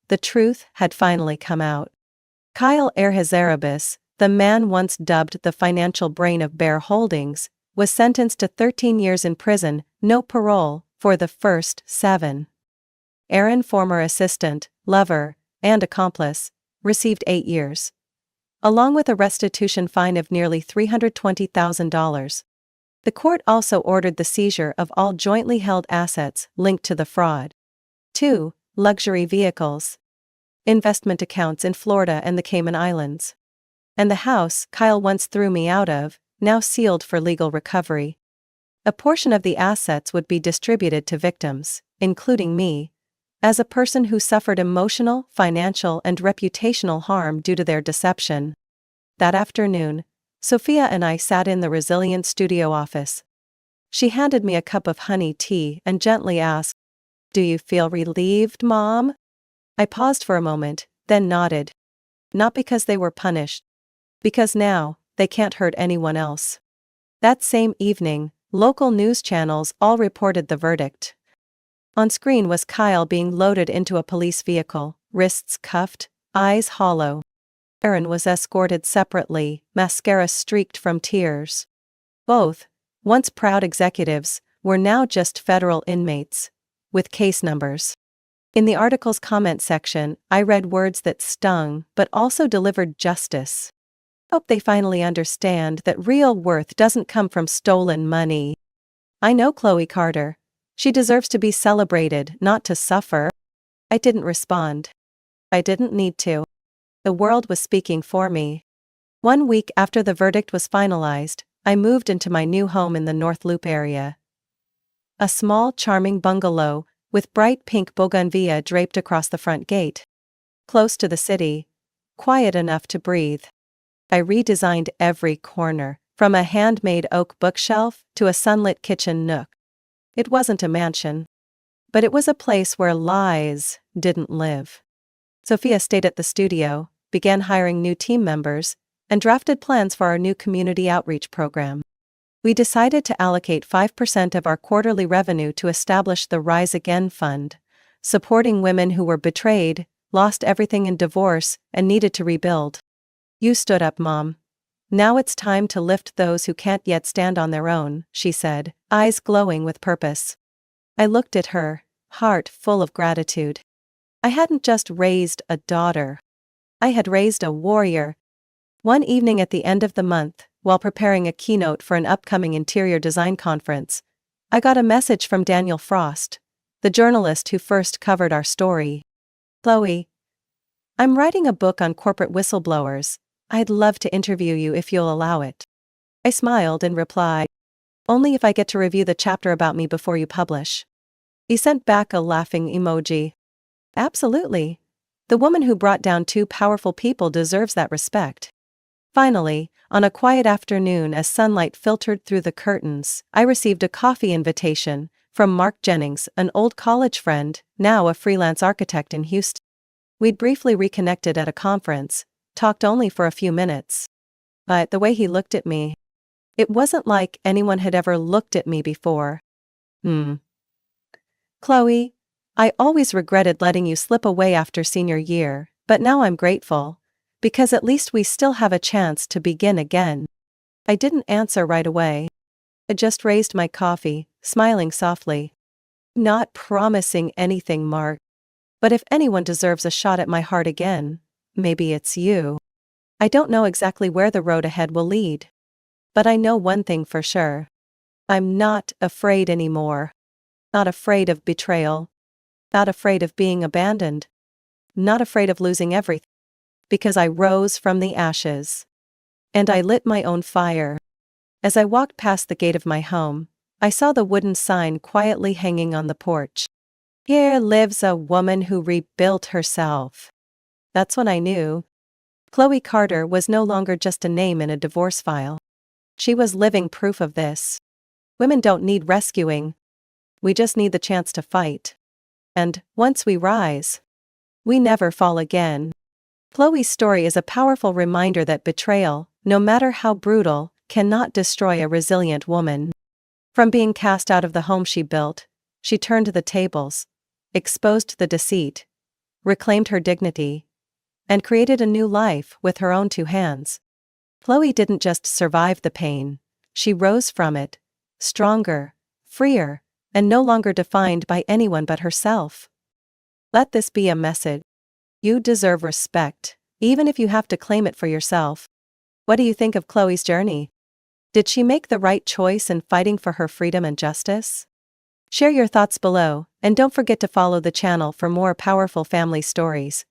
the truth had finally come out. Kyle Erhazarabis, the man once dubbed the financial brain of Bear Holdings, was sentenced to 13 years in prison, no parole, for the first 7. Aaron, former assistant, lover, and accomplice, received 8 years, along with a restitution fine of nearly $320,000. The court also ordered the seizure of all jointly held assets linked to the fraud. 2. Luxury vehicles, investment accounts in Florida and the Cayman Islands, and the house Kyle once threw me out of, now sealed for legal recovery. A portion of the assets would be distributed to victims, including me, as a person who suffered emotional, financial, and reputational harm due to their deception. That afternoon, Sophia and I sat in the Resilient Studio office. She handed me a cup of honey tea and gently asked, "Do you feel relieved, Mom?" I paused for a moment, then nodded. Not because they were punished. Because now, they can't hurt anyone else. That same evening, local news channels all reported the verdict. On screen was Kyle being loaded into a police vehicle, wrists cuffed, eyes hollow. Aaron was escorted separately, mascara streaked from tears. Both, once proud executives, were now just federal inmates, with case numbers. In the article's comment section, I read words that stung but also delivered justice. Hope they finally understand that real worth doesn't come from stolen money. I know Chloe Carter. She deserves to be celebrated, not to suffer. I didn't respond. I didn't need to. The world was speaking for me. 1 week after the verdict was finalized, I moved into my new home in the North Loop area. A small, charming bungalow, with bright pink bougainvillea draped across the front gate. Close to the city. Quiet enough to breathe. I redesigned every corner, from a handmade oak bookshelf to a sunlit kitchen nook. It wasn't a mansion, but it was a place where lies didn't live. Sophia stayed at the studio, began hiring new team members, and drafted plans for our new community outreach program. We decided to allocate 5% of our quarterly revenue to establish the Rise Again Fund, supporting women who were betrayed, lost everything in divorce, and needed to rebuild. You stood up, Mom. Now it's time to lift those who can't yet stand on their own, she said, eyes glowing with purpose. I looked at her, heart full of gratitude. I hadn't just raised a daughter. I had raised a warrior. One evening at the end of the month, while preparing a keynote for an upcoming interior design conference, I got a message from Daniel Frost, the journalist who first covered our story. Chloe, I'm writing a book on corporate whistleblowers. I'd love to interview you if you'll allow it. I smiled and replied, only if I get to review the chapter about me before you publish. He sent back a laughing emoji. Absolutely. The woman who brought down two powerful people deserves that respect. Finally, on a quiet afternoon as sunlight filtered through the curtains, I received a coffee invitation from Mark Jennings, an old college friend, now a freelance architect in Houston. We'd briefly reconnected at a conference, talked only for a few minutes. But the way he looked at me, it wasn't like anyone had ever looked at me before. Chloe, I always regretted letting you slip away after senior year, but now I'm grateful, because at least we still have a chance to begin again. I didn't answer right away. I just raised my coffee, smiling softly. Not promising anything, Mark. But if anyone deserves a shot at my heart again, maybe it's you. I don't know exactly where the road ahead will lead. But I know one thing for sure. I'm not afraid anymore. Not afraid of betrayal. Not afraid of being abandoned. Not afraid of losing everything. Because I rose from the ashes. And I lit my own fire. As I walked past the gate of my home, I saw the wooden sign quietly hanging on the porch. Here lives a woman who rebuilt herself. That's when I knew. Chloe Carter was no longer just a name in a divorce file. She was living proof of this. Women don't need rescuing. We just need the chance to fight. And, once we rise, we never fall again. Chloe's story is a powerful reminder that betrayal, no matter how brutal, cannot destroy a resilient woman. From being cast out of the home she built, she turned the tables, exposed the deceit, reclaimed her dignity, and created a new life with her own two hands. Chloe didn't just survive the pain, she rose from it, stronger, freer, and no longer defined by anyone but herself. Let this be a message. You deserve respect, even if you have to claim it for yourself. What do you think of Chloe's journey? Did she make the right choice in fighting for her freedom and justice? Share your thoughts below, and don't forget to follow the channel for more powerful family stories.